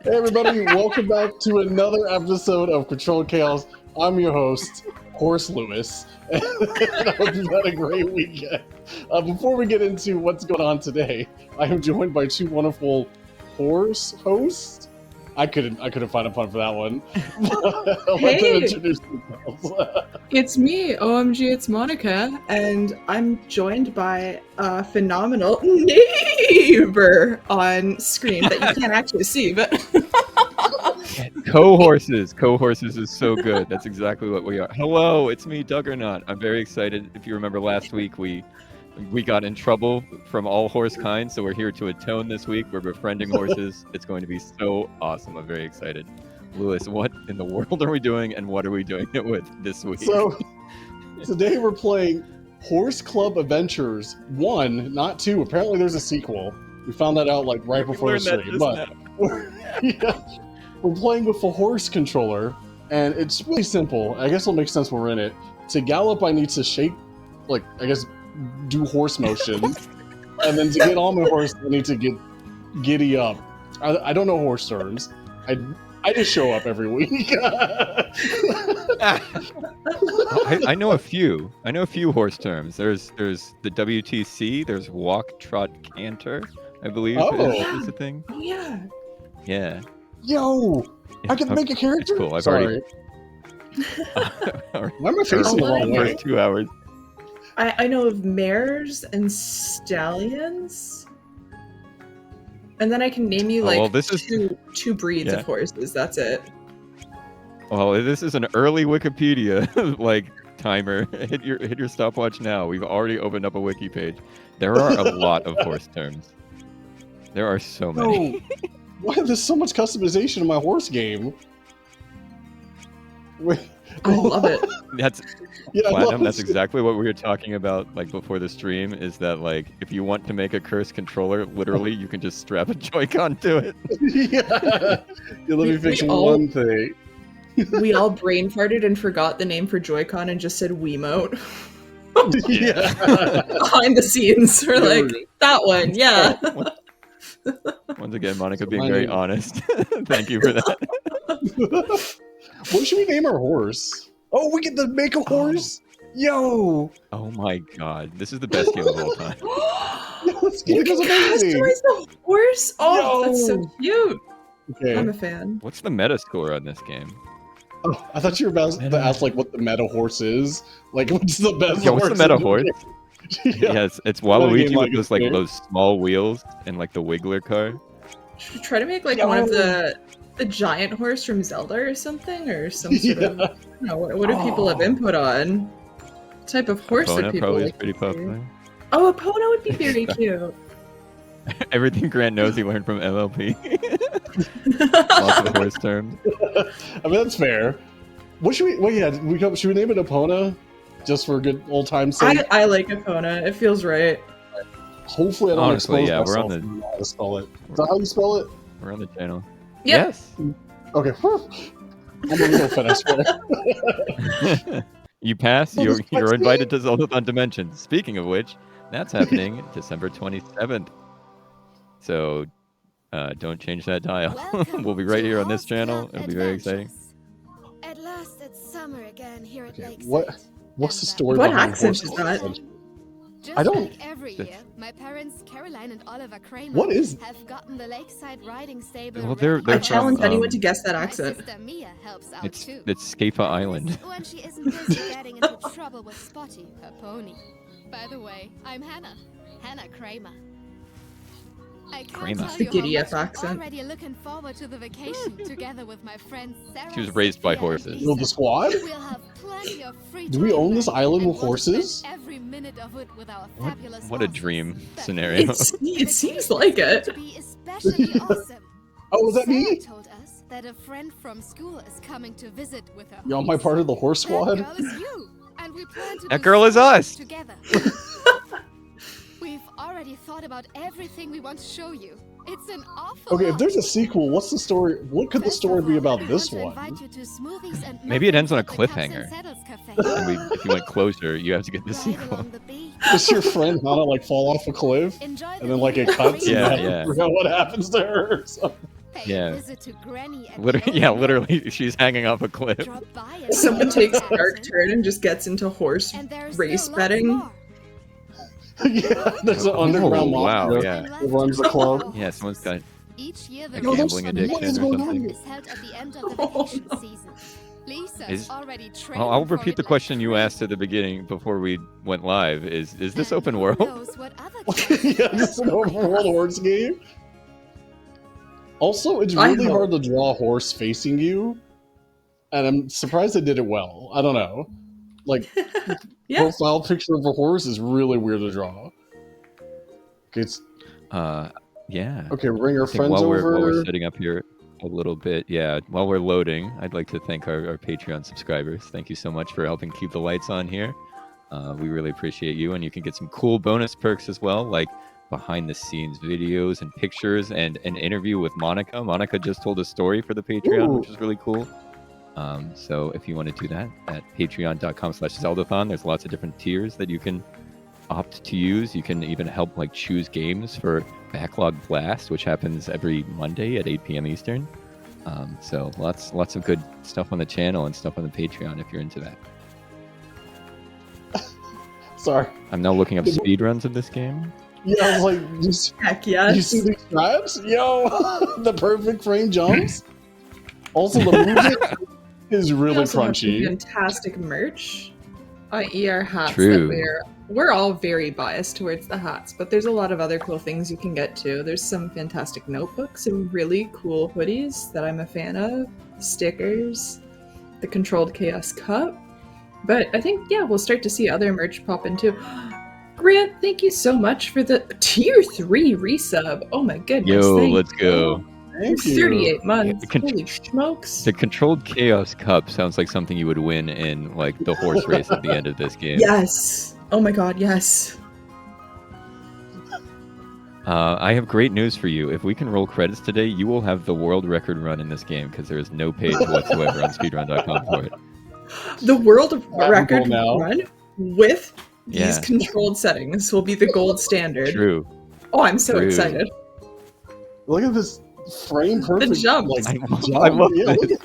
Hey everybody, welcome back to another episode of Controlled Chaos. I'm your host, SuperLouis, and I hope you've had a great weekend. Before we get into what's going on today, I am joined by two wonderful horse hosts. I couldn't find a pun for that one. I'll let them introduce themselves. It's me, OMG, it's Monica, and I'm joined by a phenomenal neighbor on screen that you can't actually see, but... Co-horses is so good. That's exactly what we are. Hello, it's me, Duggernaut. I'm very excited. If you remember last week, we got in trouble from all horse kinds, so we're here to atone this week. We're befriending horses. It's going to be so awesome. I'm very excited. Lewis, what in the world are we doing, and what are we doing it with this week? So, today we're playing Horse Club Adventures 1, not 2. Apparently there's a sequel. We found that out like right before the stream. But we're playing with a horse controller, and it's really simple. I guess it'll make sense when we're in it. To gallop, I need to shake, like, I guess, do horse motion. And then to get on my horse, I need to get giddy up. I don't know horse terms. I just show up every week. I know a few. I know a few horse terms. There's the WTC. There's walk, trot, canter, I believe is the thing. Oh, yeah. Yeah. Yo! I can make a character? It's cool. I've Sorry. already... Why am I facing the wrong way? First 2 hours. I know of mares and stallions. And then I can name you, like, two breeds of horses. That's it. Well, this is an early Wikipedia, like, timer. Hit your stopwatch now. We've already opened up a wiki page. There are a lot of horse terms. There are so many. Oh, why there's so much customization in my horse game? Wait. I love it. That's Platinum. That's exactly what we were talking about, like, before the stream. Is that, like, if you want to make a cursed controller, literally, you can just strap a Joy-Con to it. Yeah, let me fix one thing. We all brain farted and forgot the name for Joy-Con and just said Wiimote. Yeah. Behind the scenes, we're like, that one, yeah. Once again, Monica being very honest. Thank you for that. What should we name our horse? Oh, we get to make a horse? Yo! Oh my god, this is the best game of all time. You can customize the horse? Oh, that's so cute. Okay. I'm a fan. What's the meta score on this game? Oh, I thought you were about to ask, like, what the meta horse is. Like, what's the best Yeah, what's the meta horse? Yeah, it's Waluigi with those, like, those small wheels and, like, the Wiggler car. Should we try to make, like, one of the giant horse from Zelda or something? Or some sort of, I don't know, what do people have input on? What type of horse Epona that people probably like is pretty popular. Oh, Epona would be very cute. Everything Grant knows he learned from MLP. Lots of horse terms. I mean, that's fair. What should we, should we name it Epona? Just for a good old time's sake? I like Epona. It feels right. Hopefully I don't Honestly, expose we're on myself how to spell it. Is that how you spell it? We're on the channel. Yep. Yes. Okay. I'm a little fit, I swear. You pass. You're invited to Zeldathon Dimensions. Speaking of which, that's happening December 27th. So don't change that dial. We'll be right here on this channel. It'll be very exciting. At last it's summer again here at Lakeside. What's the story What behind accent Horse is Club? that? Just I don't- like every year, my parents Caroline and Oliver Kramer What is- have gotten the Lakeside riding stable. Well, they're I from, challenge anyone to guess that My accent. sister Mia helps out It's too. Scapa Island. When she isn't busy getting into trouble with Spotty, her pony. By the way, I'm Hannah Kramer. I can't Kramer. tell The you how giddy much F I'm accent. already looking forward to the vacation together with my friends Sarah. She was raised by Sophia, and horses. Build the squad? We'll have plenty of free Do we own this time, island and with we'll horses? spend every minute of it with our What, fabulous what a horses. dream That scenario. It seems like it. to be especially awesome. Oh, is that Sarah me? told us that a friend from school is coming to visit with her. Yo, am I part of the horse That squad? girl is you, and we plan to That do girl is so much us. Together. We've already thought about everything we want to show you. It's an awful Okay, if lot. there's a sequel, what's the story? What could the First story of be all, about I this want to one? invite you to Smoothies and Maybe it ends on a Muffins at the Cups and cliffhanger. Saddles Cafe. And if you went closer, you have to get the Right sequel. along the beach. Does your friend Hannah like fall off a cliff? Enjoy And then like it cuts Yeah, and yeah. I forgot what happens to her or something. Yeah. Literally, she's hanging off a cliff. Someone takes a dark turn and just gets into horse race betting. Yeah, there's an underground wow, mafia that runs the club. Yeah, someone's got Each year a gambling addiction or something. is held at the end of the vacation season. Lisa's already trained I'll repeat the question you asked at the beginning before we went live. Is this open world? Yeah, this is an open world horse game. Also, it's really hard to draw a horse facing you, and I'm surprised they did it well. I don't know. Like, profile picture of a horse is really weird to draw. It's yeah. Okay, bring our friends while over. While we're setting up here a little bit, while we're loading, I'd like to thank our Patreon subscribers. Thank you so much for helping keep the lights on here. We really appreciate you, and you can get some cool bonus perks as well, like behind-the-scenes videos and pictures and an interview with Monica. Monica just told a story for the Patreon, which is really cool. So if you want to do that at patreon.com/Zeldathon, there's lots of different tiers that you can opt to use. You can even help like choose games for Backlog Blast, which happens every Monday at 8 p.m. Eastern. So lots of good stuff on the channel and stuff on the Patreon if you're into that. Sorry. I'm now looking up speedruns of this game. Yeah, I was like, heck yes. You see these traps? Yo, the perfect frame jumps. Also, the music is really crunchy. Fantastic merch, i.e. our hats. True. That we're all very biased towards the hats, but there's a lot of other cool things you can get too. There's some fantastic notebooks and really cool hoodies that I'm a fan of, stickers, the Controlled Chaos Cup. But I think, we'll start to see other merch pop in too. Grant, thank you so much for the tier 3 resub. Oh my goodness. Let's go. Thank you. 38 months. Holy smokes. The Controlled Chaos Cup sounds like something you would win in like the horse race at the end of this game. Yes. Oh my god, yes. I have great news for you. If we can roll credits today, you will have the world record run in this game because there is no page whatsoever on speedrun.com for it. The world record run with these controlled settings will be the gold standard. True. Oh, I'm so excited. Look at this frame perfect. The jump. I love this.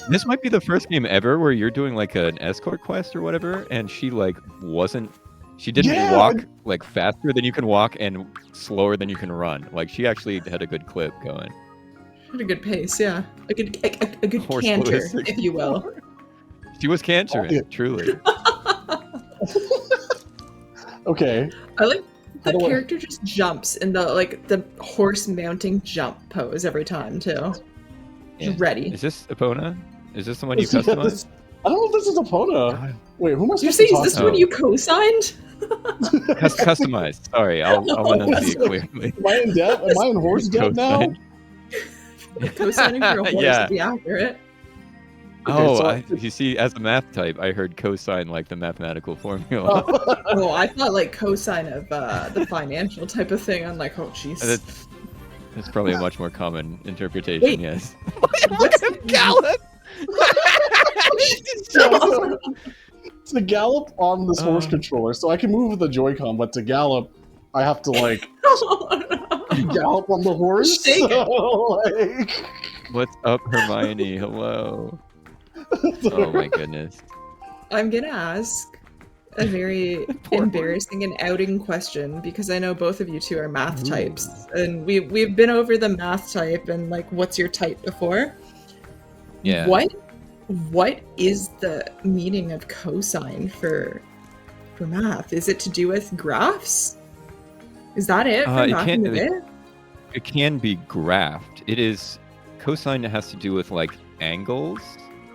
This might be the first game ever where you're doing like an escort quest or whatever, and she didn't walk like faster than you can walk and slower than you can run. Like she actually had a good clip going. Had a good pace, yeah. A good canter, if you will. She was cantering, truly. Okay. I like the character just jumps in the horse mounting jump pose every time too. Yeah. Ready. Is this Epona? Is this the one you customized? I don't know if this is Epona. Wait, who am I supposed to talk to? Is this one you co-signed? Customized. Sorry, I'll enunciate clearly. Am I in debt? Am I in horse debt now? Co-signing for a horse to be accurate. You see, as a math type, I heard cosine like the mathematical formula. Oh, I thought like cosine of the financial type of thing. I'm like, oh, jeez. That's probably a much more common interpretation. Wait, yes. What's the gallop? It's the gallop on this horse controller, so I can move with the Joy-Con, but to gallop, I have to like gallop on the horse. So, What's up, Hermione? Hello. Oh my goodness. I'm gonna ask a very embarrassing and outing question because I know both of you two are math types, and we've been over the math type and like what's your type before. Yeah. What is the meaning of cosine for math? Is it to do with graphs? Is that it for math in the day? It can be graphed. It is cosine has to do with like angles.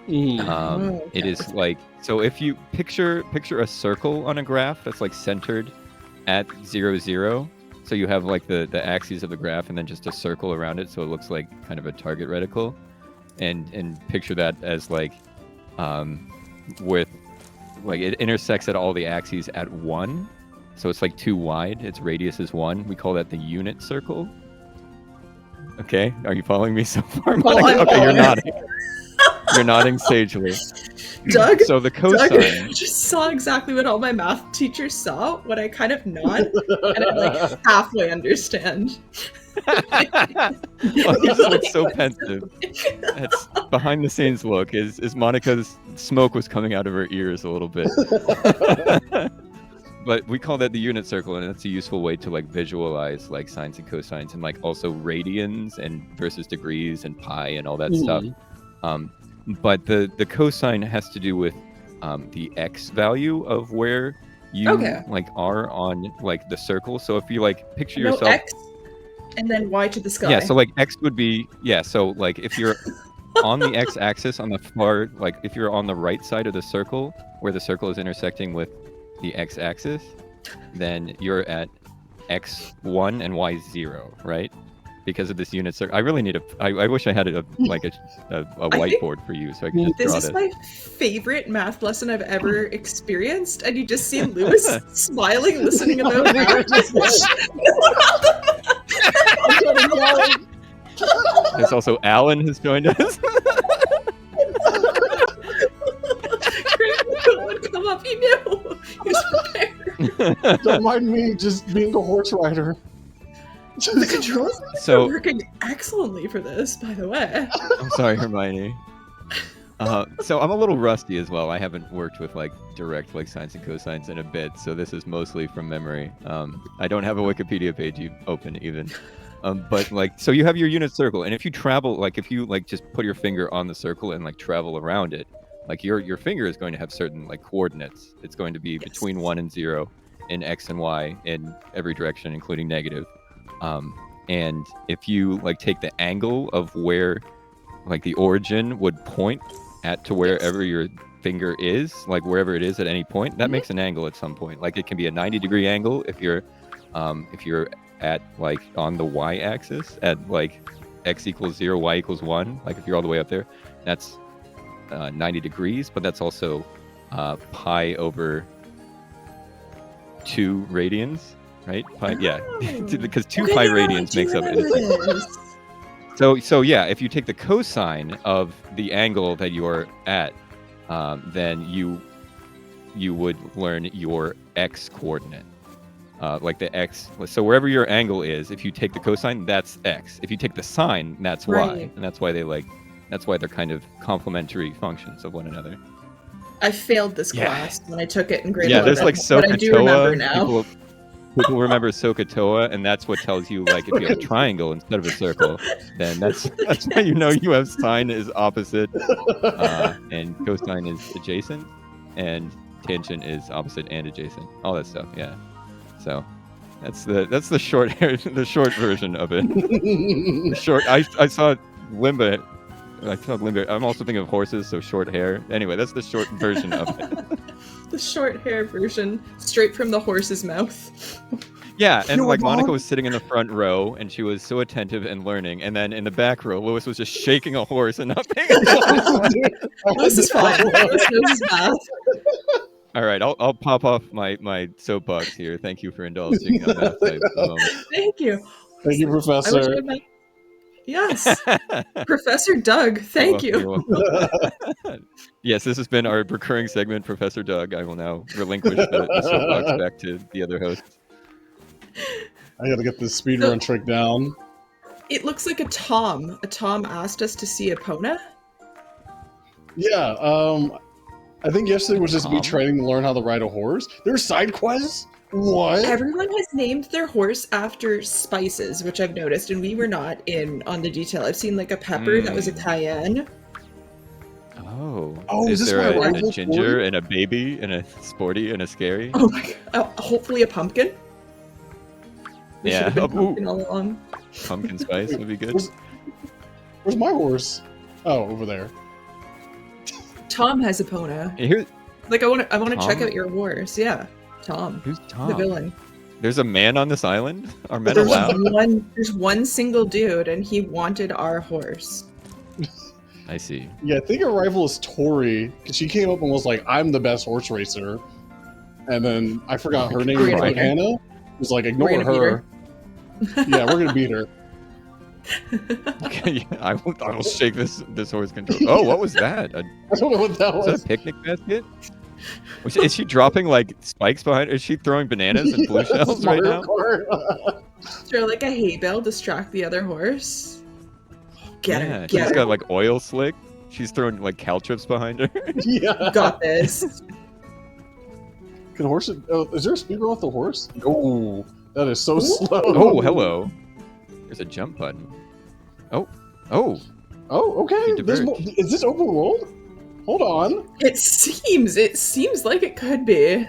It is like, so if you picture a circle on a graph that's like centered at 0, 0, so you have like the axes of the graph and then just a circle around it, so it looks like kind of a target reticle, and picture that as like with like it intersects at all the axes at 1, so it's like 2 wide, its radius is 1. We call that the unit circle. Okay, are you following me so far? Okay, you're nodding. You're nodding sagely. Doug, so the cosine. Doug, I just saw exactly what all my math teachers saw when I kind of nod and I like halfway understand. Oh, you just look so pensive. That's behind the scenes look. Is Monica's smoke was coming out of her ears a little bit. But we call that the unit circle, and it's a useful way to like visualize like sines and cosines and like also radians and versus degrees and pi and all that stuff. But the cosine has to do with the x value of where you like are on like the circle. So if you like picture yourself X and then y to the sky. Yeah, so like x would be so like if you're on the x-axis on the far, like if you're on the right side of the circle where the circle is intersecting with the x-axis, then you're at x1 and y0, right? Because of this unit circle. I really need I wish I had a whiteboard for you so I could just draw this. This is my favorite math lesson I've ever experienced, and you just see Louis smiling, listening about math. There's also Alan who's joined us. Would come up, he knew. He was prepared. Don't mind me just being a horse rider. The controls are working excellently for this, by the way. I'm sorry, Hermione. So I'm a little rusty as well. I haven't worked with like direct like sines and cosines in a bit, so this is mostly from memory. I don't have a Wikipedia page open even. But like, so you have your unit circle, and if you travel, like if you like just put your finger on the circle and like travel around it, like your finger is going to have certain like coordinates. It's going to be between 1 and 0 in x and y in every direction, including negative. And if you like take the angle of where like the origin would point at to wherever your finger is, like wherever it is at any point, that makes an angle at some point. Like it can be a 90-degree angle if you're at like on the y-axis at like x equals 0, y equals 1. Like if you're all the way up there, that's 90 degrees, but that's also pi over 2 radians. Right? Pi, because 2 pi radians makes up it. So yeah, if you take the cosine of the angle that you're at, then you would learn your x coordinate. Like the x, so wherever your angle is, if you take the cosine, that's x. If you take the sine, that's y, and that's why they're kind of complementary functions of one another. I failed this class when I took it in grade 11. Yeah, there's like but I do remember now. People remember SOHCAHTOA, and that's what tells you, like, if you have a triangle instead of a circle, then that's why you know you have sine is opposite, and cosine is adjacent, and tangent is opposite and adjacent. All that stuff, yeah. So that's the short version of it. I saw Limba. I'm also thinking of horses, so short hair. Anyway, that's the short version of it. The short hair version, straight from the horse's mouth. Yeah, and like Monica was sitting in the front row, and she was so attentive and learning, and then in the back row, Louis was just shaking a horse and not paying attention. Louis is fine. Louis knows his math. All right, I'll pop off my soapbox here. Thank you for indulging on that type of moment. Thank you. Thank you, Professor. Yes, Professor Doug. Thank you. Yes, this has been our recurring segment, Professor Doug. I will now relinquish the soapbox back to the other hosts. I gotta get this speedrun trick down. It looks like a Tom. A Tom asked us to see Epona. Yeah, I think yesterday was just me training to learn how to ride a horse. There's side quests? What? Everyone has named their horse after spices, which I've noticed, and we were not in on the detail. I've seen like a pepper that was a cayenne. Oh, is there a ginger and a baby and a sporty and a scary? Oh my god! Hopefully a pumpkin. Yeah, pumpkin all along. Pumpkin spice would be good. Where's my horse? Oh, over there. Tom has Epona. Here, like I want to check out your horse. Yeah. Tom. Who's Tom? The villain. There's a man on this island? Are men allowed? There's one single dude, and he wanted our horse. I see. Yeah, I think her rival is Tori, because she came up and was like, I'm the best horse racer. And then I forgot her name was like Hannah. It was like, ignore her. Yeah, we're going to beat her. Okay, yeah, I will shake this horse control. Oh, what was that? I don't know what that was. Is that a picnic basket? Is she dropping like spikes behind her? Is she throwing bananas and blue shells right now? Throw like a hay bale, distract the other horse. Get her, She's get her. got like oil slick. She's throwing like caltrips behind her. Yeah. Got this. Can horse? Is there a speed run with the horse? Oh, that is so Ooh. slow. Oh, hello. There's a jump button. Oh. Oh, okay. You There's more. diverged. Is this open world? Hold on. It seems like it could be.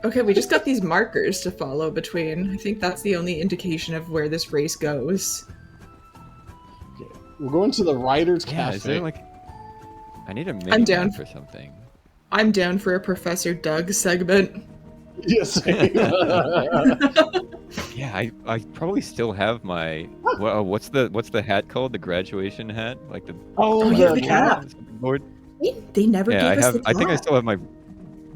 Okay, we just got these markers to follow between. I think that's the only indication of where this race goes. We're going to the Riders Yeah, Cafe. is there like... I need a mini I'm down for something. I'm down for a Professor Doug segment. Yes. Yeah, I probably still have my... what's the hat called? The graduation hat? Like the... Oh, yeah, the the cap. Board? They never Yeah, gave us the I think I cap. still have my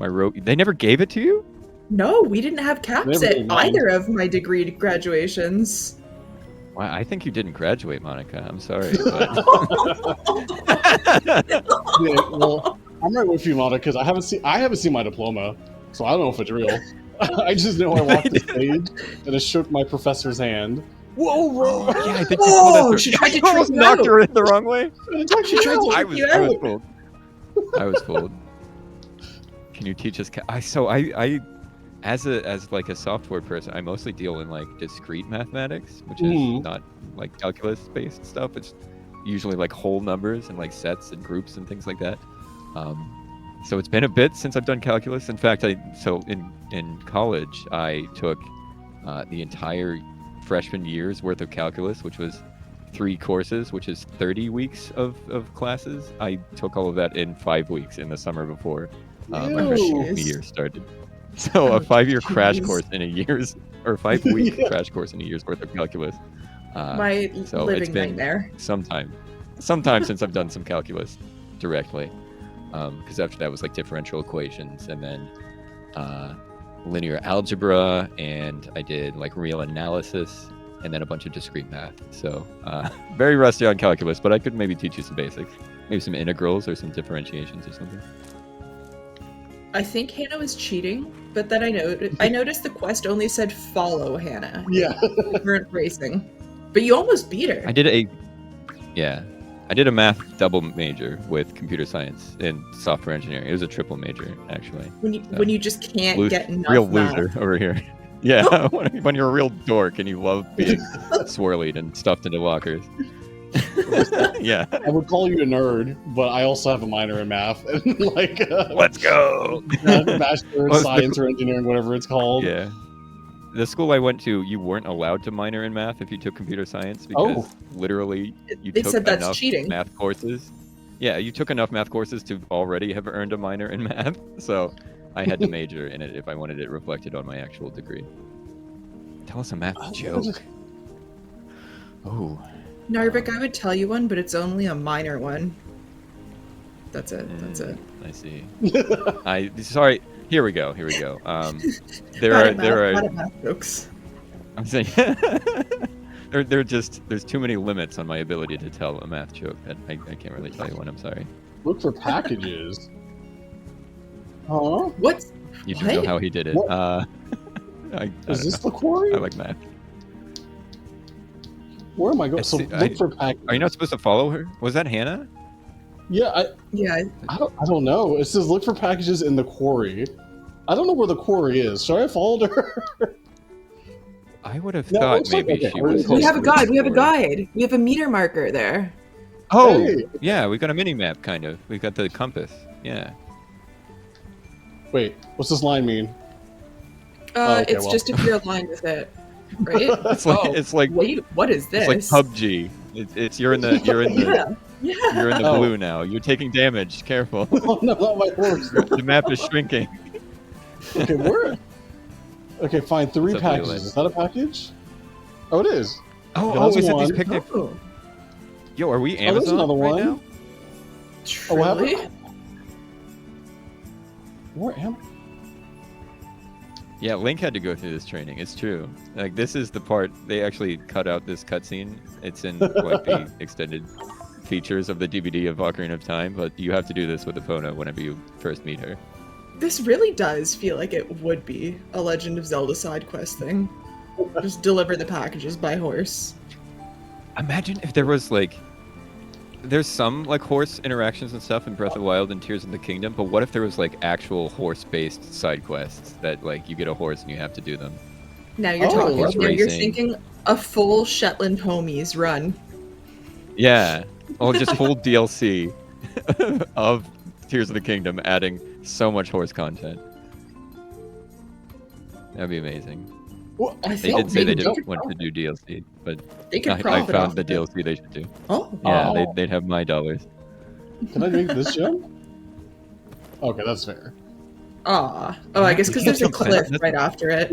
rope. They never gave it to you? No, we didn't have caps Never at gave mine. either of my degree graduations. Wow, I think you didn't graduate, Monica. I'm sorry. But... Yeah, well, I'm right with you, Mata, because I haven't seen my diploma, so I don't know if it's real. I just know I walked the stage and I shook my professor's hand. Whoa, bro! Yeah, I think Oh, you she saw tried that. to I almost trick you knocked out. her in the wrong way. She tried to I trick was you I was out. fooled. I was fooled. Can you teach us? I as like a software person, I mostly deal in like discrete mathematics, which is not like calculus based stuff. It's usually like whole numbers and like sets and groups and things like that. So it's been a bit since I've done calculus. In fact, in college I took the entire freshman year's worth of calculus, which was 3 courses, which is 30 weeks of classes. I took all of that in 5 weeks in the summer before my freshman Jeez. year started. So Oh, a 5-year crash jeez. course in a year's, or 5-week Yeah. crash course in a year's worth of calculus. My So it's living been nightmare. sometime since I've done some calculus directly. Because after that was like differential equations, and then linear algebra, and I did like real analysis, and then a bunch of discrete math. So very rusty on calculus, but I could maybe teach you some basics, maybe some integrals or some differentiations or something. I think Hannah was cheating, but then I noticed the quest only said follow Hannah. Yeah. You weren't racing. But you almost beat her. I did a math double major with computer science and software engineering. It was a triple major, actually. When you just can't get enough Real math. loser over here. Yeah, when you're a real dork and you love being swirlied and stuffed into lockers. Yeah. I would call you a nerd, but I also have a minor in math and like Let's go. master in Well, science or engineering, whatever it's called. Yeah. The school I went to, you weren't allowed to minor in math if you took computer science because literally you They took said that's enough cheating. math courses. Yeah, you took enough math courses to already have earned a minor in math. So I had to major in it if I wanted it reflected on my actual degree. Tell us a math joke. Oh. Narvik, I would tell you one, but it's only a minor one. That's it. That's it. I see. Sorry. Here we go. There Not are at math jokes. I'm saying there's too many limits on my ability to tell a math joke that I can't really tell you one. I'm sorry. Look for packages. Huh? What? You do know What? how he did it. What? I Is this don't the quarry? know. I like math. Where am I going? So It's- look for packages. Are you not supposed to follow her? Was that Hannah? Yeah, Yeah. I don't know. It says look for packages in the quarry. I don't know where the quarry is. Should I have followed her? I would have No, it thought looks like- maybe okay, she we're was. close We have a to guide. We have a Sorry. guide. We have a meter marker there. Oh, Hey. yeah, we've got a mini map kind of. We've got the compass. Yeah. Wait, what's this line mean? Okay, It's well. just if you're aligned with it, right? It's like Oh, it's like Wait, what is this? it's like PUBG. It's you're in the Yeah. Yeah. you're in the Oh. blue now. You're taking damage. Careful. Oh no, not my horse. The map is shrinking. Okay, where? Okay, fine. 3 What's up, packages. Leland? Is that a package? Oh, it is. Oh, Yeah, that's is it these one. picnic? Oh, Yo, are we there's Amazon another right one. now? Oh, what truly? happened? Where am I? Yeah, Link had to go through this training. It's true. Like this is the part they actually cut out this cutscene. It's in like the extended features of the DVD of Ocarina of Time, but you have to do this with Epona whenever you first meet her. This really does feel like it would be a Legend of Zelda side quest thing. Just deliver the packages by horse. Imagine if there was like, there's some like horse interactions and stuff in Breath of the Wild and Tears of the Kingdom, but what if there was like actual horse-based side quests that like you get a horse and you have to do them? Now you're Oh, talking. horse Now you're racing. thinking a full Shetland Homies run. Yeah, or just full DLC of Tears of the Kingdom, adding so much horse content. That'd be amazing. Well, I They think did say they could didn't want to do DLC, but They could I profit found off the of it. DLC they should do. Oh, Yeah, Oh. they'd have my dollars. Can I make this jump? Okay, that's fair. oh, I guess because there's a cliff right after it.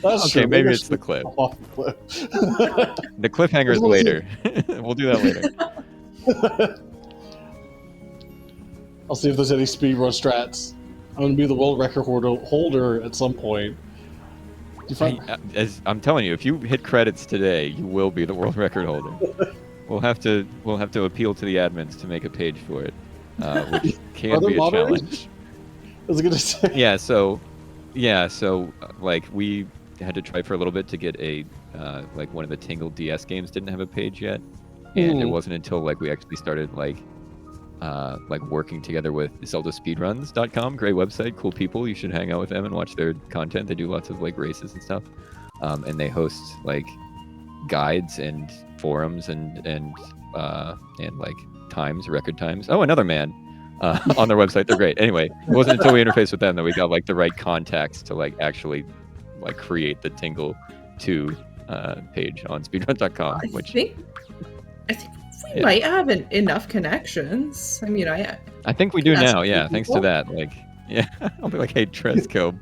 That's Okay, true. maybe I it's the should cliff. hop off the cliff. The cliffhanger's We'll see. later. We'll do that later. I'll see if there's any speedrun strats. I'm gonna be the world record holder at some point. Do you find... As I'm telling you, if you hit credits today, you will be the world record holder. We'll have to appeal to the admins to make a page for it, which Are can there be a moderators? challenge. I was gonna say. So like we had to try for a little bit to get a like one of the Tingle DS games didn't have a page yet, and it Mhm. wasn't until like we actually started like working together with ZeldaSpeedruns.com. Great website, cool people. You should hang out with them and watch their content. They do lots of like races and stuff, and they host like guides and forums and like record times. Oh, another man. On their website, they're great. Anyway, it wasn't until we interfaced with them that we got like the right contacts to like actually like create the Tingle 2 page on speedrun.com. I Which think we might have enough connections. I mean, I think we do That's now. cool Yeah, thanks to people. that. Like, yeah, I'll be like, hey, Tresco,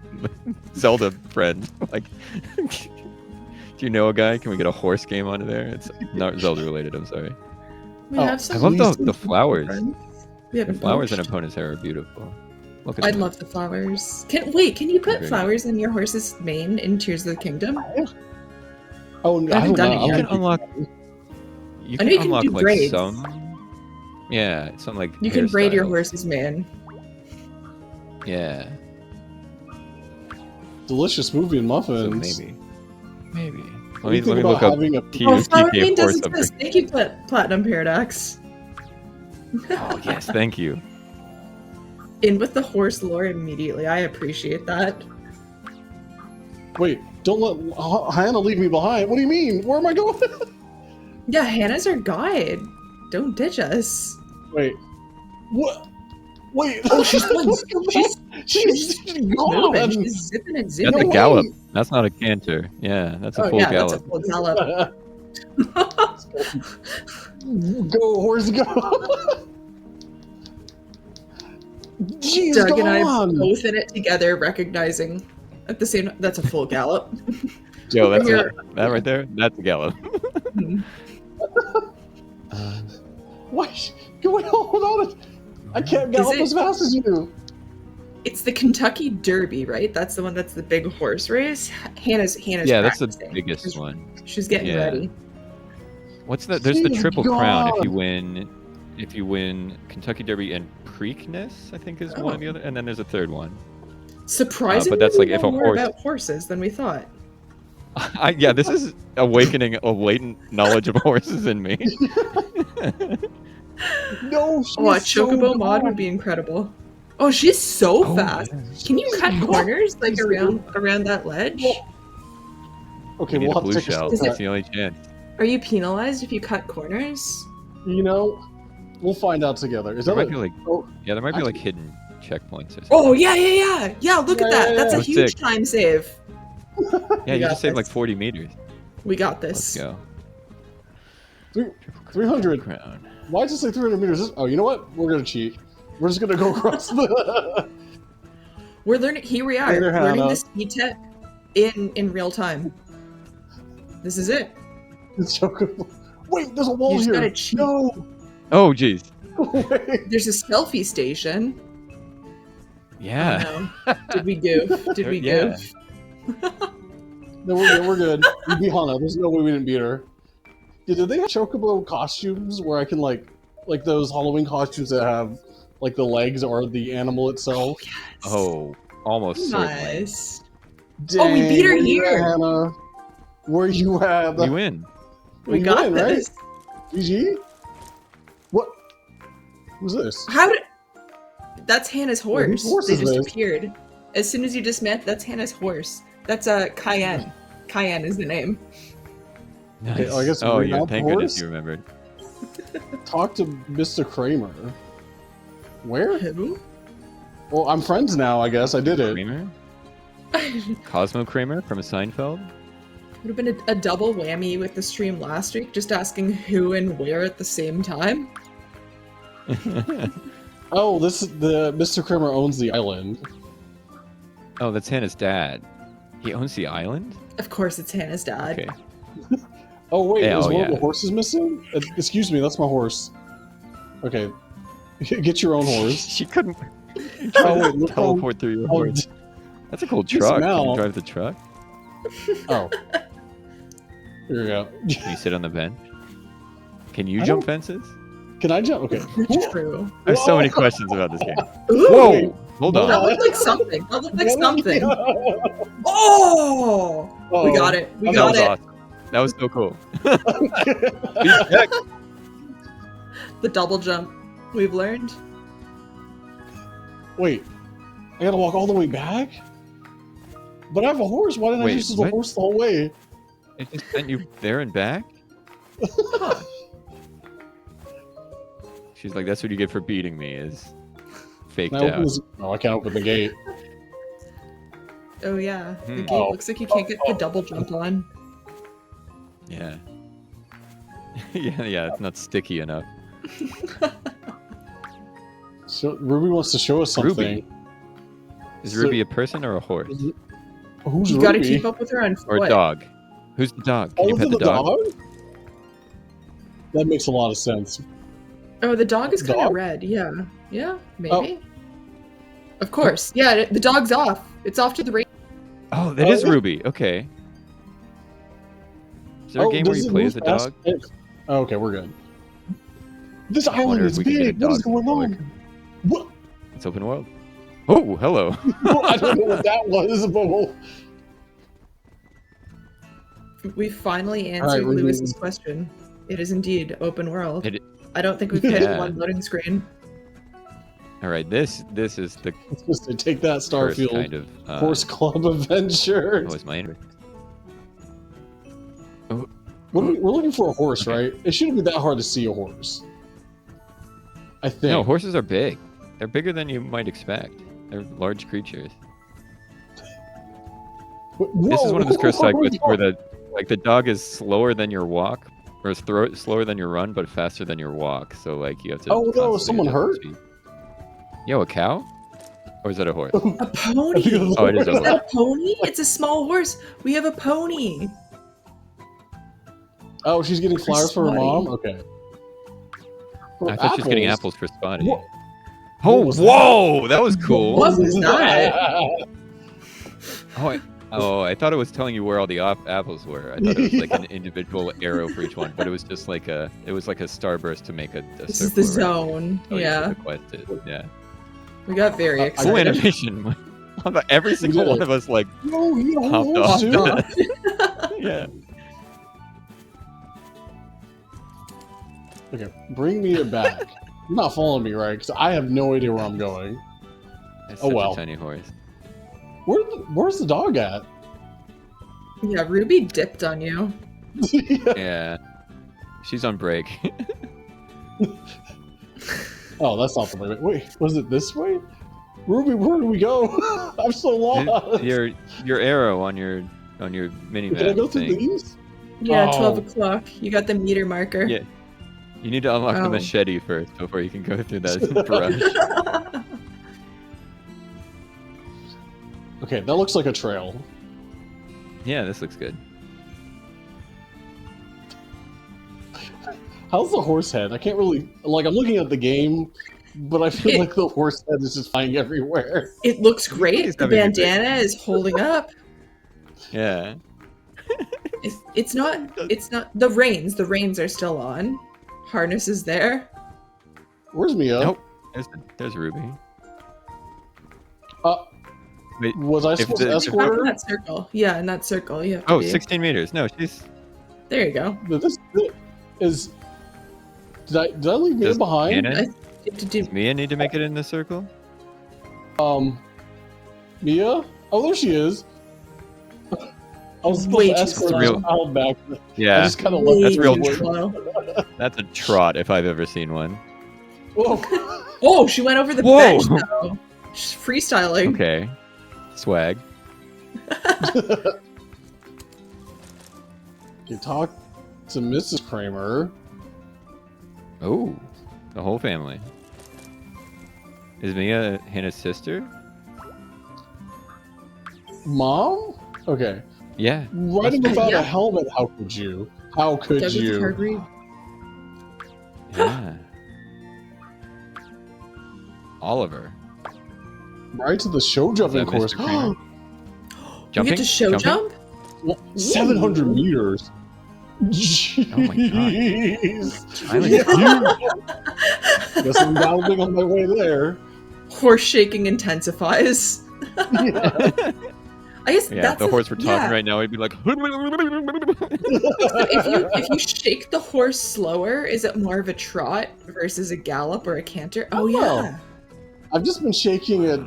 Zelda friend. Like, do you know a guy? Can we get a horse game onto there? It's not Zelda related. I'm sorry. we Oh, have I some. love Please the flowers. We have The flowers in Opponent's Hair are beautiful. Look at I'd them. love the flowers. Can you put Very flowers in your horse's mane in Tears of the Kingdom? Oh, no, I I haven't don't done know. it You yet. can unlock. You I know can you can unlock do like braids. some. Yeah, some like. You can braid your hairstyles. horse's mane. Yeah, Delicious movie and so muffins. maybe. What Let do you me think look about up having a... Oh, flower TK mane does horse up exist. Thank you, Platinum Paradox. Oh yes, thank you. In with the horse lore immediately. I appreciate that. Wait, don't let Hannah leave me behind. What do you mean? Where am I going? Yeah, Hannah's our guide. Don't ditch us. Wait. What? Wait. Oh, she's gone. She's moving. gone. She's zipping and That's zipping. a No gallop. way. That's not a canter. Yeah, that's a Oh full yeah, gallop. that's a full gallop. Go, horse, go. She's Doug and I gone. both in it together, recognizing at the same. That's a full gallop. Yo, that's Here. that right there. That's a gallop. What? Wait, hold on. I can't gallop it- as fast as you. It's the Kentucky Derby, right? That's the one. That's the big horse race. Hannah's. Yeah, that's the practicing. biggest one. She's getting Yeah. ready. What's the? There's the She's Triple Crown if gone. you win. If you win Kentucky Derby and Preakness, I think is one of the other, and then there's a third one. Surprisingly, that's like we if know a more horse- about horses than we thought. Yeah, this is awakening a latent knowledge of horses in me. No, she's Oh, a so chocobo mod gone. would be incredible. Oh, she's so Oh, fast. yeah. Can you cut She's corners like gone. around that ledge? Okay, You need we'll a have to blue take a shell. step That's back. the only chance. Are you penalized if you cut corners? You know, we'll find out together. Is There that might be like, oh, yeah, there might be like hidden checkpoints or something. Oh yeah! Look at that. Yeah, That's a yeah. huge Sick. time save. Yeah, you got just saved like this. 40 meters. We got Let's this. go. 300. Crown. Why does it say 300 meters? Oh, you know what? We're gonna cheat. We're just gonna go across the. We're learning. Here we are, Later, learning Hannah. this speed tech in real time. This is it. It's chocobo. Wait, there's a wall You just here. gotta cheat. No. Oh, geez. Wait. There's a selfie station. Yeah. Oh, no. Did we goof? Did we Yeah. goof? No, we're good. We beat Hana. There's no way we didn't beat her. Did they have chocobo costumes where I can like those Halloween costumes that have like the legs or the animal itself? Oh, almost certainly. Nice. Dang, Oh, we beat her where you at, here. Hannah. Where you at? We win. We You got win, right? this. GG? What? Who's this? How did? That's Hannah's Wait, whose horse. horse They is just this? appeared. As soon as you just met, that's Hannah's horse. That's Cayenne. Cayenne is the name. Nice. Okay, I guess oh, we're yeah. not Thank the goodness horse? you remembered. Talk to Mr. Kramer. Where? Who? Well, I'm friends now, I guess. I did it. Kramer? Cosmo Kramer from Seinfeld? Would have been a double whammy with the stream last week, just asking who and where at the same time. Oh, this is the Mr. Kramer owns the island. Oh, that's Hannah's dad. He owns the island? Of course, it's Hannah's dad. Okay. Oh wait, Yeah, is oh, one of yeah. the horses missing? Excuse me, that's my horse. Okay, get your own horse. She couldn't Oh wait, look how- teleport through your oh, horse. That's a cool Just truck. Can now. you drive the truck? oh. Here we go. Can you sit on the bench? Can you I jump don't- fences? Can I jump? Okay. True. I have so Whoa. many questions about this game. Ooh, Whoa! Hold that on. looked like something. That looked like something. Oh, Oh! We got it. We That got was it. awesome. That was so cool. Heck. The double jump. We've learned. Wait, I gotta walk all the way back? But I have a horse. Why didn't I Wait, just use the what? horse the whole way? It just sent you there and back? Huh. She's like, that's what you get for beating me, is faked Can I open out. this? No, I can't open the gate. Oh yeah. The Hmm. gate Oh. looks like you can't get the double jump on. Yeah. yeah, it's not sticky enough. So Ruby wants to show us something. Ruby? Is So- Ruby a person or a horse? Who's You Ruby? gotta keep up with her on Or a foot. dog? Who's the dog? Can Oh, you is pet it the dog? That makes a lot of sense. Oh, the dog is kind of Dog? red. Yeah. Yeah, maybe. Of course. Yeah, the dog's off. It's off to the race. Oh, that Oh, is yeah. Ruby. Okay. Is there a game where does you it play move as a fast? dog? Oh, okay, we're good. This I wonder island if is we can get a big. What is dog going on? quick. What? It's open world. Oh, hello. I don't know what that was, but We finally All right, answered Ruby. Lewis's question. It is indeed open world. It- I don't think we've hit Yeah. one loading screen. All right, this is the it's just to take that first Starfield kind of Horse Club adventure. Oh, it's my inventory. We're looking for a horse, Okay. right? It shouldn't be that hard to see a horse. I think. No, horses are big. They're bigger than you might expect. They're large creatures. This is one of those cursed cycles where the dog is slower than your walk, or is slower than your run, but faster than your walk. So like you have to. Oh, no, constantly someone adjust hurt? speed. Yo, a cow? Or is that a horse? A I think pony? it was- Oh, it is a Is horse. that a pony? It's a small horse. We have a pony. Oh, she's getting flowers for her Spotty. mom? Okay. I thought she was getting apples for Spotty. What? Oh, What was that? whoa! That was cool. What was that? I thought it was telling you where all the apples were. I thought it was like an individual arrow for each one, but it was just like a starburst to make a This is the circle around zone. tell you Yeah. what the quest is. Yeah. We got very I Cool excited. animation. Every single did one it. of us like No, you don't hopped horse, off. dude. Yeah. Okay, bring me it back. You're not following me, right? Because I have no idea where I'm going. That's Oh, such well. a tiny horse. Where's the dog at? Yeah, Ruby dipped on you. Yeah. She's on break. Oh, that's not the way. Wait, was it this way? Ruby, where do we go? I'm so lost. your arrow on your mini Can I map go through thing. these? Yeah, Oh. 12 o'clock. You got the meter marker. Yeah. You need to unlock the Oh. machete first before you can go through that brush. Okay, that looks like a trail. Yeah, this looks good. How's the horse head? I can't really like. I'm looking at the game, but I feel like the horse head is just flying everywhere. It looks great. He's The having a great bandana is holding up. Yeah. It's not the reins are still on. Harness is there. Where's Mia? Nope. There's Ruby. Wait, Was I if supposed the- to if escort In her? that circle. Yeah, in that circle. You have to Oh, be. 16 meters. No, she's. There you go. This is. Did I leave Mia Does behind? Hannah- You have to do. Does Mia need to make it in the circle? Mia? Oh, there she is. I was supposed Way to too escort slow. this child back. I Yeah, just kind of Way That's real too tr- slow. that's a trot if I've ever seen one. Whoa. Oh, she went over the Whoa. bench though. She's freestyling. Okay, swag. You talk to Mrs. Kramer. Oh, the whole family. Is Mia Hannah's sister? Mom? Okay. Yeah. Riding Must be. without Yeah. a helmet, how could you? How could Douglas you? Hargreave. Yeah. Oliver. Right to the show Is jumping that course. Mr. Kramer? You Jumping? get to show Jumping? jump? 700 Ooh. meters. Oh my God. Jeez. Island Yeah. Guess I'm galloping on my way there. Horse shaking intensifies. Yeah. I guess Yeah, that's if the horse were talking yeah. right now, he'd be like. So if you shake the horse slower, is it more of a trot versus a gallop or a canter? Oh yeah. I've just been shaking it.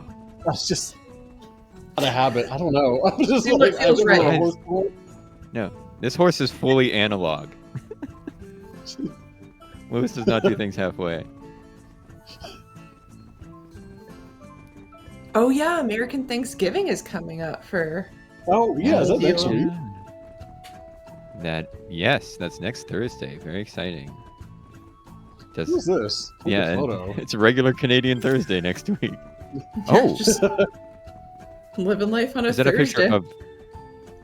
That's just out of habit. I don't know. I'm just See what like, feels I've never right. rode a horse before. This horse is fully analog. Lewis does not do things halfway. Oh yeah, American Thanksgiving is coming up for. Oh, yeah, is that Yeah. next week? Yes, that's next Thursday. Very exciting. Does Who's this? Look yeah, at the and photo. it's a regular Canadian Thursday next week. Yeah, Oh. just living life on a Is that a Thursday. picture of?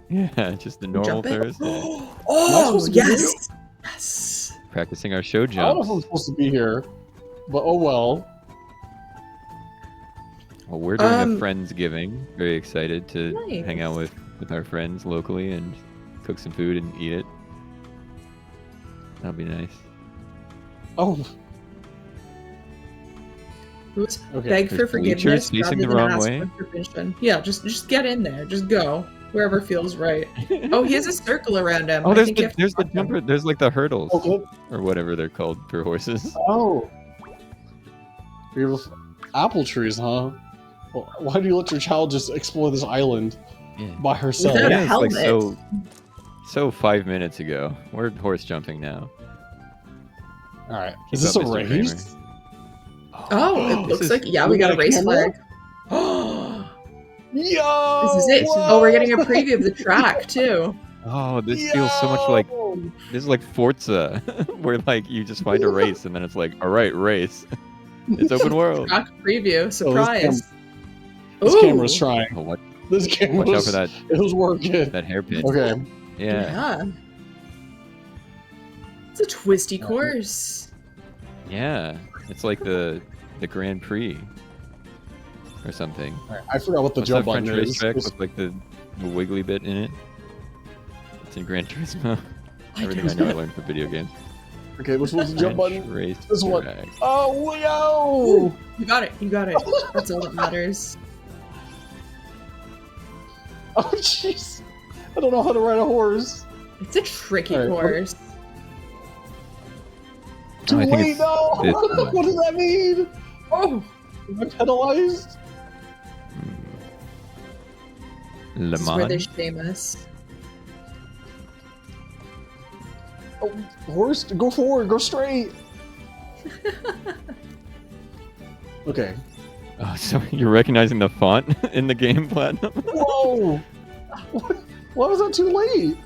Yeah, just the normal Jumping. Thursday. Oh supposed to be yes, yes. Practicing our show I don't know jumps. if I'm supposed to be here, but oh well. Well, we're doing a Um, Friendsgiving. Very excited to Nice. hang out with our friends locally and cook some food and eat it. That'll be nice. Oh, Who's okay. beg for There's bleachers forgiveness facing rather the than wrong ask way. for permission. Yeah, just get in there. Just go wherever feels right. Oh, he has a circle around him. Oh, I there's think you the have to there's the talk to him. jumper. There's like the hurdles Okay. or whatever they're called for horses. Oh. Beautiful. Apple trees, huh? Well, why do you let your child just explore this island Yeah. by herself? Without a Yeah, it's like helmet. so 5 minutes ago. We're horse jumping now. All right. Keep Is this up, a Mr. race? Oh, it This looks is- like yeah, we we got got a a race camera? flag. Oh, Yo! this is it. Whoa! Oh, we're getting a preview of the track too. Oh, this feels so much like Yo! this is like Forza, where like you just find a race and then it's like, all right, race. It's open world. Track preview. Surprise. This Ooh. camera's trying. Oh, watch This camera's. out for that It was working. that hairpin. Okay. Yeah, Yeah. It's a twisty course. yeah. It's like the Grand Prix or something. All right. I forgot what the What's jump that button French is. racetrack It's- with like the wiggly bit in it? It's in Gran Turismo. Everything I know I learned from video games. Okay, which one's the jump French button? This one. racetrack. Oh, yo! Ooh, you got it. You got it. That's all that matters. Oh, jeez. I don't know how to ride a horse. It's a tricky All right, what- course. Too I think late, it's no! this one. What does that mean? Oh, Am I penalized? Le this is where they're Mans. famous. Oh, horse, go forward, go straight. Okay. Oh, so you're recognizing the font in the game, Platinum? Whoa! Why was that too late?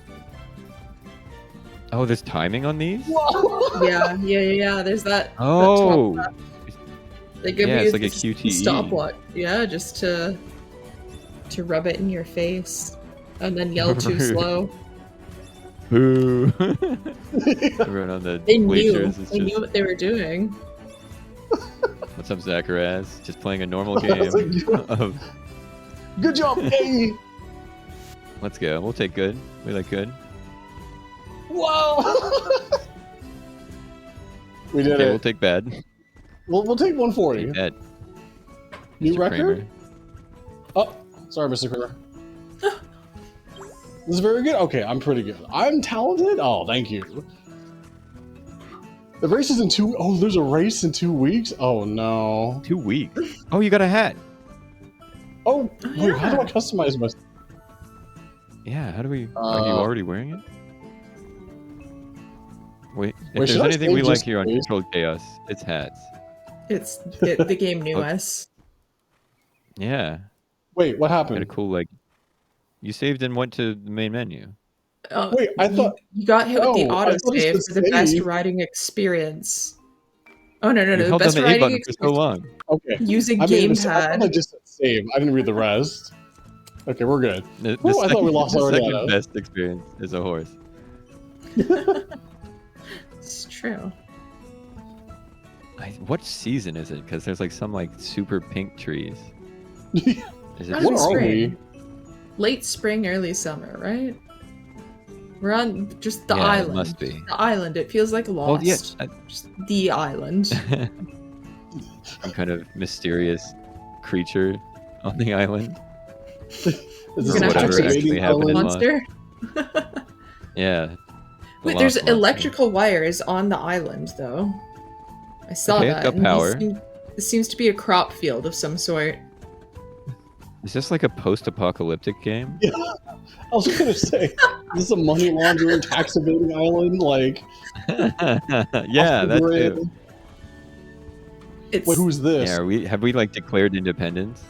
Oh, there's timing on these? Whoa! Yeah. There's that. Oh, that top. They give yeah, you it's like a this QTE. stopwatch. Yeah, just to rub it in your face and then yell too slow. boo! Everyone on the They knew. bleachers is They knew what they were doing. what's up, Zacharaz? Just playing a normal That's a game good- of. Good job, hey! Let's go. We'll take good. We like good. Whoa! We did Okay, we'll it. take bad. We'll take 140. Take that. New Mr. record? Kramer. Oh, Sorry, Mr. Kramer. This is very good. Okay, I'm pretty good. I'm talented? Oh, thank you. The race is in 2... Oh, there's a race in 2 weeks? Oh, no. 2 weeks. Oh, you got a hat. Oh, wait, how do I customize my... Yeah, how do we... Are you already wearing it? Wait, if Wait, there's should I anything say we like just here on face? Controlled Chaos, it's hats. The game knew us. Yeah. Wait, what Had a happened? cool, like... You saved and went to the main menu. Oh, Wait, I thought... you got hit with the Oh, I thought it autosave said for the best save. riding experience. Oh, no, You the held down best the A riding button for so experience long. Okay. using I mean, I thought I gamepad. just said save. I didn't read the rest. Okay, we're good. The Ooh, I thought we lost the already. second best experience is a horse. It's true. What season is it? Because there's like some like super pink trees. Is it Gotta What be are spring. Late spring, early summer, right? We're on just the Yeah, it island. must be. The island. It feels like Well, Lost. yeah. Just the island. Some kind of mysterious creature on the island. Is this We're gonna an have to Whatever chase actually activating happened in island? monster. Yeah. the Wait, there's lost monster. electrical wires on the island, though. I saw Okay, it's that. got and power. This seems to be a crop field of some sort. Is this like a post-apocalyptic game? Yeah, I was gonna say, is this a money laundering, tax evading island? Like, Yeah, off the that grid? too. It's Wait, who's this? Yeah, have we like declared independence?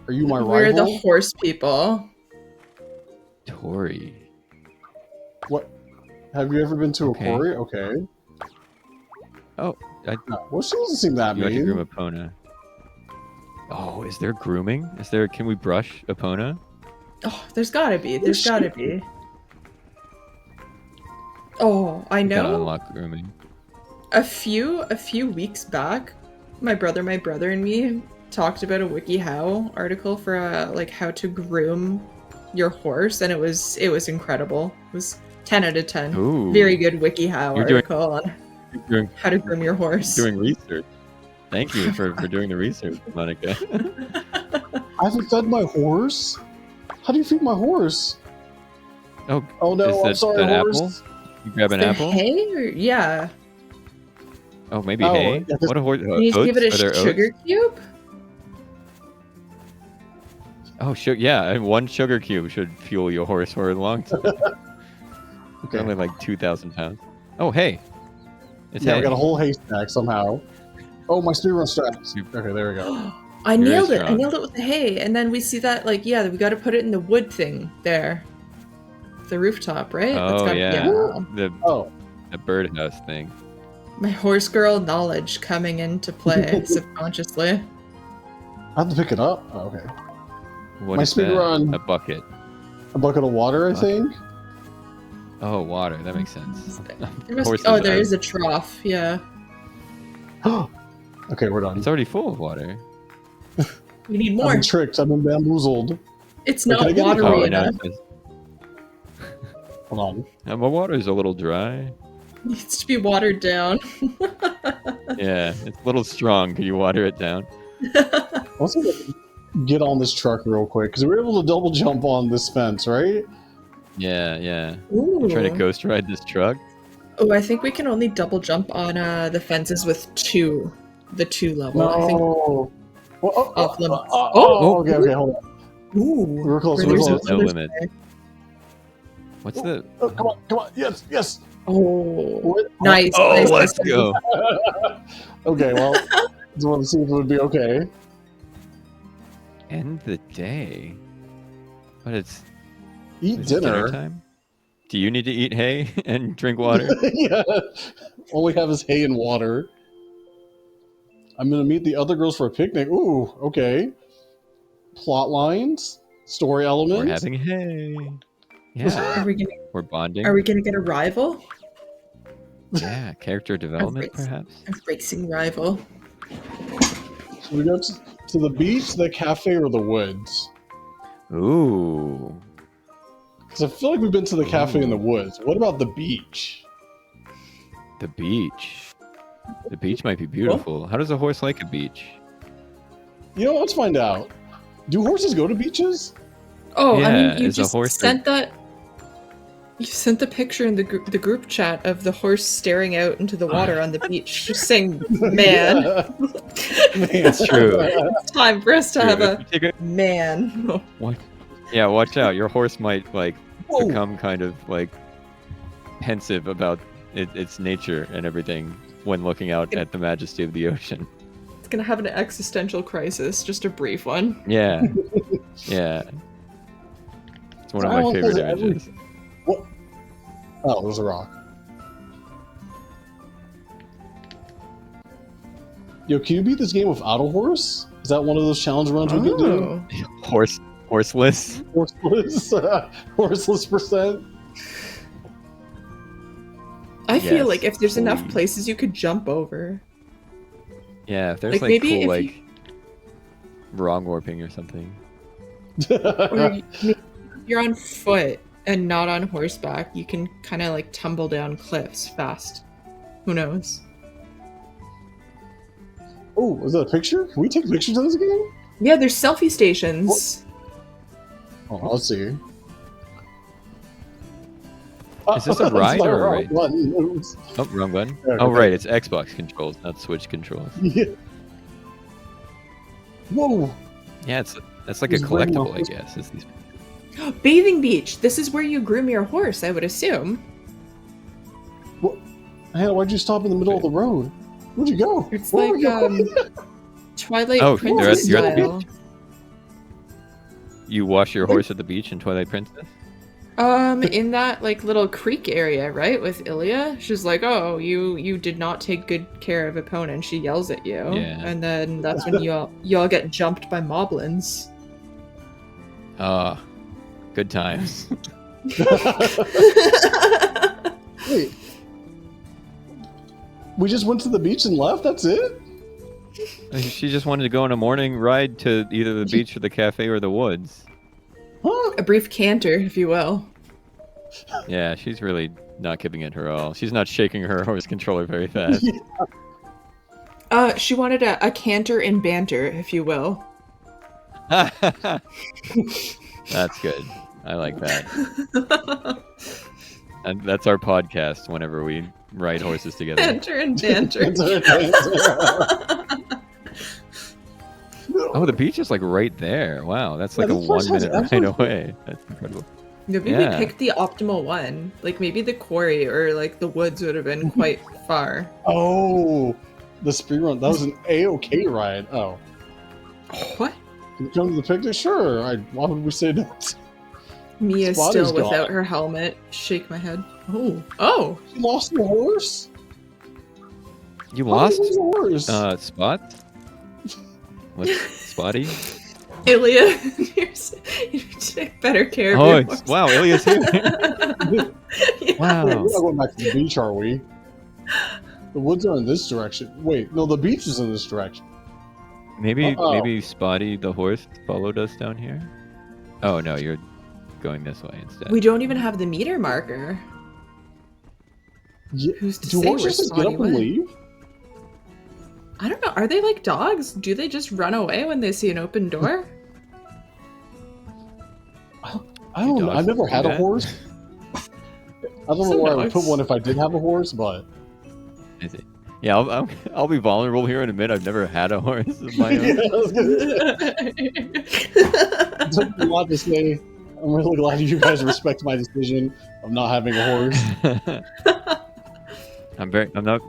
Are you my we're the rival? horse people. Tori. What? Have you ever been to Okay. a quarry? Okay. Oh, Well, she doesn't seem that you had to groom mean. Epona. Oh, is there grooming? Is there? Can we brush Epona? Oh, there's gotta be. There's shit. gotta be. Oh, I We gotta know. unlock grooming. A few weeks back, my brother and me talked about a WikiHow article for like how to groom your horse, and it was incredible. It was 10 out of 10. Ooh. Very good WikiHow You're doing- article on You're doing, how to groom your horse. doing research. Thank you for doing the research, Monica. I haven't fed my horse. How do you feed my horse? Oh, Oh no, Is I'm that- sorry, that horse. apple? You grab an Is there apple? hay? Or, yeah. Oh, maybe Oh, hay. yeah, 'cause- What a horse? You need to give it Are there a sugar oats? cube? Oh, yeah, and one sugar cube should fuel your horse for a long time. It's only like 2,000 pounds. Oh, hey. It's Yeah, hay. we got a whole haystack somehow. Oh, my speedrun straps. You- Okay, there we go. I Very nailed it. I strong. nailed it with the hay. And then we see that, like, yeah, we got to put it in the wood thing there. The rooftop, right? That's Oh, gotta- yeah. Oh, The birdhouse thing. My horse girl knowledge coming into play subconsciously. I have to pick it up. Oh, okay. What My is that? speedrun- A bucket. A bucket of water, I Bucket. think. Oh, water. That makes sense. There must- Horses oh, there are- is a trough. Yeah. Okay, we're done. It's already full of water. We need I've more. been tricked. I've been bamboozled. It's Wait, can I not get watery Oh, I know. enough. It says, Hold on. my water is a little dry. It needs to be watered down. Yeah, it's a little strong. Can you water it down? Let's get on this truck real quick because we were able to double jump on this fence, right? Yeah, yeah. Ooh. We're trying to ghost ride this truck. Oh, I think we can only double jump on the fences with the two level. I think. No. Well, Off limits. Okay, hold on. Ooh. We're close. Where We're there's close. no another limit. way. What's the... Oh, come on. Yes, yes. Oh, What? nice. Oh, nice, let's nice. go. Okay, well, just want to see if it would be okay. End the day. But it's Eat is it dinner. time. Do you need to eat hay and drink water? Yeah. All we have is hay and water. I'm gonna meet the other girls for a picnic. Ooh, okay. Plot lines, story elements. We're having hay. Yeah, we're bonding. Are we gonna get a rival? Yeah, character development, race. perhaps. A racing rival. Should we go to the beach, the cafe, or the woods? Ooh. Because I feel like we've been to the cafe in the woods. What about the beach? The beach. The beach might be beautiful. How does a horse like a beach? You know, let's find out. Do horses go to beaches? Oh, I Yeah, mean, you is a just horse sent that. You sent the picture in the group chat of the horse staring out into the water on the beach, just saying, "Man, It's true. it's time for us to have If a you take a- man." Yeah, watch out. Your horse might like Whoa. become kind of like pensive about its nature and everything when looking out at the majesty of the ocean. It's gonna have an existential crisis, just a brief one. Yeah, yeah. It's one of I my don't favorite think it's images. What? Oh, there's a rock. Yo, can you beat this game without a horse? Is that one of those challenge runs we can do? Oh. Horseless. Horseless, horseless percent. I feel Yes, like if there's enough please. places you could jump over. Yeah, if there's Like, like, maybe cool if like you- wrong warping or something. Or maybe if you're on foot and not on horseback, you can kind of like tumble down cliffs fast. Who knows? Oh, is that a picture? Can we take pictures of this game? Yeah, there's selfie stations. Oh, let's see. Is this a ride That's or a wrong race? button. Oops. Oh, wrong button. There, Oh, okay. right, it's Xbox controls, not Switch controls. Yeah. Whoa. Yeah, that's like a He's wearing collectible, I those- guess. Is these... Bathing beach. This is where you groom your horse, I would assume. Hannah, why'd you stop in the middle of the road? Where'd you go? It's Where were like you going? Twilight Oh, Princess you're at the style. beach? You wash your horse at the beach in Twilight Princess? In that like little creek area, right, with Ilya, she's like, "Oh, you did not take good care of Epona," and she yells at you, Yeah. and then that's when you all get jumped by moblins. Ah, good times. Wait. We just went to the beach and left? That's it? She just wanted to go on a morning ride to either the beach or the cafe or the woods. Huh? A brief canter, if you will. Yeah, she's really not giving it her all. She's not shaking her horse controller very fast. She wanted a canter in banter, if you will. That's good. I like that. And that's our podcast whenever we ride horses together. Canter and banter. Oh, the beach is like right there. Wow, that's like Yeah, a this place 1 has minute ride everything. away. That's incredible. Maybe Yeah. we picked the optimal one. Like maybe the quarry or like the woods would have been quite far. Oh, the speed run. That was an A-OK ride. Oh. What? Can you come to the picture? Sure. Why would we say no? Mia Spotty's still without gone. her helmet. Shake my head. Oh. You lost your horse? You How lost did you lose your horse? Spot? What's Spotty? Ilya, you need to take better care of Oh, your it's, horse. wow, Ilya's here. Yeah. Wow. Wait, we're not going back to the beach, are we? The woods are in this direction. Wait, no, the beach is in this direction. Maybe Uh-oh. maybe Spotty the horse followed us down here. Oh no, you're going this way instead. We don't even have the meter marker. Yeah. Who's to Do say where horses just get Spotty up and went? leave? I don't know. Are they like dogs? Do they just run away when they see an open door? I don't know. dogs I've never do had a that? horse. I don't know Some where I would put dogs. one if I did have a horse, but Is it? Yeah, I'll be vulnerable here and admit I've never had a horse of my yeah, own. I was gonna say, it took me a lot to say. I'm really glad you guys respect my decision of not having a horse. I'm not.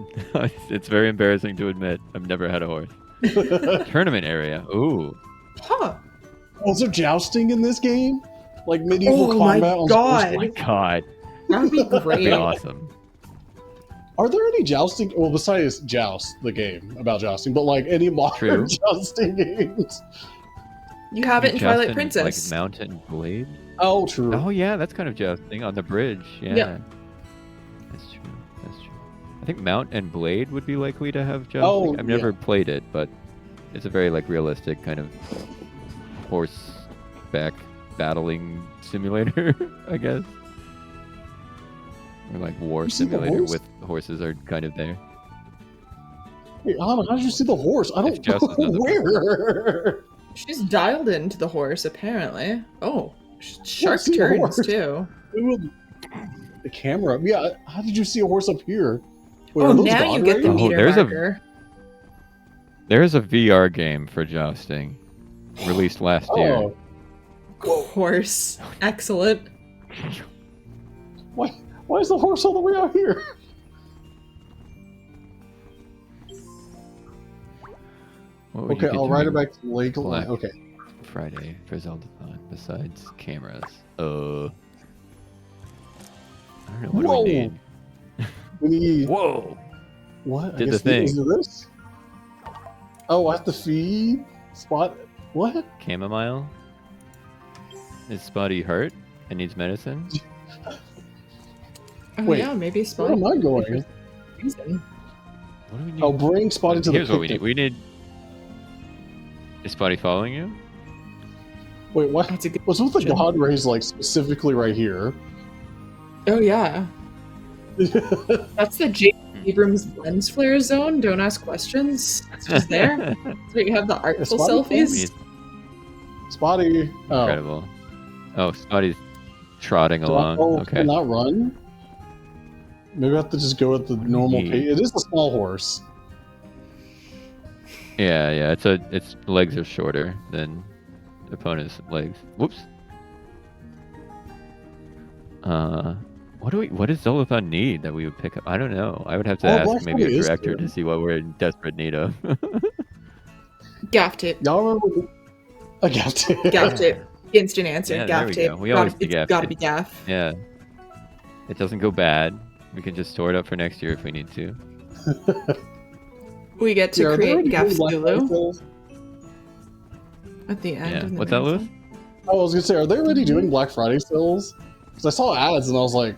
It's very embarrassing to admit I've never had a horse. Tournament area. Ooh. Huh. Was there jousting in this game? Like medieval Oh my combat on God. Oh my god. That would be That'd be great. awesome. Are there any jousting? Well, besides Joust, the game about jousting, but like any modern True. jousting games? You have it in Twilight Jousting, Princess. Like Mountain Blade. Oh, true. Oh yeah, that's kind of jousting on the bridge. Yeah. Yep. That's true. That's true. I think Mount and Blade would be likely to have jousting. Oh, I've never played it, but it's a very like realistic kind of horseback battling simulator, I guess. Or like war You see the simulator horse? with horses are kind of there. Wait, Anna, how did you see the horse? I If don't Joust is not the where. She's dialed into the horse, apparently. Oh, sharp see a turns, horse. too. The camera. Yeah, how did you see a horse up here? Wait, Oh, are those now God you get the rays? meter there's marker. There's a VR game for jousting, released last year. Horse. Excellent. Why is the horse all the way out here? What would Okay, you be I'll ride it doing back to the lake line. Black Okay. Friday for Zeldathon besides cameras? I don't know. What Whoa. do we need? We need. Whoa! What? Did the thing. Is it this? Oh, I have to feed Spot. What? Chamomile? Is Spotty hurt and needs medicine? Oh, Wait, yeah, maybe Where Spot. am I going? Reason. What do we need? Oh, bring Spotty to the Here's what we need. picnic. We need. Is Spotty following you? Wait, what? That's a good What's with the question. God rays, like, specifically right here? Oh, yeah. That's the J. Abrams lens flare zone. Don't ask questions. It's just there. So you have the artful Spotty selfies. Spotty. Oh. Incredible. Oh, Spotty's trotting along. Okay. Can not run? Maybe I have to just go at the normal Yeah. pace. It is a small horse. Yeah. Its legs are shorter than the opponent's legs. Whoops. What does Zeldathon need that we would pick up? I don't know. I would have to Oh, ask Black maybe Friday a is director good. to see what we're in desperate need of. Gaff tip. Y'all remember? I got it. Gaff tip. Instant answer. Yeah, there Gaff we tip. go. We always do It's gaff gotta tip. be gaff. Yeah. It doesn't go bad. We can just store it up for next year if we need to. We get to Yeah, are they create already gaff doing Black Friday Zulu sales? at the end. Yeah. of the What's that, marathon. Lewis? I was gonna say, are they already doing Black Friday sales? Because I saw ads and I was like,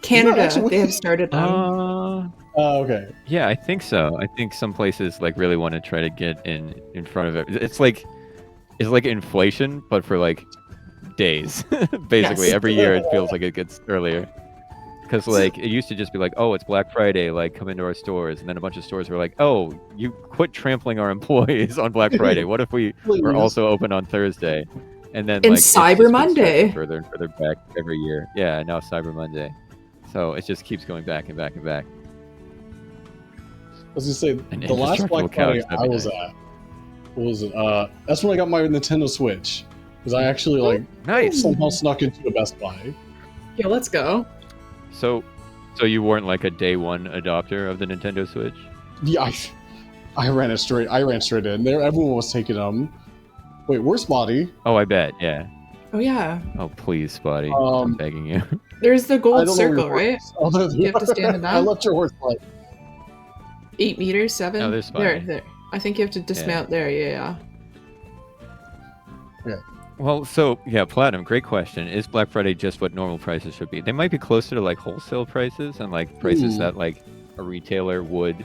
Canada, actually- they have started them. oh, okay. Yeah, I think so. I think some places like really want to try to get in front of it. It's like inflation, but for like days. Basically, Yes. every year it feels like it gets earlier. Because like it used to just be like, oh, it's Black Friday, like come into our stores, and then a bunch of stores were like, oh, you quit trampling our employees on Black Friday. What if we're also open on Thursday? And then And like, it's just Cyber been Monday. stretching further and further back every year. Yeah, now Cyber Monday. So it just keeps going back and back and back. I was gonna say, An the last indestructible Black Friday couch, that'd I be was nice. at, what was it? That's when I got my Nintendo Switch. Because I actually, like, Nice. somehow snuck into a Best Buy. Yeah, let's go. So you weren't like a day one adopter of the Nintendo Switch? Yeah, I ran straight in. There, everyone was taking them. Wait, where's Spotty? Oh, I bet. Yeah. Oh, yeah. Oh, please, Spotty. I'm begging you. There's the I gold don't know where circle, your right? horse is. Oh, there You have to stand in I that? left your horse like 8 meters, 7? Oh, there's there, Spotty. there. I think you have to dismount there, yeah. Well, so yeah, Platinum, great question. Is Black Friday just what normal prices should be? They might be closer to like wholesale prices and like prices that like a retailer would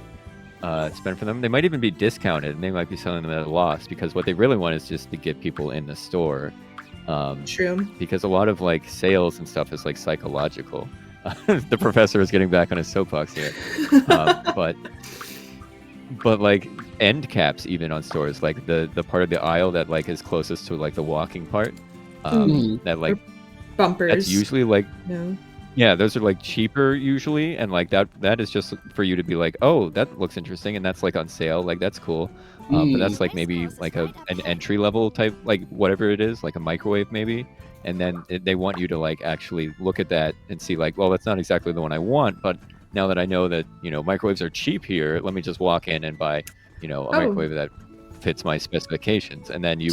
spend for them. They might even be discounted and they might be selling them at a loss because what they really want is just to get people in the store. True. Because a lot of like sales and stuff is like psychological. The professor is getting back on his soapbox here. But like end caps even on stores, like the part of the aisle that like is closest to like the walking part, that like Bumpers. that's usually like No. yeah, those are like cheaper usually, and like that is just for you to be like, oh, that looks interesting, and that's like on sale, like that's cool. But that's like maybe like an entry level type, like whatever it is, like a microwave maybe, and then they want you to like actually look at that and see like, well, that's not exactly the one I want, but now that I know that microwaves are cheap here, let me just walk in and buy a microwave that fits my specifications, and then you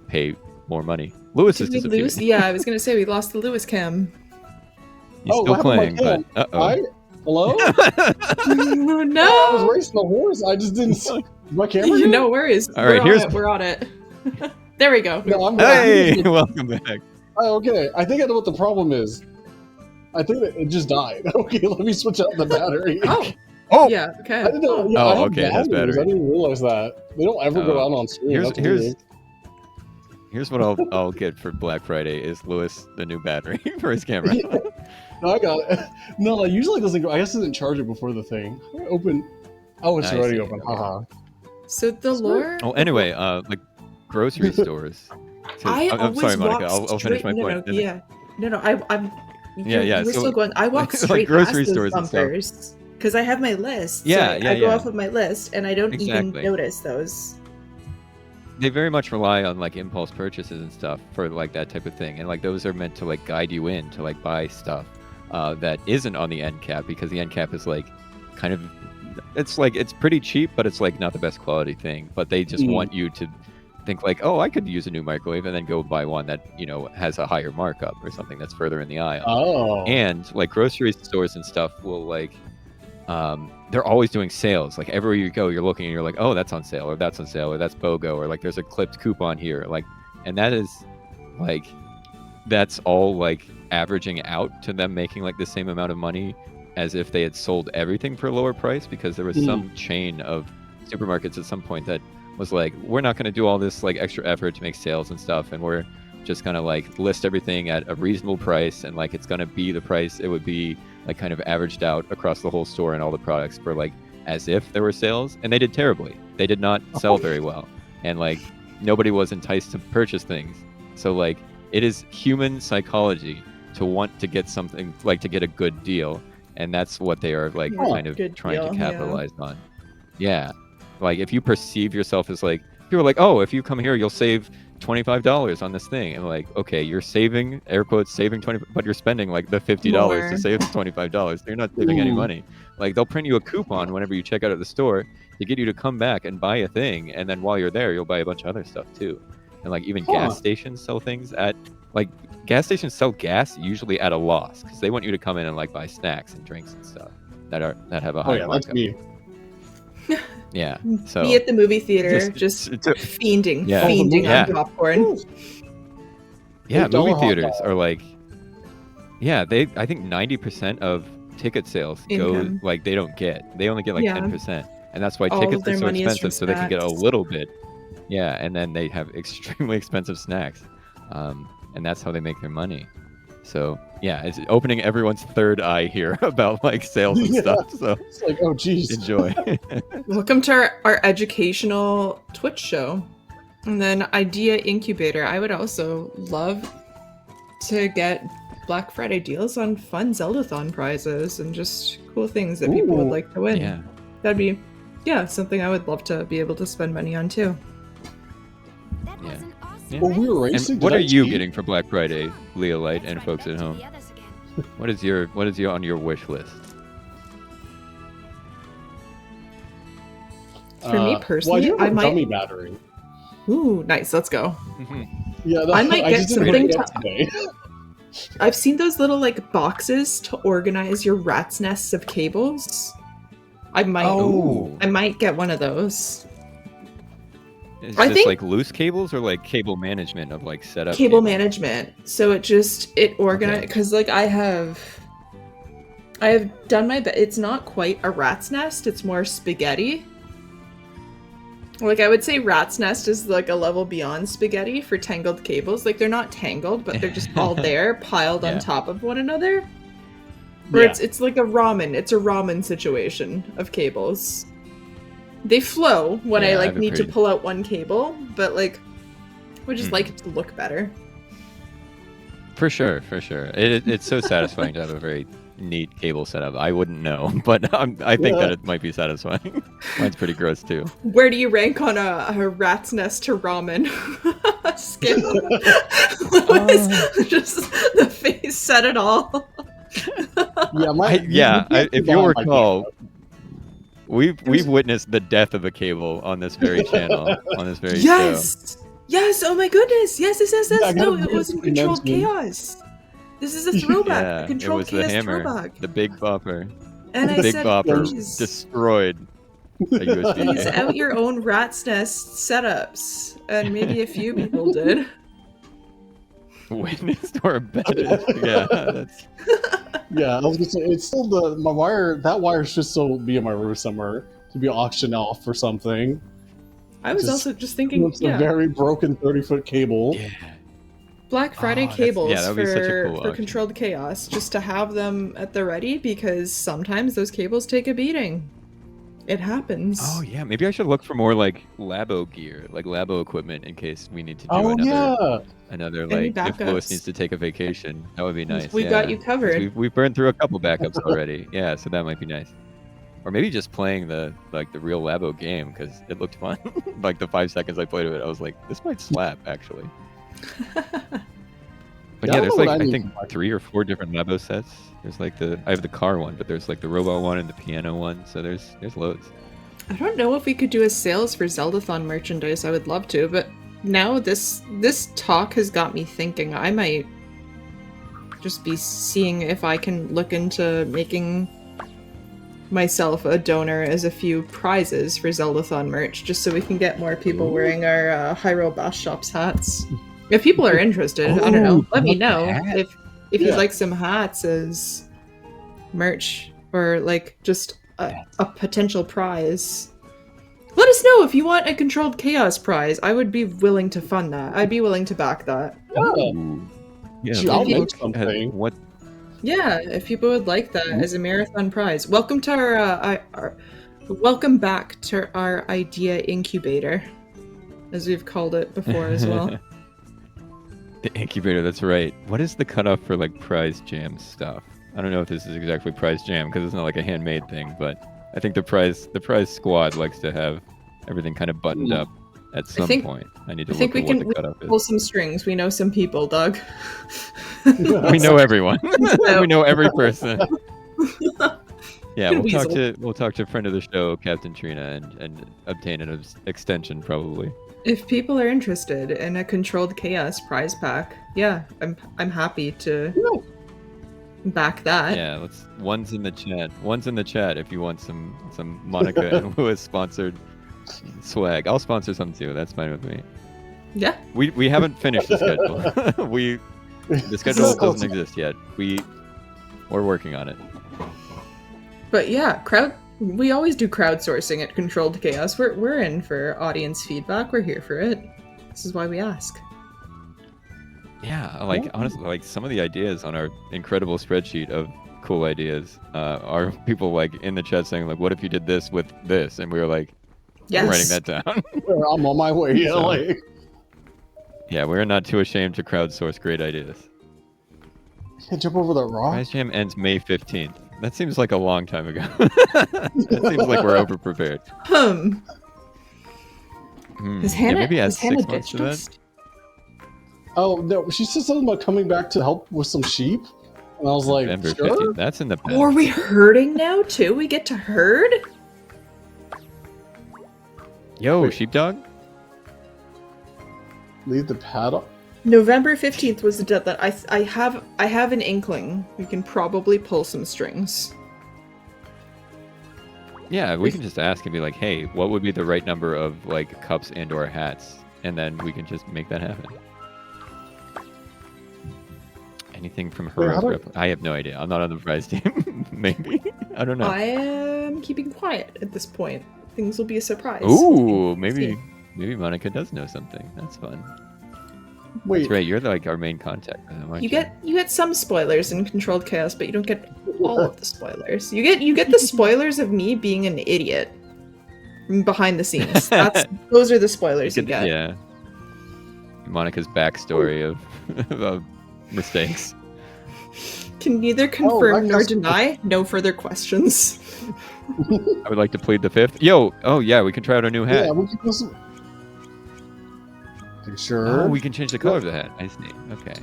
pay more money. Lewis is Did we disappeared. lose? Yeah, I was gonna say we lost the Lewis cam. He's Oh, still what happened to playing, my but uh-oh. Hello? Oh, I was no. racing the horse. I just didn't see my camera. You good? no worries. All right, We're on it. There we go. No, I'm Hey, welcome back. Oh, okay. I think I know what the problem is. I think that it just died. Okay, let me switch out the battery. Oh. Oh! Yeah. Okay. I didn't know. Yeah, Oh, I have okay, it has batteries. I battery. didn't realize that. They don't ever go Oh. out on screen. Here's That's weird. here's what I'll get for Black Friday is Lewis the new battery for his camera. No, I got it. No, it usually doesn't go. I guess it didn't charge it before the thing. Open. Oh, it's I already see. open. Haha. So the lore. Oh, anyway, like grocery stores. I I'm always sorry, Monica. walk I'll finish my straight- point. No. I'm. Yeah. We're So, still going. I walk like straight grocery past those stores and stuff. bumpers because I have my list. Yeah, so I go off of my list, and I don't Exactly. even notice those. They very much rely on like impulse purchases and stuff for like that type of thing, and like those are meant to like guide you in to like buy stuff that isn't on the end cap, because the end cap is like kind of, it's like it's pretty cheap, but it's like not the best quality thing. But they just want you to think like, oh, I could use a new microwave, and then go buy one that, you know, has a higher markup or something that's further in the aisle. Oh. And like grocery stores and stuff will like, they're always doing sales. Like everywhere you go, you're looking and you're like, oh, that's on sale, or that's on sale, or that's BOGO, or like there's a clipped coupon here. Like, and that is like, that's all like averaging out to them making like the same amount of money as if they had sold everything for a lower price, because there was some chain of supermarkets at some point that was like, we're not going to do all this like extra effort to make sales and stuff, and we're just going to like list everything at a reasonable price, and like it's going to be the price it would be like kind of averaged out across the whole store and all the products for like as if there were sales. And they did terribly. They did not sell very well, and like nobody was enticed to purchase things. So like it is human psychology to want to get something, like to get a good deal, and that's what they are like kind of trying to capitalize on. Yeah, like if you perceive yourself as like, people are like, oh, if you come here you'll save $25 on this thing, and like, okay, you're saving, air quotes, saving 20, but you're spending like the $50 to save the $25. You're not saving any money. Like they'll print you a coupon whenever you check out at the store to get you to come back and buy a thing, and then while you're there you'll buy a bunch of other stuff too. And like even gas stations sell things at, like gas stations sell gas usually at a loss, because they want you to come in and like buy snacks and drinks and stuff that have a higher that's me. Yeah, so Me at the movie theater, just fiending on popcorn. Yeah, $8 movie hot theaters dog. are like, yeah, I think 90% of ticket sales go, like they only get like 10%, and that's why All tickets of their are so money is expensive, from so they can get a snacks. little bit. Yeah, and then they have extremely expensive snacks, and that's how they make their money. So yeah, it's opening everyone's third eye here about like sales and stuff. So It's like, oh geez. enjoy. Welcome to our educational Twitch show. And then Idea Incubator. I would also love to get Black Friday deals on fun Zeldathon prizes and just cool things that people would like to win. Yeah. That'd be, something I would love to be able to spend money on too. That was an awesome Yeah. Well, we were race. racing. And what Did are I you cheat? getting for Black Friday, Leah Light and Let's folks ride at back home? to the others again. What is your on your wish list? For me personally, well, I do have I a might- dummy battery. Ooh, nice. Let's go. Yeah, I might get just didn't something pick it up today. I've seen those little like boxes to organize your rat's nests of cables. I might get one of those. Is I this think- like loose cables or like cable management of like setup? Cable management. So it organized because like I have done my best. It's not quite a rat's nest. It's more spaghetti. Like I would say rat's nest is like a level beyond spaghetti for tangled cables. Like they're not tangled, but they're just all there piled on top of one another. Where Yeah. it's like a ramen. It's a ramen situation of cables. They flow when I Yeah, like I've need to agreed. pull out one cable, but like would just like it to look better. For sure. It's so satisfying to have a very neat cable setup. I wouldn't know, but I think that it might be satisfying. Mine's pretty gross too. Where do you rank on a rat's nest to ramen scale? Just the face said it all. If you'll recall, we've witnessed the death of a cable on this very channel, on this very show. Yes, oh my goodness. Yes. Yeah, I No, gotta it wasn't be Controlled mentioned. Chaos. This is a throwback. Yeah, a it Controlled was the Chaos hammer, throwback. the big bopper. And I Big said, bopper "Please, destroyed a USB use cable. out your own rat's nest setups. And maybe a few people did. Witnessed or abetted. Yeah, that's Yeah, I was gonna say it's still my wire. That wire should still be in my room somewhere to be auctioned off for something. I was also just thinking, It's a very broken 30-foot cable. yeah. Black Friday Oh, cables that would be such a for, cool for auction. Controlled Chaos, just to have them at the ready, because sometimes those cables take a beating. It happens. Oh yeah, maybe I should look for more like labo gear, like labo equipment, in case we need to do Oh another yeah. Any like if Lewis backups? needs to take a vacation. That would be nice. We yeah. got you 'Cause covered. we've burned through a couple backups already. Yeah, so that might be nice. Or maybe just playing the real labo game because it looked fun. Like the 5 seconds I played of it, I was like, this might slap actually. But Yeah, I yeah, don't there's know what like I I need think to buy. 3 or 4 different labo sets. There's like I have the car one, but there's like the robot one and the piano one. So there's loads. I don't know if we could do a sales for Zeldathon merchandise. I would love to, but now this talk has got me thinking. I might just be seeing if I can look into making myself a donor as a few prizes for Zeldathon merch, just so we can get more people wearing our Hyrule Bass Shops hats. If people are interested, I don't know. Let me know if you'd like some hats as merch or like just a potential prize. Let us know if you want a Controlled Chaos prize. I would be willing to fund that. I'd be willing to back that. Ooh. Yeah, Shoot, I'll maybe- make something. What? Yeah, if people would like that as a marathon prize. Welcome to welcome back to our idea incubator, as we've called it before as well. The incubator, that's right. What is the cutoff for like prize jam stuff? I don't know if this is exactly prize jam because it's not like a handmade thing, but I think the prize squad likes to have everything kind of buttoned up at some point. I need to I think look we at can what the cutoff pull is. some strings. We know some people, Doug. We know everyone. So- We know every person. Yeah, Good we'll talk to a friend of the show, Captain Trina, and obtain an extension probably. If people are interested in a Controlled Chaos prize pack, yeah, I'm happy to back that. Yeah, one's in the chat. One's in the chat if you want some Monica and Lewis sponsored swag. I'll sponsor some too. That's fine with me. Yeah. We haven't finished the schedule. The schedule doesn't exist yet. We're working on it. But yeah, we always do crowdsourcing at Controlled Chaos. We're in for audience feedback. We're here for it. This is why we ask. Yeah, honestly, like some of the ideas on our incredible spreadsheet of cool ideas are people like in the chat saying like, "What if you did this with this?" And we were like, Yes. I'm writing that down. I'm on my way. Yeah, So- like, Yeah, we're not too ashamed to crowdsource great ideas. can't jump over that rock. Prize Jam ends May 15th. That seems like a long time ago. That seems like we're over-prepared. Has Yeah, Hannah, maybe add has Hannah 6 months ditched to that. us? Oh no, she said something about coming back to help with some sheep, and I was like, November sure. 15th. That's in the past. Oh, are we herding now too? We get to herd? Yo, Wait. sheepdog? Leave the paddock. November 15th was the date that I have an inkling we can probably pull some strings. Yeah, we can just ask and be like, hey, what would be the right number of like cups and or hats? And then we can just make that happen. Anything from Wait, how her? do- I have no idea. I'm not on the prize team. Maybe. I don't know. I am keeping quiet at this point. Things will be a surprise. Ooh, Let's see. maybe Monica does know something. That's fun. Wait, That's right. You're like our main contact. Aren't You get some spoilers in Controlled Chaos, but you don't get all of the spoilers. You get the spoilers of me being an idiot behind the scenes. Those are the spoilers you get. Yeah. Monica's backstory of mistakes. Can neither confirm I nor guess- deny. No further questions. I would like to plead the fifth. Yo, oh yeah, we can try out our new hat. yeah, we can do some. Okay, sure. Oh, we can change the color of the hat. I see. Okay.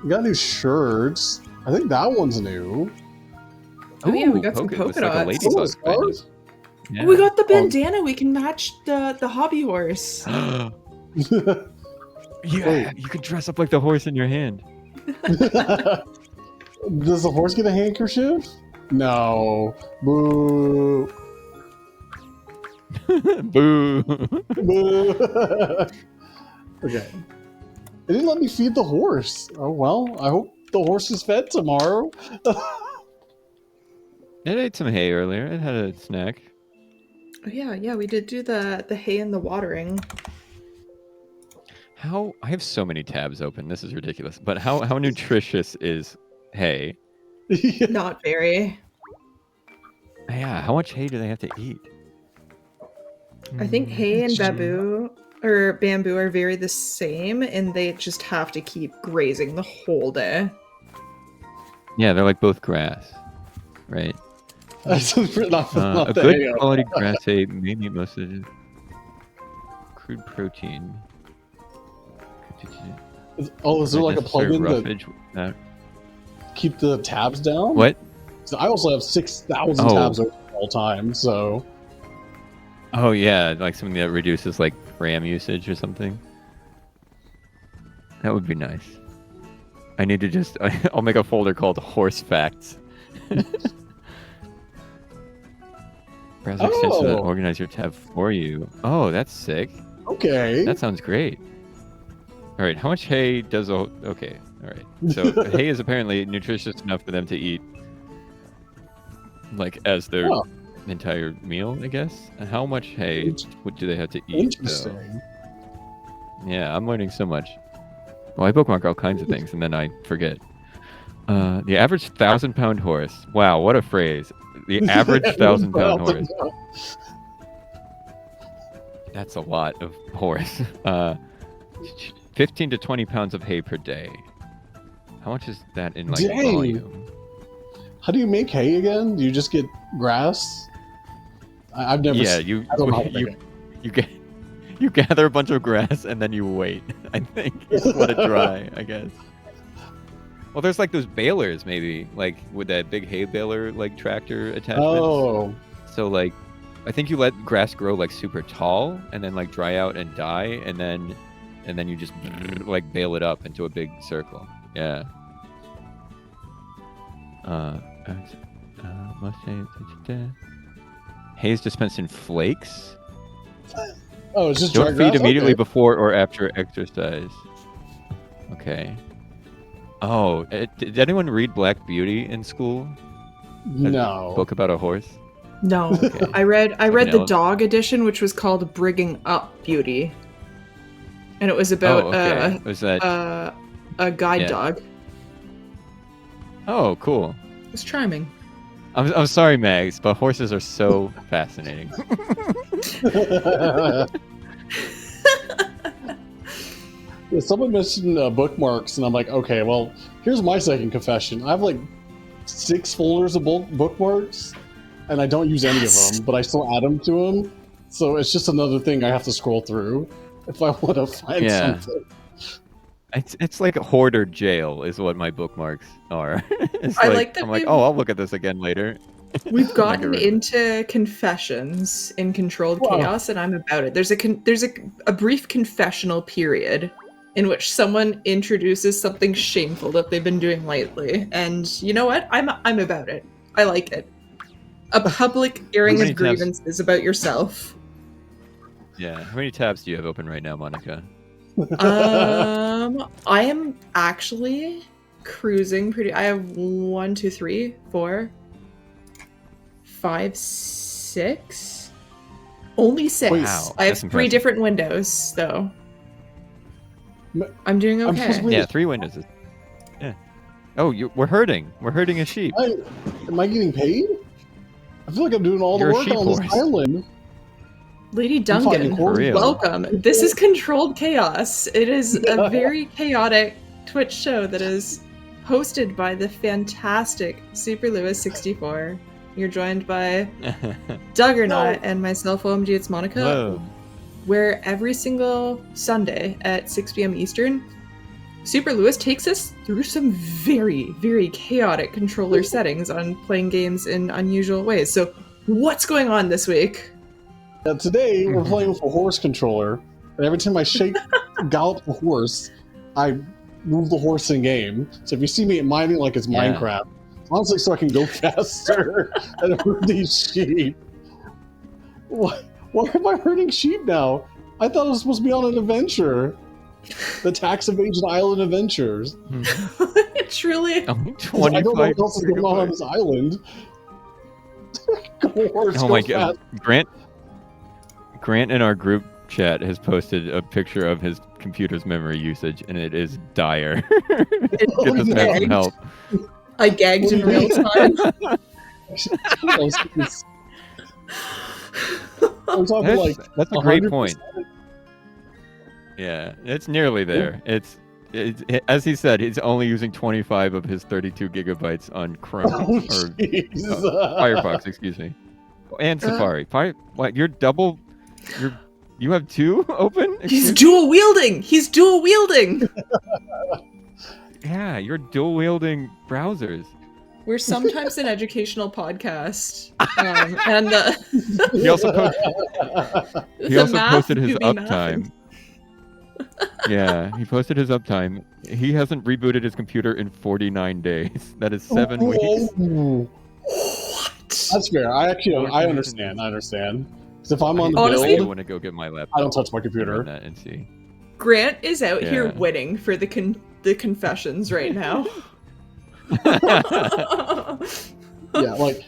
We got new shirts. I think that one's new. Oh, yeah, we got some It's polka like a dots. ladybug Oh, kind of. stars? Yeah. Oh, we got the bandana. We can match the hobby horse. Yeah, Wait. you can dress up like the horse in your hand. Does the horse get a handkerchief? No. Boo. Boo. Boo. Okay. It didn't let me feed the horse. Oh well, I hope the horse is fed tomorrow. It ate some hay earlier. It had a snack. Oh, yeah, we did do the hay and the watering. I have so many tabs open. This is ridiculous. But how nutritious is hay? Not very. Yeah, how much hay do they have to eat? I think hay and bamboo are very the same, and they just have to keep grazing the whole day. Yeah, they're like both grass, right? Not A the good hay. quality grass hay may meet most of the crude protein. Oh, is there like a Necessary plugin that roughage, keep the tabs down? what? So I also have 6,000 Oh. tabs open all time, so Oh yeah, like something that reduces like RAM usage or something. That would be nice. I need to just I'll make a folder called horse facts. Browser extension that organize your tab for you. Oh, that's sick. okay. That sounds great. All right, how much hay does a... Okay, all right. So hay is apparently nutritious enough for them to eat, like, as their entire meal, I guess. And how much hay do they have to eat, Interesting. though? Yeah, I'm learning so much. Well, I bookmark all kinds of things, and then I forget. The average 1,000-pound horse. Wow, what a phrase. The average 1,000-pound horse. That's a lot of horse. 15 to 20 pounds of hay per day. How much is that in like volume? How do you make hay again? Do you just get grass? I've never. Yeah, I don't know how to make it. you gather a bunch of grass and then you wait. I think you just let it dry. I guess. Well, there's like those balers, maybe, like with that big hay baler, like tractor attachment. Oh. So like, I think you let grass grow like super tall and then like dry out and die, and then you just like bale it up into a big circle. Yeah. Hay is dispensed in flakes. Oh, it's just Don't dry feed grass? immediately Okay. before or after exercise. Okay. Oh, did anyone read Black Beauty in school? No. A book about a horse? No, Okay. I read the vanilla. dog edition, which was called Bringing Up Beauty, and it was about Was that? a guide Yeah. dog. Oh, cool. It was charming. I'm sorry, Mags, but horses are so fascinating. Yeah, someone mentioned bookmarks, and I'm like, okay, well, here's my second confession. I have like 6 folders of bookmarks, and I don't use any of them, but I still add them to them. So it's just another thing I have to scroll through if I want to find something. It's like a hoarder jail is what my bookmarks are. It's I like that I'm like, we've- oh, I'll look at this again later. We've Like gotten a- into confessions in Controlled Wow. Chaos, and I'm about it. There's a brief confessional period in which someone introduces something shameful that they've been doing lately, and you know what? I'm about it. I like it. A public airing many of tabs- grievances about yourself. Yeah. How many tabs do you have open right now, Monica? I am actually cruising pretty. I have 1, 2, 3, 4, 5, 6. Only 6. Wow, I have that's 3 impressive. different windows, though. M- I'm doing I'm okay. supposed to be- Yeah, 3 windows. Yeah. Oh, we're herding. We're herding a sheep. Am I getting paid? I feel like I'm doing all You're a the work sheep on this horse. island. Lady I'm finding Duncan, horses. real. welcome. This is Controlled Chaos. It is a very chaotic Twitch show that is hosted by the fantastic SuperLouis64. You're joined by Duggernaut and myself, OMG, it's Monica, Whoa. where every single Sunday at 6 p.m. Eastern, SuperLouis takes us through some very, very chaotic controller settings on playing games in unusual ways. So, what's going on this week? Today, we're playing with a horse controller, and every time I gallop the horse, I move the horse in game. So if you see me mining like it's Yeah. Minecraft, honestly, so I can go faster and move these sheep. Why am I herding sheep now? I thought I was supposed to be on an adventure. The Tax Evasion Island Adventures. Truly. Only 'Cause I don't know 25 what else is going on gigabytes. this island. Go horse, Oh go my fast. god. Grant in our group chat has posted a picture of his computer's memory usage, and it is dire. Get this man some help. I gagged in real time. I'm talking like That's a great 100%. point. Yeah, it's nearly there. It's as he said, he's only using 25 of his 32 gigabytes on Chrome Oh, or jeez. Firefox, excuse me, and Safari. What? You have two open? He's dual wielding. He's dual wielding. Yeah, you're dual wielding browsers. We're sometimes an educational podcast, and He also posted his do be uptime. Yeah, he posted his uptime. He hasn't rebooted his computer in 49 days. That is 7 weeks. What? That's fair. I understand. I understand. Because if I'm on the Honestly, I build, want to go get my laptop. I don't touch my Run computer. that and see. Grant is out here Yeah. winning for the confessions right now. Yeah, like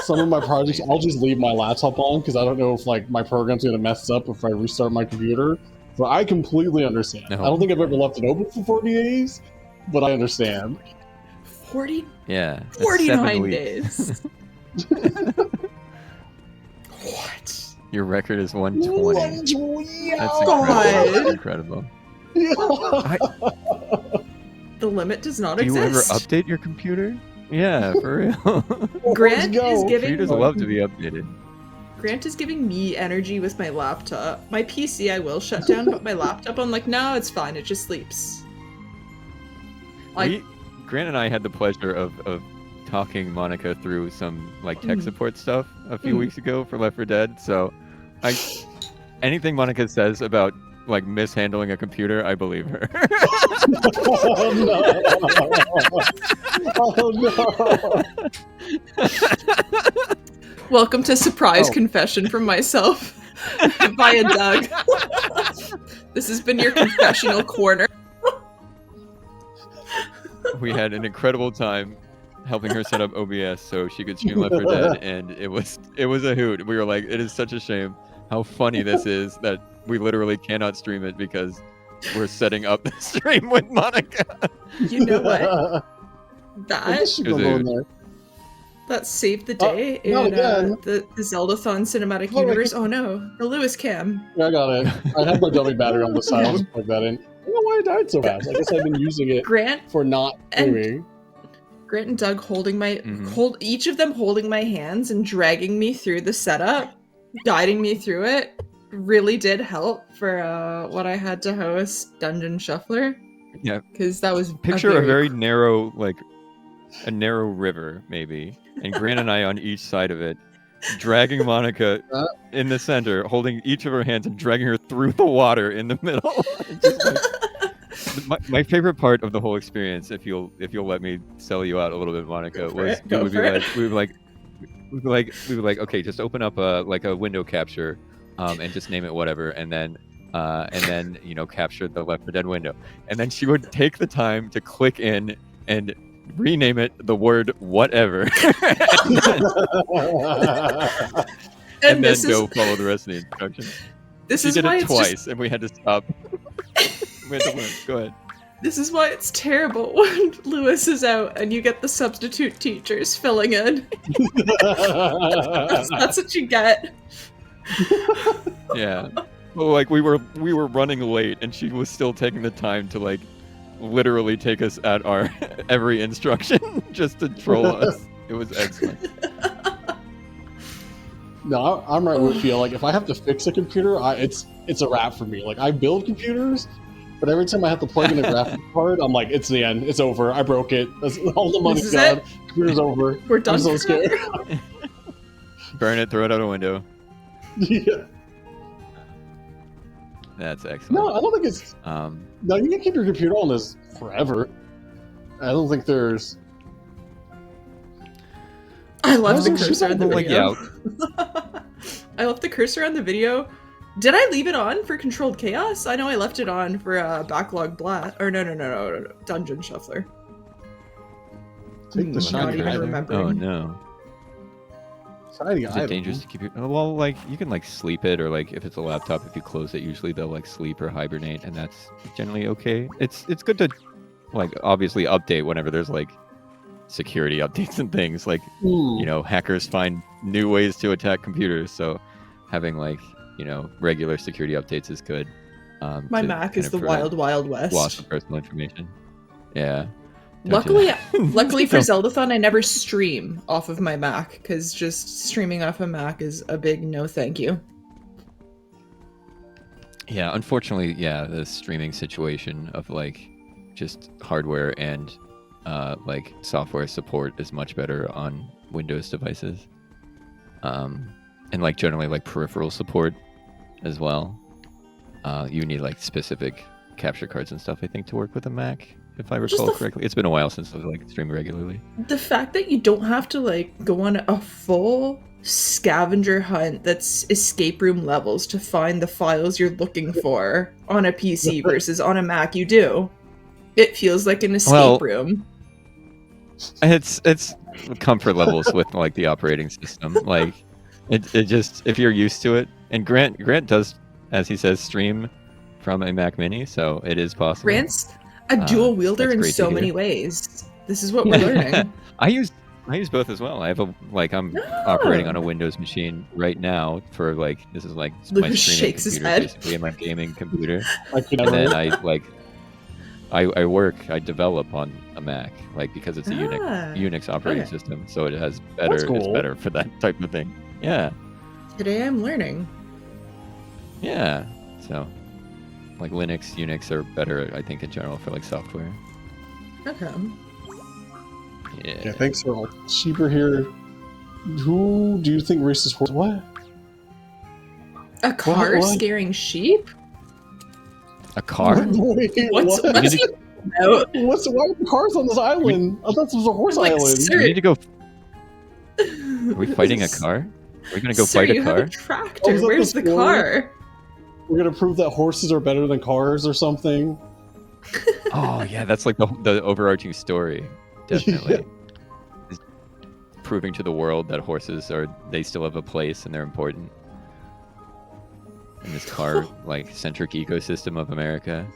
some of my projects, I'll just leave my laptop on because I don't know if like my program's gonna mess up if I restart my computer. But I completely understand. No. I don't think I've ever left it open for 40 days, but I understand. Yeah. that's 49 7 weeks. days. What? Your record is 120. That's God. incredible. That's incredible. The limit does not Do you ever exist. update your computer? Yeah, for real. Grant is Computers giving love to be updated. Grant is giving me energy with my laptop. My PC I will shut down, but my laptop I'm like, no, it's fine. It just sleeps. Like, Grant and I had the pleasure of talking Monica through some like tech support stuff a few weeks ago for Left 4 Dead. So, anything Monica says about like mishandling a computer, I believe her. Oh no! Oh no! welcome to surprise confession from myself via Doug. This has been your confessional corner. We had an incredible time helping her set up OBS so she could stream Left 4 Dead, and it was a hoot. We were like, it is such a shame how funny this is that we literally cannot stream it because we're setting up the stream with Monica. You know what? I That guess you can go in there. that saved the day not in again. the Zeldathon cinematic Oh, universe. Oh no, the Lewis cam. Yeah, I got it. I had my dummy battery on the side. I'll just plug that in. I don't know why I died so fast. I guess I've been using it Grant for not And- streaming. Grant and Doug holding my Mhm. each of them holding my hands and dragging me through the setup, guiding me through it, really did help for what I had to host Dungeon Shuffler. Yeah. Because that was Picture a very narrow, like a narrow river, maybe, and Grant and I on each side of it, dragging Monica in the center, holding each of her hands and dragging her through the water in the middle. Just like, my favorite part of the whole experience, if you'll let me sell you out a little bit, Monica, was we would be like, okay, just open up a window capture, and just name it whatever, and then capture the Left 4 Dead window, and then she would take the time to click in and rename it the word whatever, and then go follow the rest of the instructions. This She is did why it it's twice, just, and we had to stop. We had to learn. Go ahead. this is why it's terrible when Lewis is out and you get the substitute teachers filling in. That's what you get. Yeah. Well, like we were running late, and she was still taking the time to like literally take us at our every instruction just to troll us. It was excellent. No, I'm right with you. Like, if I have to fix a computer, it's a wrap for me. Like, I build computers, but every time I have to plug in a graphic card, I'm like, it's the end. It's over. I broke it. All the money's This is gone. it? Computer's over. We're done. I'm so scared. Burn it, throw it out a window. Yeah. That's excellent. No, I don't think it's. No, you can keep your computer on this forever. I don't think there's. I left the Oh, cursor on the like, video. I left the cursor on the video. Did I leave it on for Controlled Chaos? I know I left it on for Backlog Blast. Or no, Dungeon Shuffler. Take the Not shiny even item. remembering. Oh no. Shiny Is item. it dangerous to keep your? Well, like you can like sleep it, or like if it's a laptop, if you close it, usually they'll like sleep or hibernate, and that's generally okay. It's good to like obviously update whenever there's like security updates and things like Hmm. hackers find new ways to attack computers. So having like regular security updates is good. My to Mac kind is of the prevent wild west. loss of personal information. Yeah. Luckily for Don't- Zeldathon, I never stream off of my Mac because just streaming off a Mac is a big no thank you. Yeah, unfortunately, the streaming situation of like just hardware and like software support is much better on Windows devices. And like generally like peripheral support as well. You need like specific capture cards and stuff, I think, to work with a Mac, if I recall correctly. It's been a while since I've like streamed regularly. The fact that you don't have to like go on a full scavenger hunt that's escape room levels to find the files you're looking for on a PC versus on a Mac, you do. It feels like an escape room. It's comfort levels with like the operating system. Like it just, if you're used to it, and Grant does, as he says, stream from a Mac Mini, so it is possible. Grant's a dual wielder in so many ways. This is what we're learning. I use both as well. I have I'm operating on a Windows machine right now for like, this is like my Lucas streaming shakes his computer, head. basically, and my gaming computer. I could And never. then I develop on a Mac, like, because it's a Unix operating system, so it has better. That's cool. It's better for that type of thing. Yeah. Today I'm learning. Yeah. So, like Linux, Unix are better, I think, in general for like software. Okay. Yeah, thanks for all. Cheaper here. Who do you think races horse? What? A car What? scaring sheep? A car? Wait, What's what? he about? Why are cars on this island? I thought this was a horse Like, island. sir- We need to go. Are we fighting a car? Are we gonna go Sir, fight a you have car? a tractor. Oh, is that Where's the the story? car? We're gonna prove that horses are better than cars or something. Oh yeah, that's like the overarching story. Definitely. Is proving to the world that horses they still have a place and they're important in this car like centric ecosystem of America.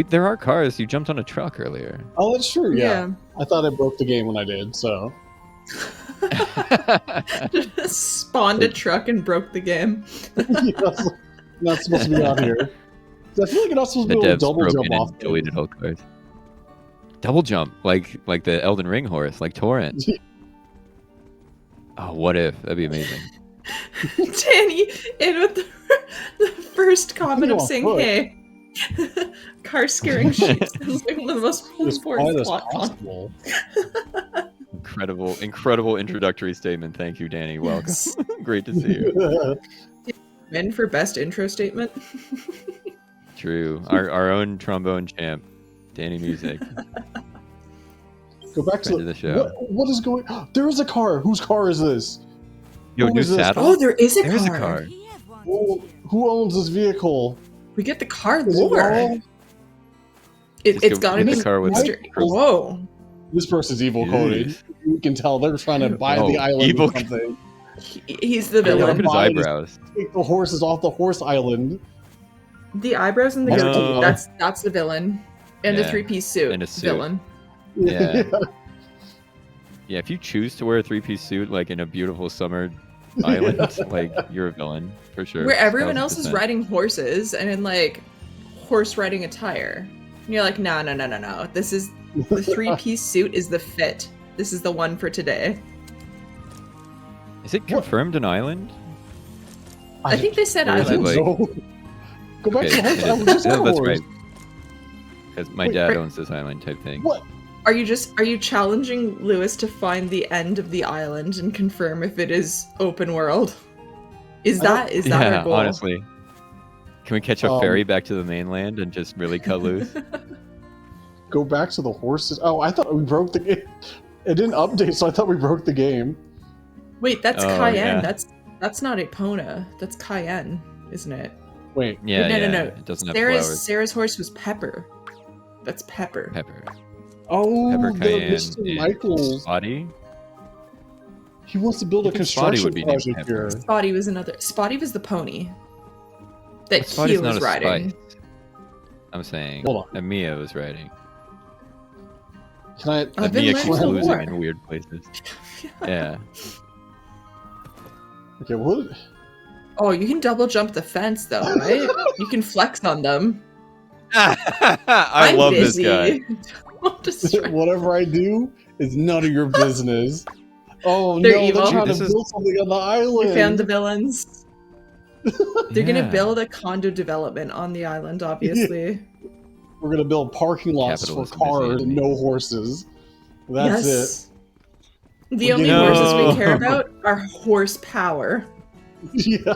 There are cars. You jumped on a truck earlier. Oh, that's true. Yeah. I thought I broke the game when I did. So Spawned a truck and broke the game. That's not supposed to be on here. I feel like you're not supposed to The be able to devs double broke jump in off. and deleted all cars. Double jump, like the Elden Ring horse, like Torrent. Oh, what if? That'd be amazing. Danny in with the first comment of Oh, saying, fuck. "Hey, car scaring sheep." It's like one of the most As quiet important as plot points. possible. Incredible introductory statement. Thank you, Danny. Welcome. Great to see you. Win for best intro statement. True. Our own trombone champ, Danny Music. Go back Friend to of the show. What is going? There is a car. Whose car is this? Yo, Who new is this? saddle. Oh, there is a There's car. a car. Who owns this vehicle? We get the car Is it lore. all? It's Just got to get be the car with Mr. the- Whoa. This person's evil, Cody. Jeez. You can tell they're trying to buy Oh, the island evil- or something. He's the Yeah, look villain. at his Mine is- eyebrows. Take the horses off the horse island. The eyebrows and the No. goatee. That's the villain. And the Yeah, 3-piece suit. and a suit. Villain. Yeah. Yeah, if you choose to wear a 3-piece suit, like in a beautiful summer island, like you're a villain for sure. Where everyone else is 1000%. riding horses and in like horse riding attire. And you're like, no. This is the 3-piece suit is the fit. This is the one for today. Is it confirmed an island? I think they said Or is it island. like- So, go back to the horse it is- island. Just yeah, go that's horse. right. Because my Wait, dad right. owns this island type thing. What? Are you challenging Lewis to find the end of the island and confirm if it is open world? Is that Yeah, our goal? honestly. Can we catch a Um, ferry back to the mainland and just really cut loose? Go back to the horses. Oh, I thought we broke the game. It didn't update, so I thought we broke the game. Wait, that's Oh, Cayenne. yeah. That's not Epona. That's Cayenne, isn't it? Wait, Yeah, no, yeah. no. It doesn't have flowers. Sarah's horse was Pepper. That's Pepper. Pepper. oh, Pepper the Cayenne. Mr. is Michaels. Spotty? He wants to build a I think Spotty construction would be named project Pepper. here. Spotty was another. Spotty was the pony that But Spotty's he not was a riding. spice. I'm saying Hold on. that Mia was riding. Can I? I've That been Mia learning keeps the losing lore. in weird places. Yeah. Okay, what? Oh, you can double jump the fence though, right? You can flex on them. I I'm love busy. this guy. Don't distract. Whatever I do is none of your business. Oh They're no, evil. they're trying Dude, to this is- build something on the We found the island. villains. They're gonna Yeah. build a condo development on the island, obviously. We're gonna build parking lots Capitalism for is cars the and no horses. That's it. Yes. The We're only getting- horses we No. care about are horsepower. Yeah,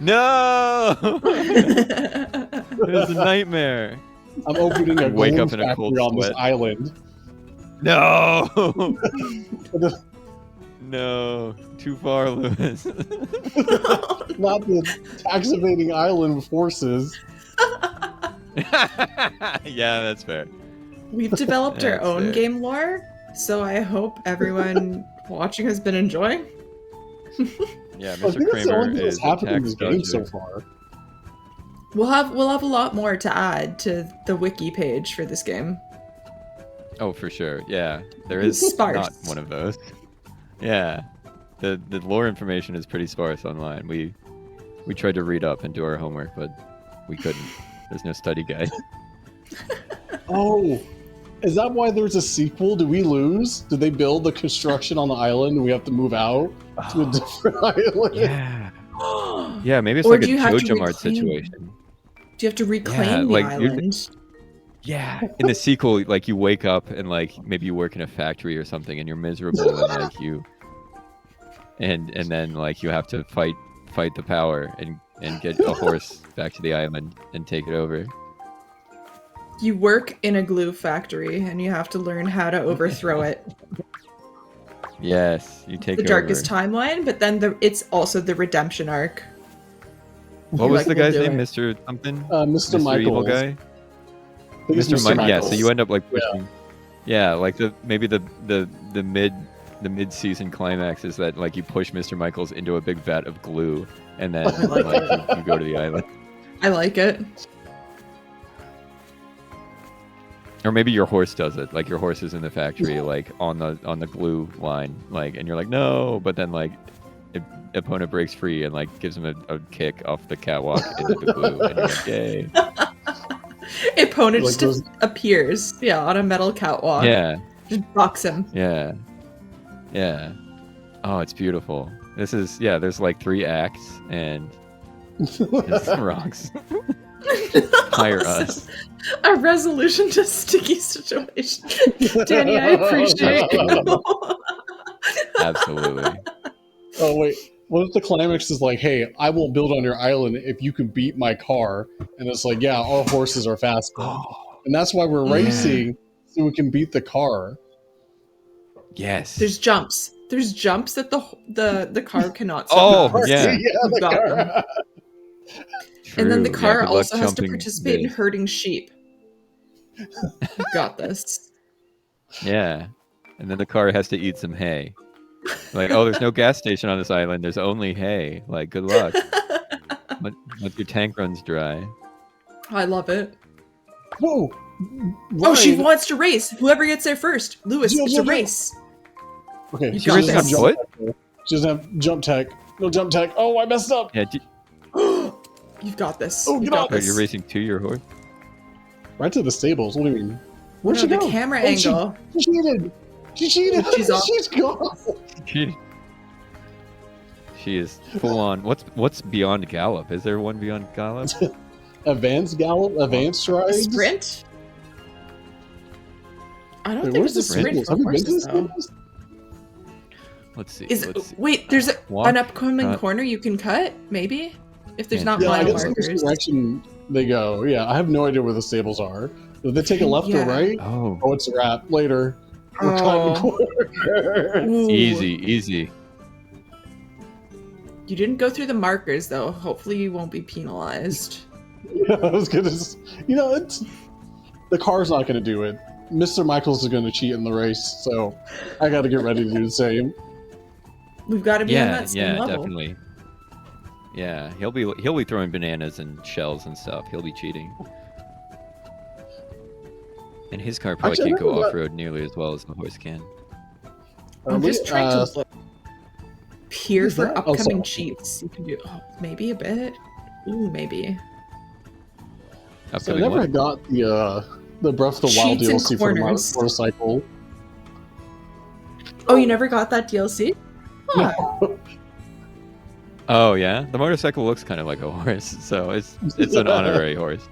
No! That's It was a nightmare. I'm opening a Wake gold up in a cold factory on this sweat. island. No! No. Too far, Lewis. Not the tax evading island with horses. Yeah, that's fair. We've developed our That's own fair. game lore, so I hope everyone watching has been enjoying. Yeah, I Mr. think that's the Kramer only thing that's is a happened in tax this game so dodger. far. We'll have a lot more to add to the wiki page for this game. Oh, for sure. Yeah, there is Sparse. not one of those. Yeah, the lore information is pretty sparse online. We tried to read up and do our homework, but we couldn't. There's no study guide. Oh, is that why there's a sequel? Did we lose? Did they build the construction on the island and we have to move out to a different island? Yeah. Yeah, maybe it's Or like a do you have to JoJo Mart reclaim- situation. Do you have to reclaim Yeah, the like, you're- island? Yeah. In the sequel, like you wake up and like maybe you work in a factory or something and you're miserable and like you and then like you have to fight the power and get a horse back to the island and take it over. You work in a glue factory and you have to learn how to overthrow it. Yes, you take The over. darkest timeline, but then it's also the redemption arc. What You're was like, the "We'll guy's do name? it." Mr. something? Mr. Michaels. Evil guy? I think it's Mr. Mike. Yeah, so Michaels. you end up like pushing. Yeah, like maybe the mid season climax is that like you push Mr. Michaels into a big vat of glue and then I like like you go to the island. I like it. Or maybe your horse does it. Like your horse is in the factory, like on the glue line, like, and you're like no, but then like, opponent breaks free and like gives him a kick off the catwalk into the glue, and you're like yay. Opponent Like just those- appears, on a metal catwalk. Yeah, Just box him. yeah, yeah. Oh, it's beautiful. This is there's like 3 acts and there's some rocks. Hire us. A resolution to sticky situation. Danny, I appreciate you. Absolutely. Oh wait, what if the climax is like, "Hey, I will build on your island if you can beat my car," and it's like, "Yeah, our horses are faster," and that's why we're Yeah. racing so we can beat the car. Yes. There's jumps. There's jumps that the car cannot Oh, surpass. yeah. the Got car. them. And then the True. car Yeah, good luck also has to jumping participate in this. herding sheep. You got this. Yeah. And then the car has to eat some hay. Like, oh, there's no gas station on this island. There's only hay. Like, good luck. Let your tank runs dry. I love it. Whoa! Oh, she Ryan- wants to race. Whoever gets there first. Lewis, Jill, it's Jill, a Jill. race. Okay, You she got doesn't have this. jump What? tech. She doesn't have jump tech. No jump tech. Oh, I messed up. Yeah. You've got this. Oh, You've get got off. Oh, this. you're racing to your horse? Right to the stables. What do you mean? Where'd No, she the go? camera Oh, she- angle. She cheated. She cheated. She's off. She's gone. She is full on. What's beyond gallop? Is there one beyond gallop? Advanced gallop. Advanced A ride. sprint? I don't Wait, think where's it's the a sprint stables? for Have you been to the horses, though. stables? Let's see. Is Let's see. wait, there's Walk, an upcoming cut. corner you can cut, maybe? If there's Yeah, not Yeah, I mile guess in which markers. direction they go. Yeah, I have no idea where the stables are. Did they take a left Yeah. or right? Oh, Oh, it's a wrap. Later. We're Oh. cutting corners. Ooh. easy. You didn't go through the markers though. Hopefully you won't be penalized. Yeah, I was gonna. It's the car's not gonna do it. Mr. Michaels is gonna cheat in the race, so I got to get ready to do the same. We've got to be on Yeah, that same level. definitely. Yeah, he'll be throwing bananas and shells and stuff. He'll be cheating. And his car probably Actually, I can't go remember off road nearly as well as the horse can. I'm just trying to look. Here Is for that? Oh, upcoming sorry. cheats, you can do maybe a bit. Ooh, maybe. So I Upcoming never one. got the Breath of the Wild Cheats and DLC for the corners. motorcycle. Oh, you never got that DLC? Huh. No. Oh yeah, the motorcycle looks kind of like a horse, so it's an honorary horse.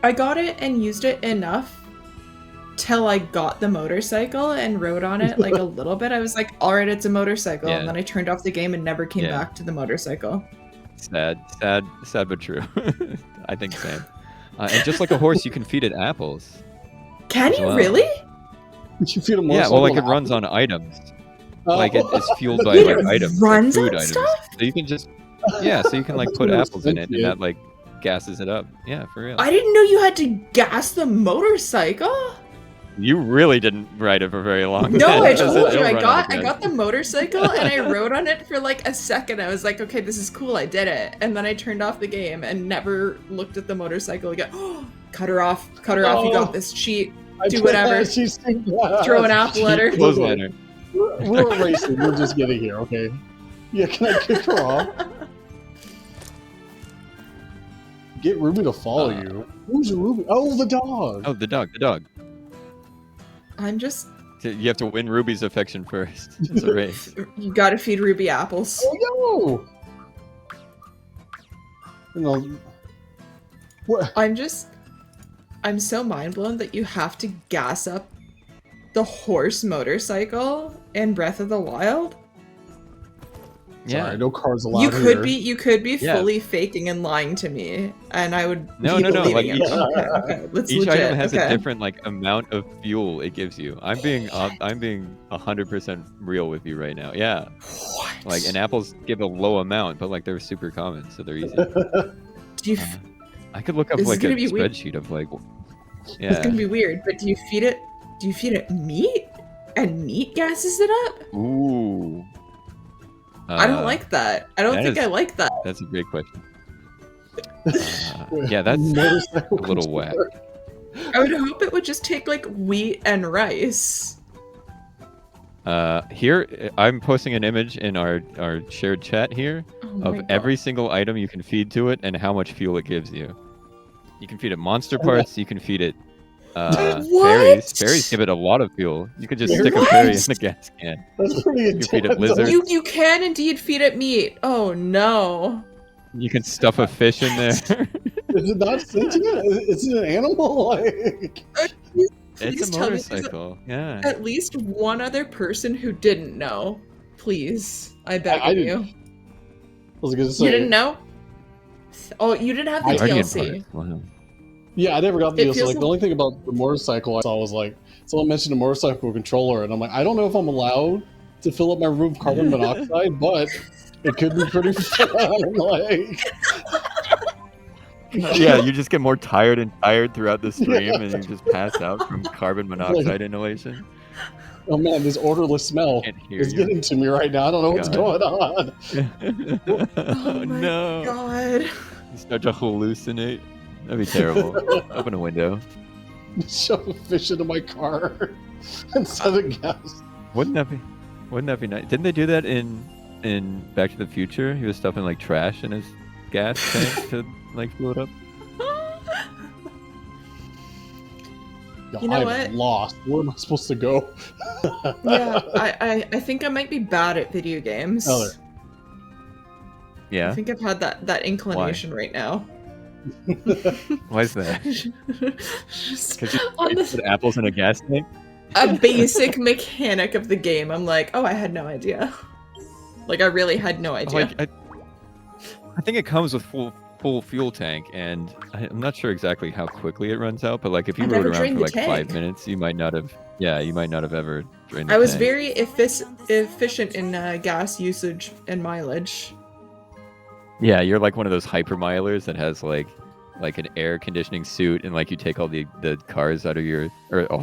I got it and used it enough till I got the motorcycle and rode on it like a little bit. I was like, all right, it's a motorcycle. Yeah. And then I turned off the game and never came Yeah. back to the motorcycle. Sad but true. I think same. And just like a horse, you can feed it apples. Can As you well. really? Did you feed a Yeah, motorcycle? well, like it an runs apple? on items. Oh. Like it's fueled by Wait, like it items, runs like on food items. stuff? So you can just so you can like That's put more apples in it, and sentient. that like gasses it up. Yeah, for real. I didn't know you had to gas the motorcycle. You really didn't ride it for very long. No, I Because told you it'll I run out got of I gas. got the motorcycle and I rode on it for like a second. I was like, okay, this is cool. I did it. And then I turned off the game and never looked at the motorcycle again. Cut her off. Cut her off. You got this. Cheat. Do whatever. Throw an apple at her. Clothesline her. We're racing. We're just getting here, okay? Yeah, can I kick her off? Get Ruby to follow you. Who's Ruby? Oh, the dog. Oh, the dog. I'm just. You have to win Ruby's affection first. It's a race. You gotta feed Ruby apples. Oh, no! You know, what? I'm so mind blown that you have to gas up the horse motorcycle in Breath of the Wild. Yeah. Sorry, no cars allowed You here. could be Yeah. fully faking and lying to me, and I would No, be no, no, believing like it. Okay, that's Each legit. item has okay. a different like amount of fuel it gives you. I'm being 100% real with you right now. Yeah. What? Like, and apples give a low amount, but like they're super common, so they're easy. Do you I could look up This is like a gonna be weird. spreadsheet of like, It's yeah. gonna be weird, but do you feed it meat? And meat gases it up? Ooh. I don't like that. I don't that think is- I like that. That's a great question. Yeah, that's a Motorcycle little whack. controller. I would hope it would just take like wheat and rice. Here, I'm posting an image in our shared chat here Oh of my God. every single item you can feed to it and how much fuel it gives you. You can feed it monster parts. You can feed it What? fairies. Fairies give it a lot of fuel. You could just stick a fairy in What? the gas can. That's pretty You feed it intense. lizards. You can indeed feed it meat. Oh no. You can stuff a fish in there. Is it not sentient? Is it an animal? Like, Please It's a tell me there's motorcycle. Yeah. at least one other person who didn't know. Please, I beg I of didn't- you. I was gonna say. You didn't know? Oh, you didn't have the Guardian DLC. parts. Wow. Yeah, I never got the It deal. So feels like the only thing about the motorcycle I saw was like someone mentioned a motorcycle controller, and I'm like, I don't know if I'm allowed to fill up my room with carbon monoxide, but it could be pretty fun. Like, Yeah, you just get more tired and tired throughout the stream, Yeah. and you just pass out from carbon monoxide inhalation. oh man, this odorless smell Can't hear is you. getting to me right now. I don't know what's God. going on. Oh my no! God. You start to hallucinate. That'd be terrible. Open a window. Shove a fish into my car instead of gas. Wouldn't that be nice? Didn't they do that in Back to the Future? He was stuffing like trash in his gas tank to like fuel it up. Yo, You know I'm what? lost. Where am I supposed to go? Yeah, I think I might be bad at video games. Oh, there. I Yeah. think I've had that inclination right now. Why is that? Just Because you on put apples in a gas tank. a basic mechanic of the game. I'm like, oh, I had no idea. Like, I really had no idea. Like, I think it comes with full fuel tank, and I'm not sure exactly how quickly it runs out. But like, if you I rode never around drained for the like 5 tank. minutes, you might not have. Yeah, you might not have ever drained. The I was tank. very efficient in gas usage and mileage. Yeah, you're like one of those hypermilers that has like an air conditioning suit, and like you take all the cars out of your, or all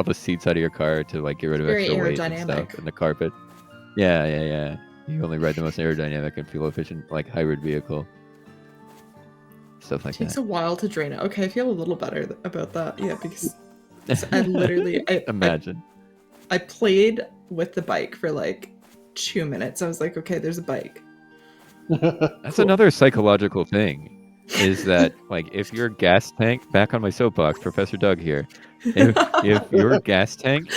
the seats out of your car to like get rid of Very extra weight and aerodynamic. stuff, and the carpet. Yeah. You only ride the most aerodynamic and fuel efficient like hybrid vehicle. Stuff like Takes that. a while to drain it. Okay, I feel a little better about that. Yeah, because I literally Imagine. I played with the bike for like 2 minutes. I was like, okay, there's a bike. That's another psychological thing. Is that like if your gas tank? Back on my soapbox, Professor Doug here. If your gas tank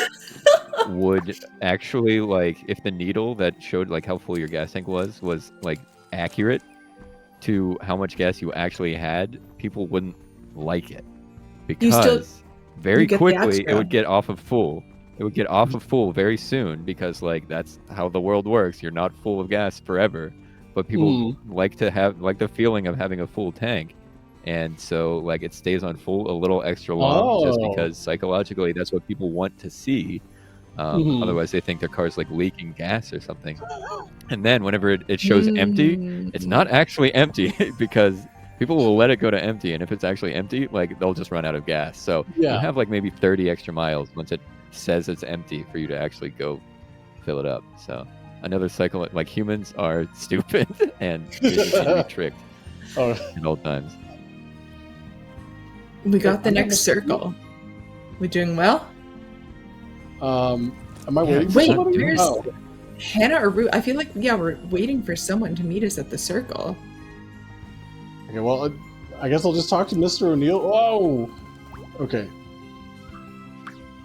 would actually like if the needle that showed like how full your gas tank was like accurate to how much gas you actually had, people wouldn't like it because very quickly it would get off of full. It would get off of full very soon because like that's how the world works. You're not full of gas forever, but people like to have like the feeling of having a full tank. And so like it stays on full a little extra long just because psychologically that's what people want to see. Otherwise they think their car's like leaking gas or something. And then whenever it shows empty, it's not actually empty because people will let it go to empty. And if it's actually empty, like they'll just run out of gas. So you have like maybe 30 extra miles once it says it's empty for you to actually go fill it up. So another cycle, like humans are stupid and they just need to be tricked at all times. We got the next circle. We doing well? Am I waiting for Wait, somebody? there's Hannah or Rue. I feel like, we're waiting for someone to meet us at the circle. Okay, well, I guess I'll just talk to Mr. O'Neill. Oh! Okay.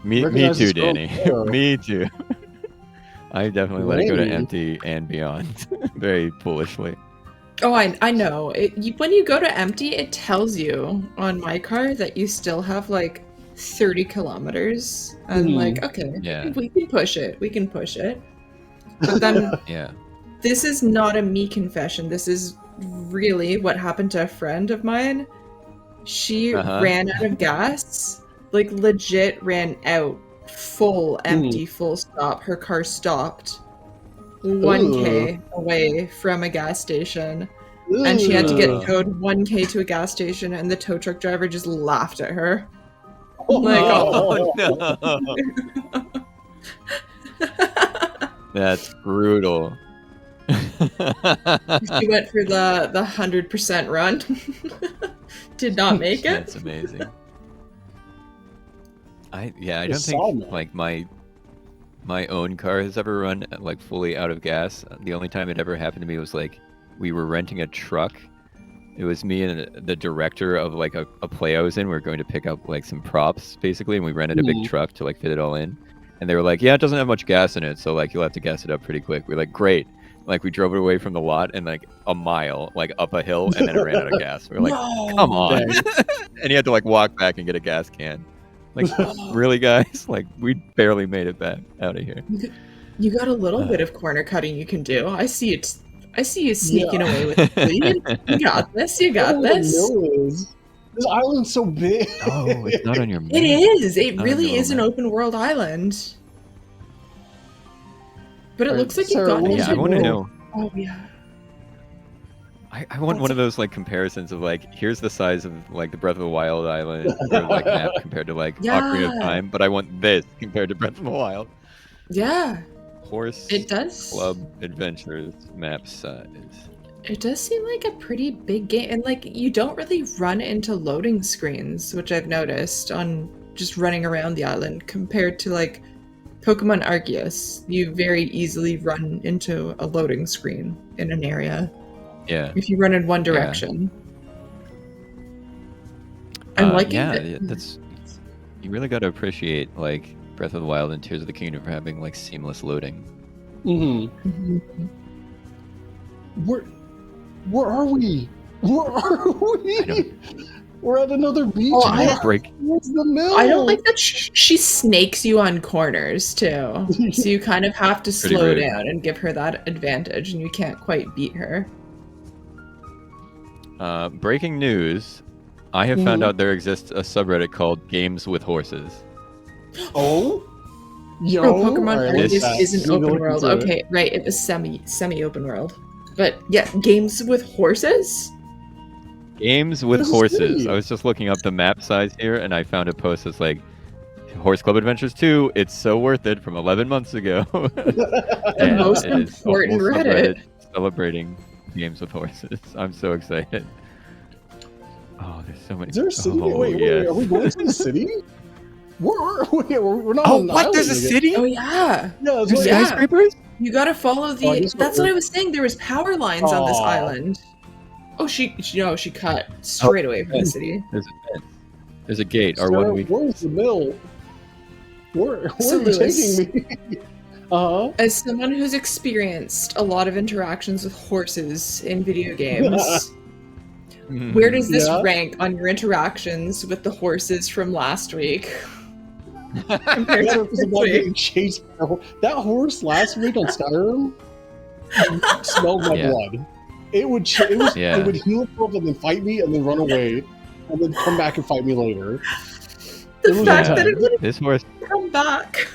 Me Recognize too, the scroll Danny. there. Me too. I definitely let it go to empty and beyond very foolishly. Oh, I know. When you go to empty, it tells you on my car that you still have like 30 kilometers. And like, okay, we can push it. We can push it. But then this is not a me confession. This is really what happened to a friend of mine. She ran out of gas. Like legit ran out. Full empty, full stop. Her car stopped 1K away from a gas station, and she had to get towed 1K to a gas station, and the tow truck driver just laughed at her. No. That's brutal. She went for the 100% run. Did not make it. That's amazing. I don't think like my own car has ever run like fully out of gas. The only time it ever happened to me was like we were renting a truck. It was me and the director of like a play I was in. We were going to pick up like some props basically, and we rented a big truck to like fit it all in. And they were like, "Yeah, it doesn't have much gas in it, so like you'll have to gas it up pretty quick." We're like, "Great." Like we drove it away from the lot and like a mile like up a hill, and then it ran out of gas. We were like, "Come on!" And he had to like walk back and get a gas can. Like, really, guys? Like, we barely made it back out of here. You got a little bit of corner cutting you can do. I see it. I see you sneaking away with the lead. You got this. You got this. This island's so big. Oh, it's not on your map. It is. It really is an open world island. But it looks like you've gotten into I want to know. Oh, yeah. I want one of those like comparisons of like here's the size of like the Breath of the Wild island or like map compared to like Ocarina of Time, but I want this compared to Breath of the Wild. Yeah. Horse it does. Club Adventures map size. It does seem like a pretty big game, and like you don't really run into loading screens, which I've noticed on just running around the island compared to like Pokemon Arceus. You very easily run into a loading screen in an area. Yeah. If you run in one direction. I'm liking it. Yeah, that's you really got to appreciate like Breath of the Wild and Tears of the Kingdom for having like seamless loading. Where are we? Where are we? We're at another beach. Where's the mill? I don't like that she snakes you on corners too. So you kind of have to slow down and give her that advantage, and you can't quite beat her. Breaking news. I have found out there exists a subreddit called Games with Horses. Oh? Yo, Pokemon Arceus is an open world. Okay, right. It was semi-open world. But yeah, games with horses? Games with horses. I was just looking up the map size here, and I found a post that's like, Horse Club Adventures 2, it's so worth it from 11 months ago. The most important Reddit. Celebrating games with horses. I'm so excited. Oh, there's so many. Is there a city? Oh, wait, are we going to the city? Where are we? We're not on the what? island There's a again. city? Oh, yeah. Yeah, There's skyscrapers? You gotta follow Oh, I the. guess That's we're- what I was saying. There was power lines on this Aw. island. Oh, she cut straight away from the city. There's a fence. There's a gate. Our Sarah, 1 week. where's the mill? Where So, are you Louis, taking me? Uh-huh. as someone who's experienced a lot of interactions with horses in video games, where does this Yeah. rank on your interactions with the horses from last week? Compared Yeah, to it was this about week? getting chased by a horse. That horse last week on Skyrim smelled my Yeah. blood. It would it would heal itself and then fight me and then run away and then come back and fight me later. The It was fact intense. that it would This horse. come back.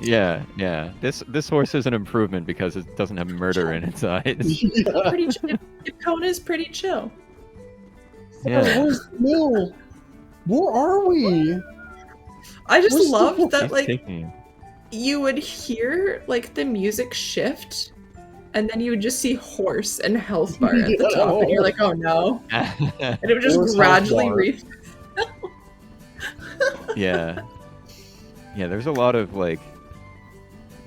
Yeah. Yeah. This horse is an improvement because it doesn't have murder in its eyes. Yeah. Pretty chill. Kona's pretty chill. Yeah. Where's the mill? Where are we? I just Where's the loved horse? that, He's like, taking you. you would hear, like, the music shift, and then you would just see horse and health bar at the top, and you're like, oh no. And it would just Horse health gradually bar. Yeah. Yeah, there's a lot of like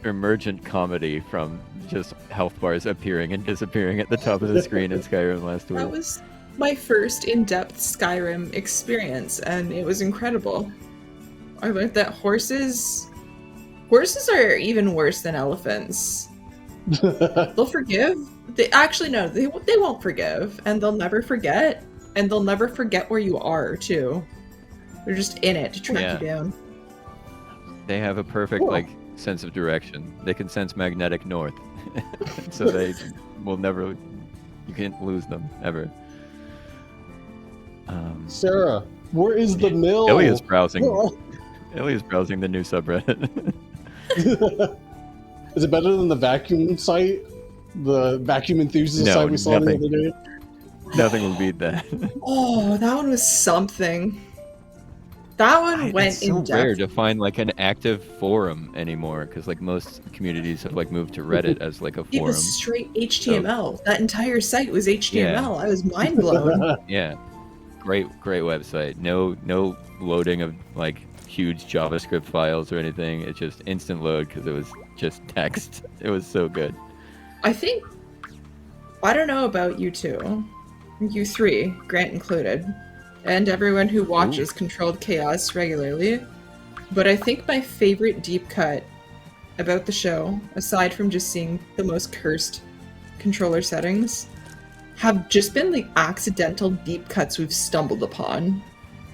emergent comedy from just health bars appearing and disappearing at the top of the screen in Skyrim last week. That was my first in-depth Skyrim experience, and it was incredible. I learned that horses are even worse than elephants. They'll forgive. They actually no, they won't forgive, and they'll never forget, and they'll never forget where you are too. They're just in it to track you down. They have a perfect Cool. like sense of direction. They can sense magnetic north, so they will never. You can't lose them ever. Sarah, where is the mill? Ilya's browsing. Where are- Ilya's browsing the new subreddit. Is it better than the vacuum site? The vacuum enthusiast No, site we saw nothing. the other day? Nothing will beat that. Oh, that one was something. That one went It's so in rare depth. to find like an active forum anymore because like most communities have like moved to Reddit as like a It forum. was straight HTML. That entire site was HTML. I was mind blown. Yeah, great website. No loading of like huge JavaScript files or anything. It's just instant load because it was just text. It was so good. I think I don't know about you two, you three, Grant included, and everyone who watches Controlled Chaos regularly, but I think my favorite deep cut about the show, aside from just seeing the most cursed controller settings, have just been the accidental deep cuts we've stumbled upon.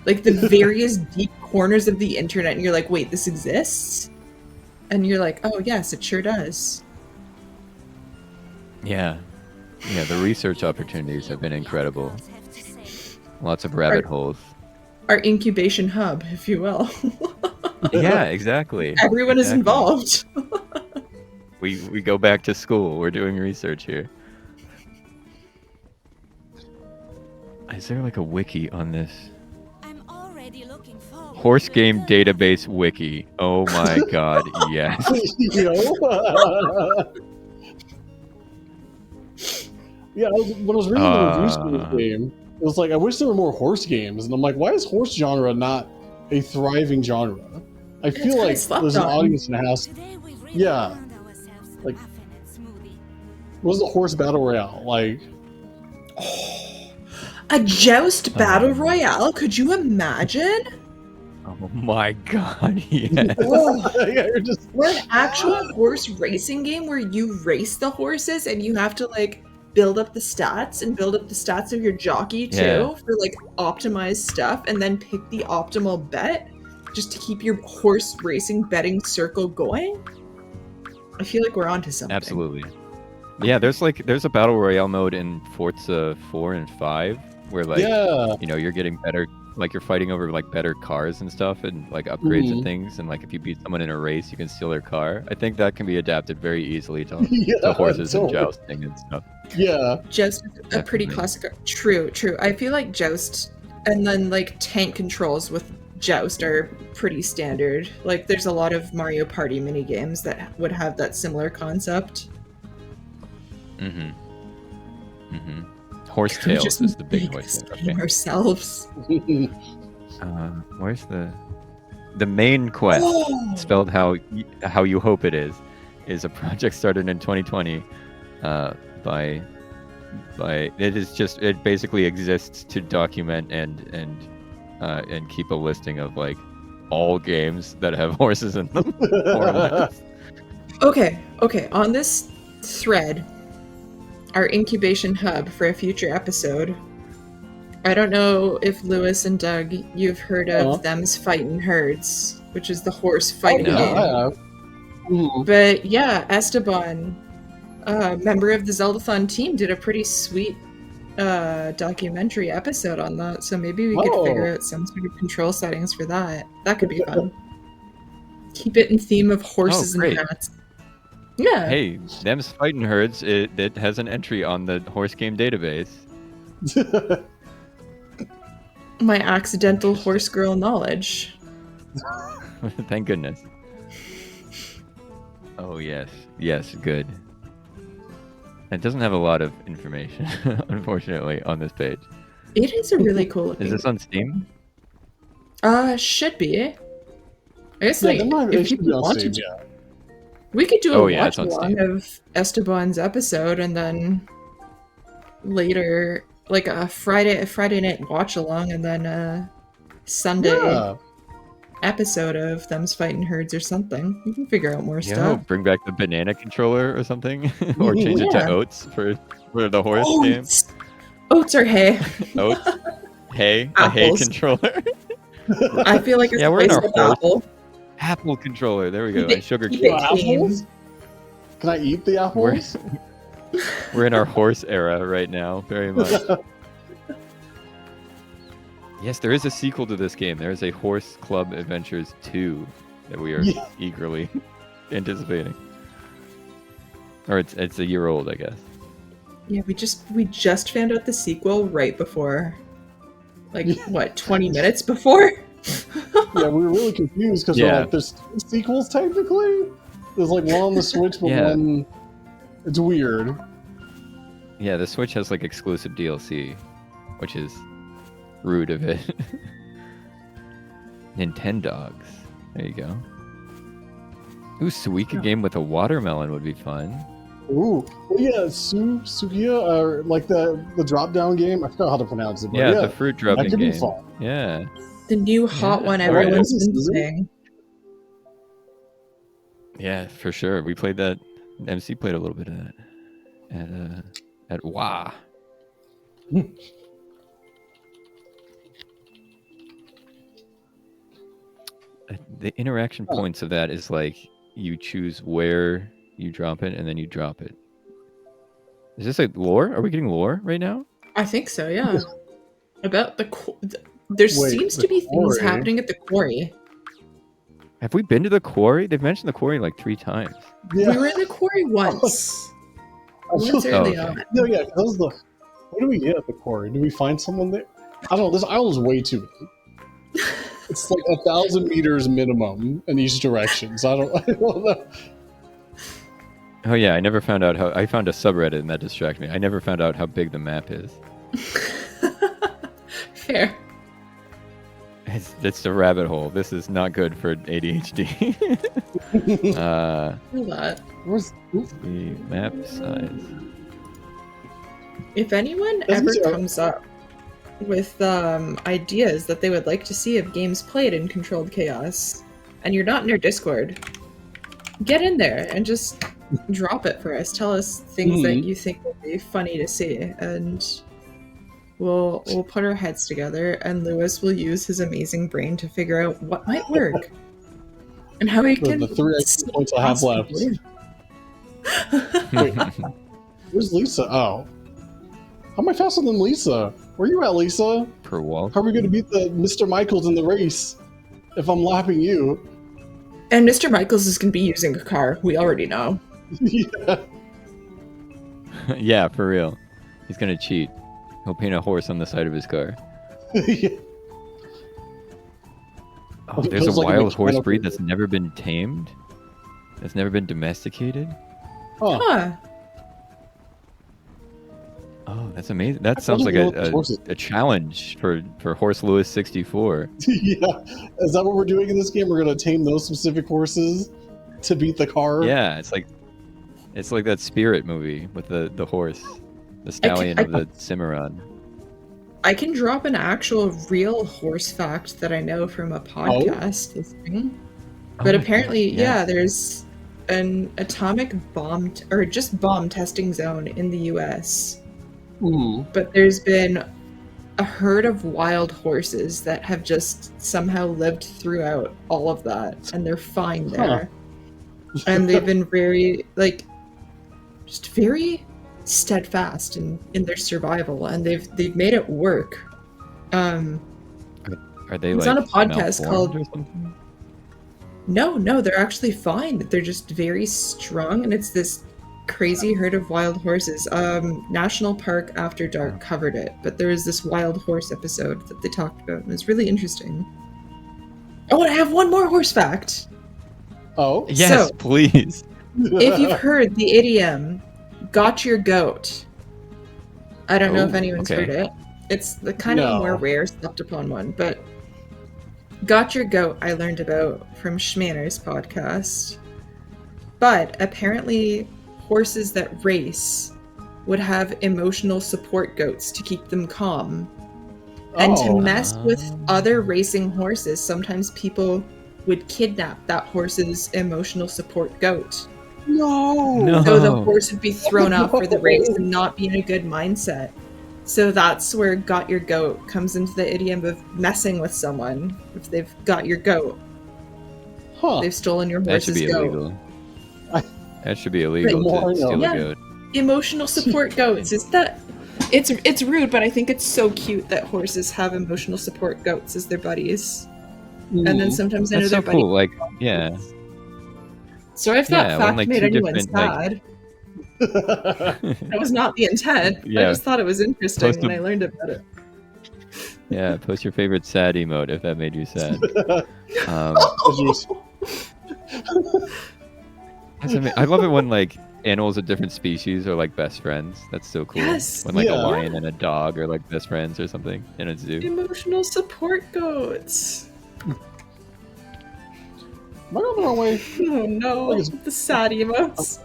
Like the various deep corners of the internet, and you're like, wait, this exists? And you're like, oh yes, it sure does. Yeah, the research opportunities have been incredible. Lots of rabbit holes. Our incubation hub, if you will. Yeah, exactly. Everyone is Exactly. involved. We go back to school. We're doing research here. Is there like a wiki on this? I'm already looking forward Horse to game the- database wiki. Oh my god, yes. You know? Yeah, when I was reading the reviews for this game, it was like, I wish there were more horse games. And I'm like, why is horse genre not a thriving genre? I feel kinda like slept there's an on. audience in the house. Today we really Yeah. found ourselves a Like- muffin and smoothie. What was the horse battle royale? Like, A joust battle royale? Could you imagine? Oh my god, yes. Oh, yeah, you're just or an actual horse racing game where you race the horses and you have to like build up the stats and build up the stats of your jockey too Yeah. for like optimized stuff, and then pick the optimal bet just to keep your horse racing betting circle going. I feel like we're onto something. Absolutely. Yeah, there's a battle royale mode in Forza 4 and 5 where like yeah. you're getting better, like you're fighting over like better cars and stuff and like upgrades and Mhm. things, and like if you beat someone in a race you can steal their car. I think that can be adapted very easily to, Yeah, to horses and totally. jousting and stuff. Yeah. Joust is a pretty Definitely. classic. True. I feel like Joust and then like tank controls with Joust are pretty standard. Like there's a lot of Mario Party mini games that would have that similar concept. Mm-hmm. Mm-hmm. Horsetails Just is the big make voice. this game ourselves. Where's the main quest? Oh, Spelled how you hope it is is a project started in 2020 by it basically exists to document and keep a listing of like all games that have horses in them. More or less. Okay. On this thread, our incubation hub for a future episode. I don't know if Lewis and Doug, you've heard of Them's Fightin' Herds, which is the horse fighting game. I have. But yeah, Esteban, member of the Zeldathon team, did a pretty sweet documentary episode on that. So maybe we could figure out some sort of control settings for that. That could be fun. Keep it in theme of horses and hats. Yeah. Hey, Them's Fightin' Herds, it has an entry on the horse game database. My accidental horse girl knowledge. Thank goodness. Oh, yes, good. It doesn't have a lot of information, unfortunately, on this page. It is a really cool looking. Is this on Steam? Should be. I guess if people wanted to. We could do a watch along of Esteban's episode, and then later, like a Friday night watch along, and then a Sunday episode of Them's Fightin' Herds or something. We can figure out more stuff. Bring back the banana controller or something, or change it to oats for the horse game. Oats or hay. Oats, hay, a hay controller. I feel like we're in our apple. Apple controller. There we go. Sugar cube. Apples? Can I eat the apples? We're in our horse era right now, very much. Yes, there is a sequel to this game. There is a Horse Club Adventures 2 that we are eagerly anticipating. Or it's a year old, I guess. Yeah, we just found out the sequel right before, like what, 20 minutes before? Yeah, we were really confused because we're like, there's two sequels technically. There's like one on the Switch, but one. It's weird. Yeah, the Switch has like exclusive DLC, which is rude of it. Nintendogs. There you go. Ooh, Suika game with a watermelon would be fun. Ooh, well, yeah, Sukia, or like the drop-down game. I forgot how to pronounce it. But yeah, the fruit dropping game. Be fun. Yeah. The new hot one everyone's been saying. Yeah, for sure. We played that. MC played a little bit of that at WA. The interaction points of that is like you choose where you drop it and then you drop it. Is this like lore? Are we getting lore right now? I think so, yeah. About there seems to be things happening at the quarry. Have we been to the quarry? They've mentioned the quarry like 3 times. Yeah. We were in the quarry once. Once early on. No, yeah, that was what do we get at the quarry? Do we find someone there? I don't know. This island's way too big. It's like 1,000 meters minimum in each direction. So I don't know. Oh yeah, I never found out how. I found a subreddit and that distracted me. I never found out how big the map is. Fair. It's the rabbit hole. This is not good for ADHD. Where's the map size? If anyone ever comes up with ideas that they would like to see of games played in Controlled Chaos, and you're not in our Discord, get in there and just drop it for us. Tell us things that you think would be funny to see, and we'll put our heads together, and Lewis will use his amazing brain to figure out what might work and how he can. The 3 extra points I have left. Wait, where's Lisa? Oh, how am I faster than Lisa? Where you at, Lisa? Per wall. How are we going to beat the Mr. Michaels in the race if I'm lapping you? And Mr. Michaels is going to be using a car. We already know. Yeah. Yeah, for real. He's going to cheat. He'll paint a horse on the side of his car. Yeah. Oh, there's a wild horse breed that's never been tamed? That's never been domesticated? Huh. Oh, that's amazing. That sounds like a challenge for SuperLouis 64. Yeah. Is that what we're doing in this game? We're going to tame those specific horses? to beat the car. Yeah, it's like that Spirit movie with the horse, the stallion of the Cimarron. I can drop an actual real horse fact that I know from a podcast listening. But apparently, there's an atomic bomb or just bomb testing zone in the US. But there's been a herd of wild horses that have just somehow lived throughout all of that, and they're fine there. And they've been very, just very steadfast in their survival, and they've made it work. Are they it's on a podcast called No, they're actually fine. They're just very strong, and it's this crazy herd of wild horses. National Park After Dark covered it, but there was this wild horse episode that they talked about, and it's really interesting. Oh, and I have one more horse fact. Oh? Yes, so, please. If you've heard the idiom, got your goat. I don't know if anyone's heard it. It's the kind of more rare, slept upon one, but got your goat I learned about from Schmanner's podcast. But apparently horses that race would have emotional support goats to keep them calm. And to mess with other racing horses, sometimes people would kidnap that horse's emotional support goat. No. So the horse would be thrown off for the race and not be in a good mindset. So that's where got your goat comes into the idiom of messing with someone. If they've got your goat, they've stolen your horse's goat. Illegal. That should be illegal to steal a goat. Emotional support goats. Is that? It's rude, but I think it's so cute that horses have emotional support goats as their buddies. And then sometimes I know their buddies. Cool. So if that fact made anyone sad, that was not the intent. I just thought it was interesting when I learned about it. Yeah, post your favorite sad emote if that made you sad. I love it when animals of different species are best friends. That's so cool. Yes. When a lion and a dog are best friends or something in a zoo. Emotional support goats. Am I going the wrong way? Oh no, the sad emotes.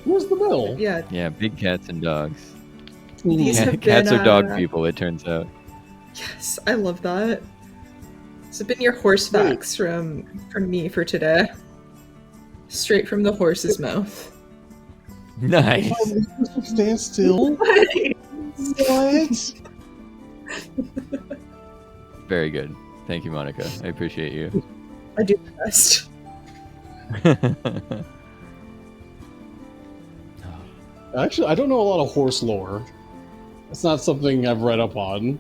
Where's the middle? Yeah, big cats and dogs. Cats are dog people, it turns out. Yes, I love that. This have been your horse facts from me for today. Straight from the horse's mouth. Nice. Stand still. What? Very good. Thank you, Monica. I appreciate you. I do my best. Actually, I don't know a lot of horse lore. It's not something I've read up on.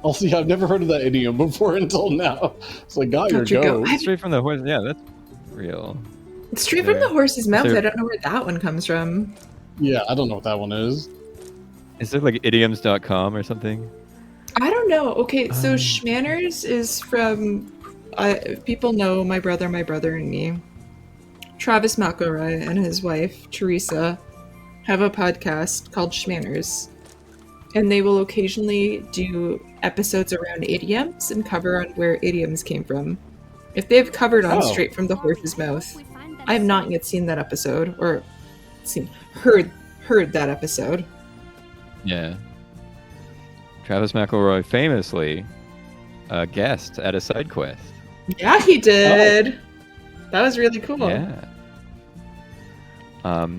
Also, I've never heard of that idiom before until now. It's got your goat. Straight from the horse. Yeah, that's real. Straight from the horse's mouth. I don't know where that one comes from. Yeah, I don't know what that one is. Is there idioms.com or something? I don't know. Okay, so Schmanners is from... people know my brother and me. Travis McElroy and his wife, Teresa, have a podcast called Schmanners. And they will occasionally do episodes around idioms and cover on where idioms came from. If they've covered on Straight from the Horse's Mouth, I have not yet seen that episode, or heard that episode. Yeah. Travis McElroy famously a guest at a side quest. Yeah, he did. That was really cool. Yeah.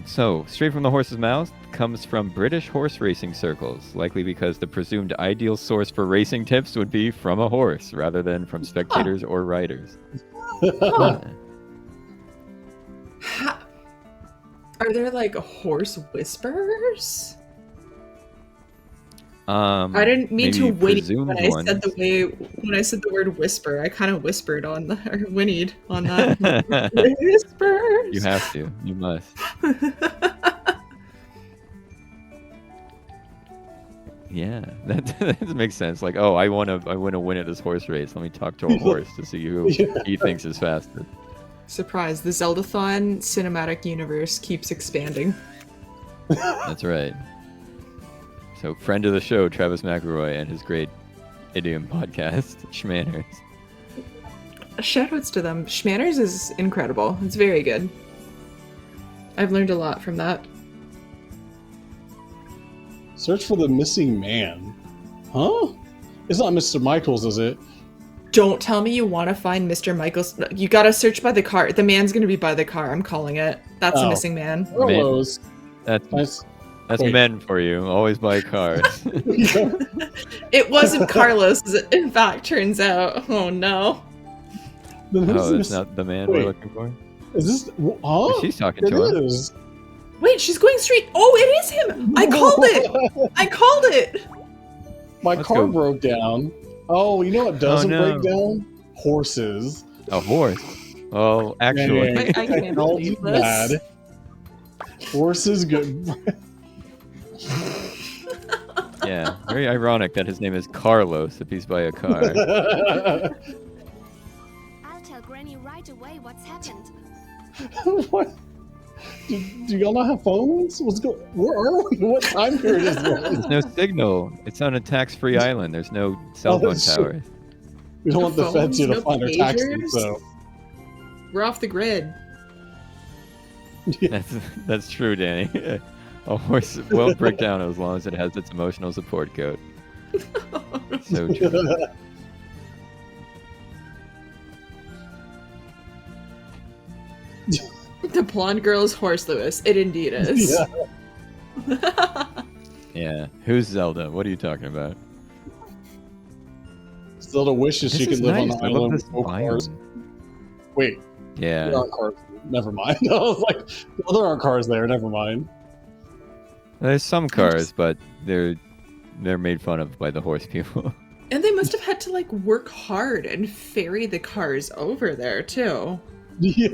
So, Straight from the Horse's Mouth comes from British horse racing circles, likely because the presumed ideal source for racing tips would be from a horse rather than from spectators or riders. Are there horse whisperers? I didn't mean to whinny when I said the word whisper. I kind of whispered or whinnied on that. Whispers. You have to. You must. Yeah, that makes sense. I want to win at this horse race. Let me talk to a horse to see who he thinks is faster. Surprise! The Zeldathon cinematic universe keeps expanding. That's right. So, friend of the show, Travis McElroy, and his great idiom podcast, Schmanners. Shoutouts to them. Schmanners is incredible. It's very good. I've learned a lot from that. Search for the missing man. Huh? It's not Mr. Michaels, is it? Don't tell me you want to find Mr. Michaels. You gotta search by the car. The man's gonna be by the car. I'm calling it. That's a missing man. Carlos. That's Nice. that's Wait. men for you. Always buy cars. It wasn't Carlos, as it in fact turns out. Oh no. Oh, that's not the man Wait. we're looking for. Is this? Huh? She's talking It to him. is. Wait, she's going straight. Oh, it is him. I called it. I called it. My Let's car go. broke down. Oh, you know what doesn't no. break down? Horses. A horse. Well, actually, Dang. I can't Technology believe this. bad. Horses good. yeah. Very ironic that his name is Carlos if he's by a car. I'll tell Granny right away what's happened. What? Do y'all not have phones? Where are we? What time period is There's this? no signal. It's on a tax-free island. There's no cell phone that's true. towers. We don't want the feds here to No find our taxes, pagers? so. We're off the grid. That's true, Danny. A horse won't break down as long as it has its emotional support code. So true. The blonde girl is horse, Lewis. It indeed is. Yeah. Yeah. Who's Zelda? What are you talking about? Zelda wishes she This could is live nice. on the I love island this with no cars. biome. Wait, Yeah. there aren't cars. Never mind. I was like, well, there aren't cars there. Never mind. There's some cars, but they're made fun of by the horse people. And they must have had to like work hard and ferry the cars over there too. Yeah.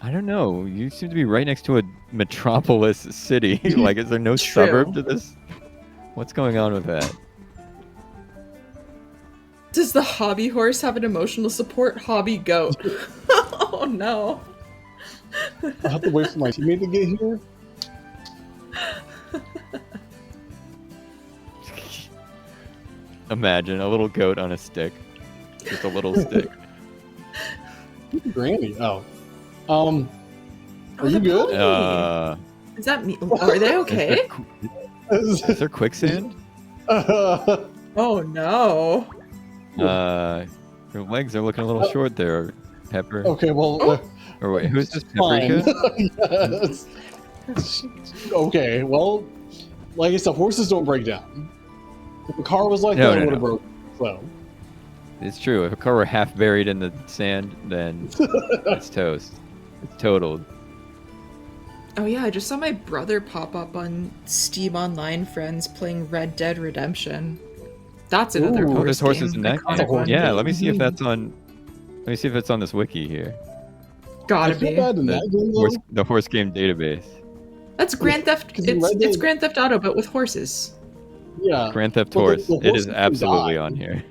I don't know. You seem to be right next to a metropolis city. Like, is there no True. suburb to this? What's going on with that? Does the hobby horse have an emotional support hobby goat? Oh no. I have to wait for my teammate to get here. Imagine a little goat on a stick. Just a little stick. Granny. Oh. Are Oh, you the good? pony. Is that me? Are they okay? Is there quicksand? Oh no. Your legs are looking a little short there, Pepper. okay, well, Oh. Or wait, who's this fine. Paprika? Yes. Okay, well, like I said, horses don't break down. If the car was like No, that, no, it would have no. broken. So, It's true. If a car were half buried in the sand, then it's toast. It's totaled. Oh yeah, I just saw my brother pop up on Steam Online Friends playing Red Dead Redemption. That's another Ooh. horse Oh, there's horses game. in that Iconic game. one. Yeah, let me see if that's on. Let me see if it's on this wiki here. Gotta I feel be. bad in that game, though. The horse game database. That's Grand Theft. 'Cause in Red It's Dead- Grand Theft Auto, but with horses. Yeah, Grand Theft Well, Horse. the It horse is can absolutely die. on here.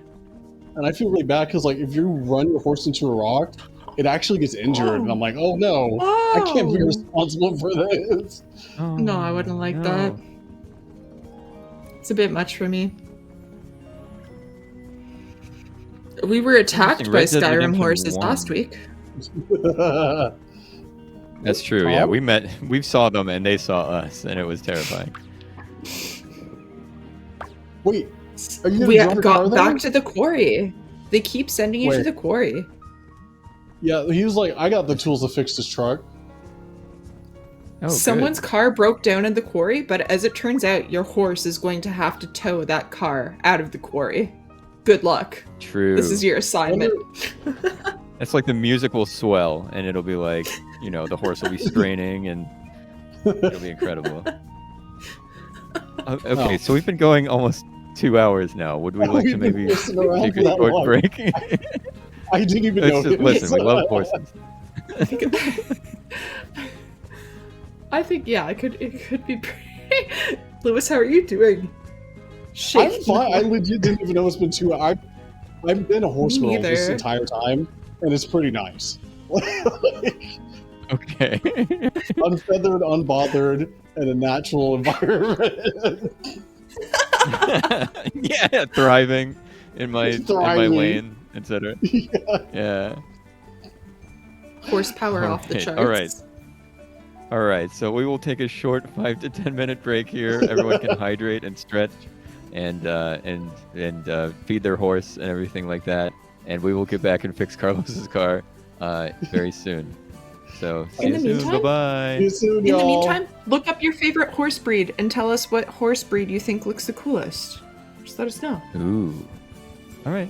and I feel really bad because, like, if you run your horse into a rock, it actually gets injured, and I'm like, oh no, I can't be Oh. responsible for this. No, I wouldn't like that. It's a bit much for me. We were attacked Interesting. by Red Dead Skyrim Redemption horses 1. last week. That's true. Yeah, Tom? we saw them and they saw us, and it was terrifying. Wait, are you gonna We drive a car got there? back to the quarry. They keep sending you to Wait. the quarry. Yeah, he was like, I got the tools to fix this truck. Oh, Someone's car broke down in the quarry, but as it turns out, your horse is going to have to tow that car out of the quarry. Good luck. good. True. This is your assignment. It's like the music will swell, and it'll be like, you know, the horse will be straining, and it'll be incredible. Okay, Oh. so we've been going almost 2 hours now. Would we like to We've been maybe pissing around take for a that short long. break? I didn't even know. Let's just listen. We love horses. I think it could be pretty. Lewis, how are you doing? I'm Shaking. fine. I legit didn't even know it's been 2 hours. I've been a horse Me girl this neither. entire time, and it's pretty nice. Okay. Unfeathered, unbothered, and a natural environment. Yeah, thriving in my Thriving. lane, etc. Yeah. Horsepower All off the right, charts. all right. All right, so we will take a short 5 to 10 minute break here. Everyone can hydrate and stretch, and feed their horse and everything like that. And we will get back and fix Carlos's car very soon. So see In you the soon. meantime- Bye See you bye. soon, In the y'all. meantime, look up your favorite horse breed and tell us what horse breed you think looks the coolest. Just let us know. Ooh. All right.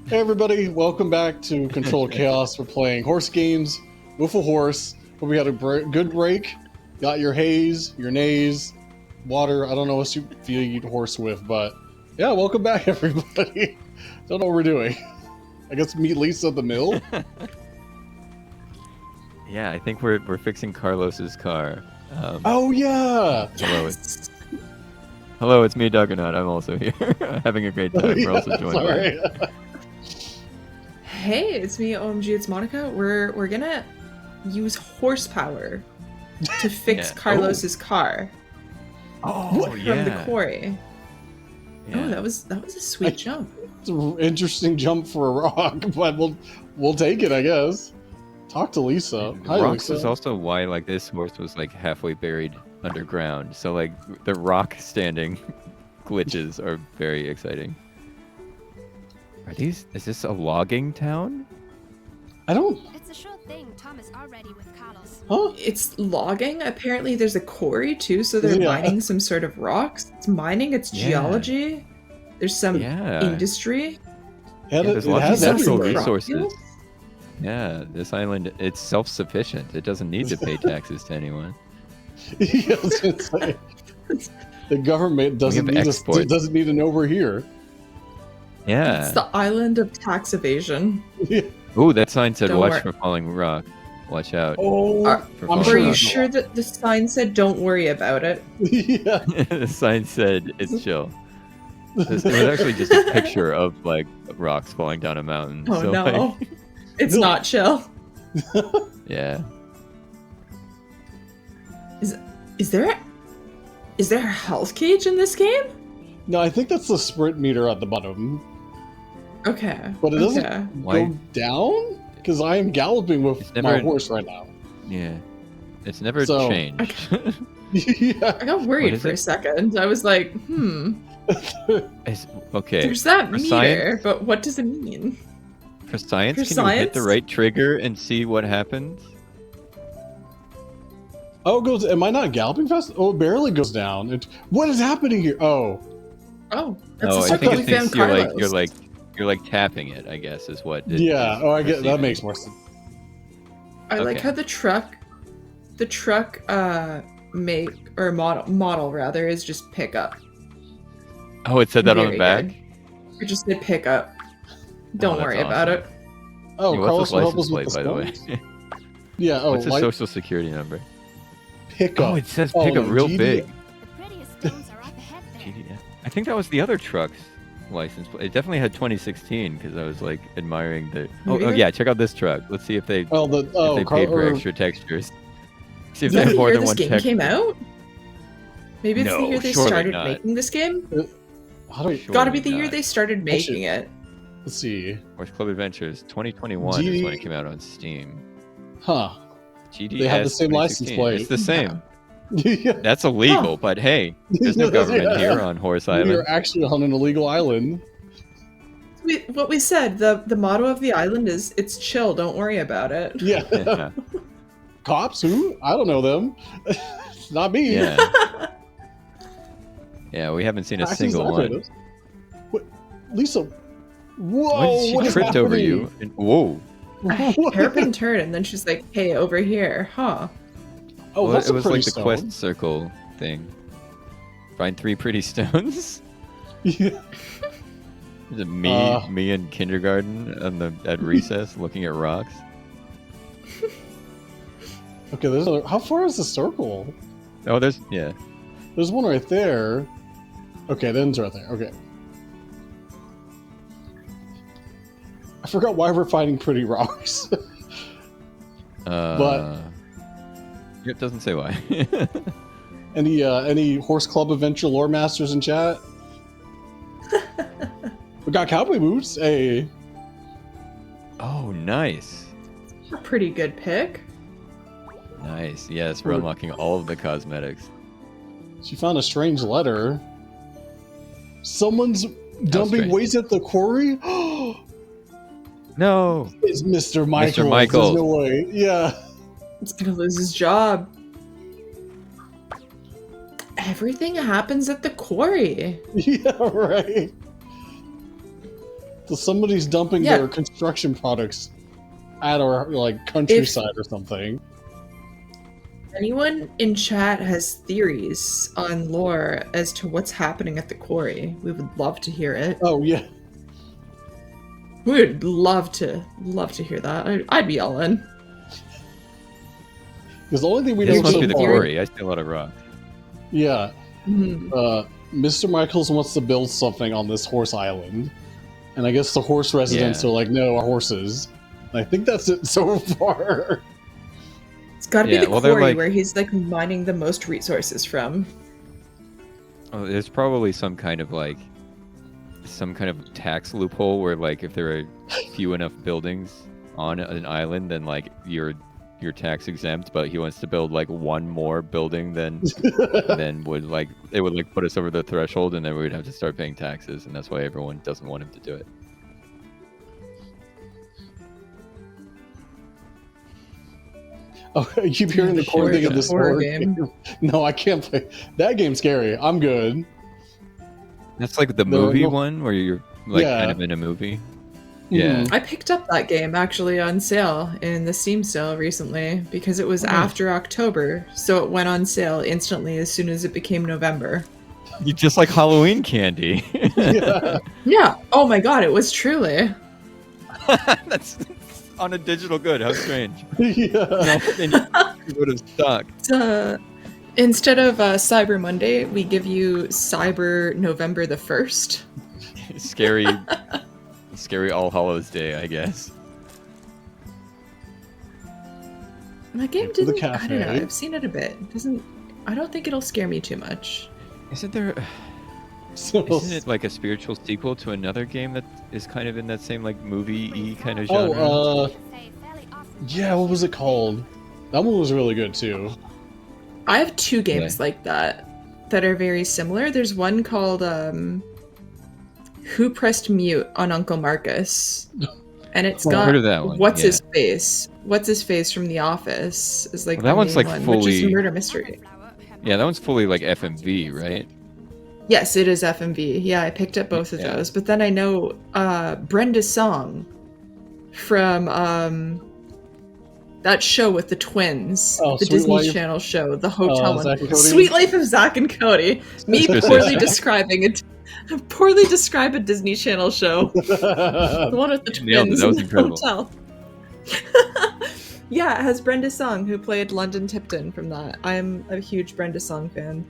Hey everybody, welcome back to Control Chaos. We're playing horse games with a horse. Hope we had a good break. Got your haze, your nays, water. I don't know what you feed horse with, but yeah, welcome back everybody. Don't know what we're doing. I guess meet Lisa at the mill. Yeah, I think we're fixing Carlos's car. Oh yeah. Yes. Hello, it's me, Duggernaut. I'm also here, having a great time. We're also joined by. Sorry. Hey, it's me, OMG, it's Monica. We're gonna use horsepower to fix Yeah. Carlos's car Oh, from the quarry. Yeah. Oh, that was a sweet jump. It's an interesting jump for a rock, but we'll take it, I guess. Talk to Lisa. Hi, Rocks Lisa. is also why like this horse was like halfway buried underground. So like the rock standing glitches are very exciting. Is this a logging town? I don't. It's a sure thing Tom is already with Carlos. Huh? It's logging. Apparently, there's a quarry too, so they're Yeah. mining some sort of rocks. It's mining. It's Yeah. geology. There's some industry. Yeah, there's lots of has natural everything. resources. Yeah, this island, it's self-sufficient. It doesn't need to pay taxes to anyone. Yeah, I was gonna say, the government doesn't have need exports. doesn't need to know we're here. Yeah. It's the island of tax evasion. Ooh, that sign said Don't watch worry. for falling rock. Watch out. Oh, Are- For I'm falling sure Were you rock. sure that the sign said "Don't worry about it"? Yeah. The sign said it's chill. It was actually just a picture of like rocks falling down a mountain. Oh so, no, like, it's No. not chill. yeah. Is there a health gauge in this game? No, I think that's the sprint meter at the bottom, Okay, but it doesn't okay. Why- go down because I am galloping with It's my never- horse right now. Yeah. It's never So- changed. Yeah. I got What worried is for a it? second. I was like, Okay. there's that For meter, science- but what does it mean? For science, For can you hit the science? right trigger and see what happens? Oh, it goes. Am I not galloping fast? Oh, it barely goes down. What is happening here? Oh, Oh, that's Oh, the I circle think we it found thinks you're Carlos. you're like tapping it, I guess, is what it yeah. is Oh, I get that perceiving. makes more sense. I like Okay. how the truck make or model rather is just pickup. Oh, it said that on the Very back? good. It just said pickup. Don't that's worry about awesome. it. Oh, Yeah, Carlos what's will his help us license with plate, the by the stones? way? Yeah. Oh, What's his like social security number? pickup. Oh, it says Oh, pickup no, real GD. big. The prettiest stones are up ahead there. GDF. I think that was the other truck's license plate. It definitely had 2016 because I was like admiring the. Oh, Maybe yeah, check out this truck. Let's see if they Well, if they paid for extra textures. See if Is they that have the more year than this one game texture. came out? Maybe it's the No, year they surely started not. making this game? How do we? Sure. Gotta be the not. year they started making it. Let's see. Horse Club Adventures 2021 is when it came out on Steam. Huh. GDS They have the same license 2016. plate. It's the same. Yeah. That's illegal, but hey, there's no government Yeah. here on Horse We Island. are actually on an illegal island. What we said, the motto of the island is "It's chill, don't worry about it." Yeah. Yeah. Cops? Who? I don't know them. It's not me. Yeah. Yeah, we haven't seen a Taxis, single I know one. those. What? Lisa. Whoa! What? what She is tripped over happening? you. And, whoa. A hairpin turn, and then she's like, "Hey, over here, huh?" Oh, Well, that's it a was pretty like the stone. quest circle thing. Find 3 pretty stones. Yeah. Is it me, me in kindergarten at recess looking at rocks? Okay, there's another. How far is the circle? Oh, yeah. There's one right there. Okay, the end's right there. Okay. I forgot why we're finding pretty rocks. It doesn't say why. Any horse club adventure lore masters in chat? We got cowboy boots. Hey. Oh, nice. A pretty good pick. Nice. Yes, we're unlocking all of the cosmetics. She found a strange letter. Someone's dumping strange? waste at the quarry? No. It's Mr. Michael. Michael. There's no way. Yeah. He's gonna lose his job. Everything happens at the quarry. Yeah, right. So somebody's dumping Yeah. their construction products at our like countryside or something. Anyone in chat has theories on lore as to what's happening at the quarry, we would love to hear it. Oh yeah. We would love to hear that. I'd be all in. Because the only thing we This know must so be the far, quarry. I see a lot of rock. yeah, Mhm. Mr. Michaels wants to build something on this horse island, and I guess the horse residents Yeah. are like, no, our horses. And I think that's it so far. It's got to be Yeah, the well, they're quarry like- where he's like mining the most resources from. Oh, there's probably some kind of tax loophole where like if there are few enough buildings on an island, then like you're tax exempt. But he wants to build like one more building than would like it would like put us over the threshold, and then we would have to start paying taxes, and that's why everyone doesn't want him to do it. Oh, I keep hearing the core Sure, thing of yeah. this Horror horror game. game. No, I can't play. That game's scary. I'm good. That's like the There are movie no- one where you're like Yeah. kind of in a movie. Mhm. Yeah. I picked up that game actually on sale in the Steam sale recently because it was Oh. after October, so it went on sale instantly as soon as it became November. You just like Halloween candy. Yeah. Yeah. Oh my god, it was truly. That's on a digital good. How strange. Yeah. Nothing would have stuck. Instead of Cyber Monday, we give you Cyber November the 1st. Scary All Hallows Day, I guess. That game To the didn't. I don't know. cafe. I've seen it a bit. I don't think it'll scare me too much. Isn't there? So- Isn't it like a spiritual sequel to another game that is kind of in that same like movie-y kind of genre? Oh, yeah, what was it called? That one was really good too. I have two games like that are very similar. There's one called Who Pressed Mute on Uncle Marcus, and it's Oh, got I've heard of that one, What's yeah. his face? What's his face from The Office is like Well, that the one's, main like, one, which is a fully- murder mystery. Yeah, that one's fully like FMV, right? Yes, it is FMV. Yeah, I picked up both of Yeah. those. But then I know Brenda's song from that show with the twins, Oh, the Sweet Disney Life? Channel show, the hotel one. Zack and Cody? Sweet Life of Zack and Cody. Me Sister, poorly sister. describing it. Poorly describe a Disney Channel show. The one with the Nailed it. twins That was in the incredible. hotel. Yeah, it has Brenda Song, who played London Tipton from that. I'm a huge Brenda Song fan.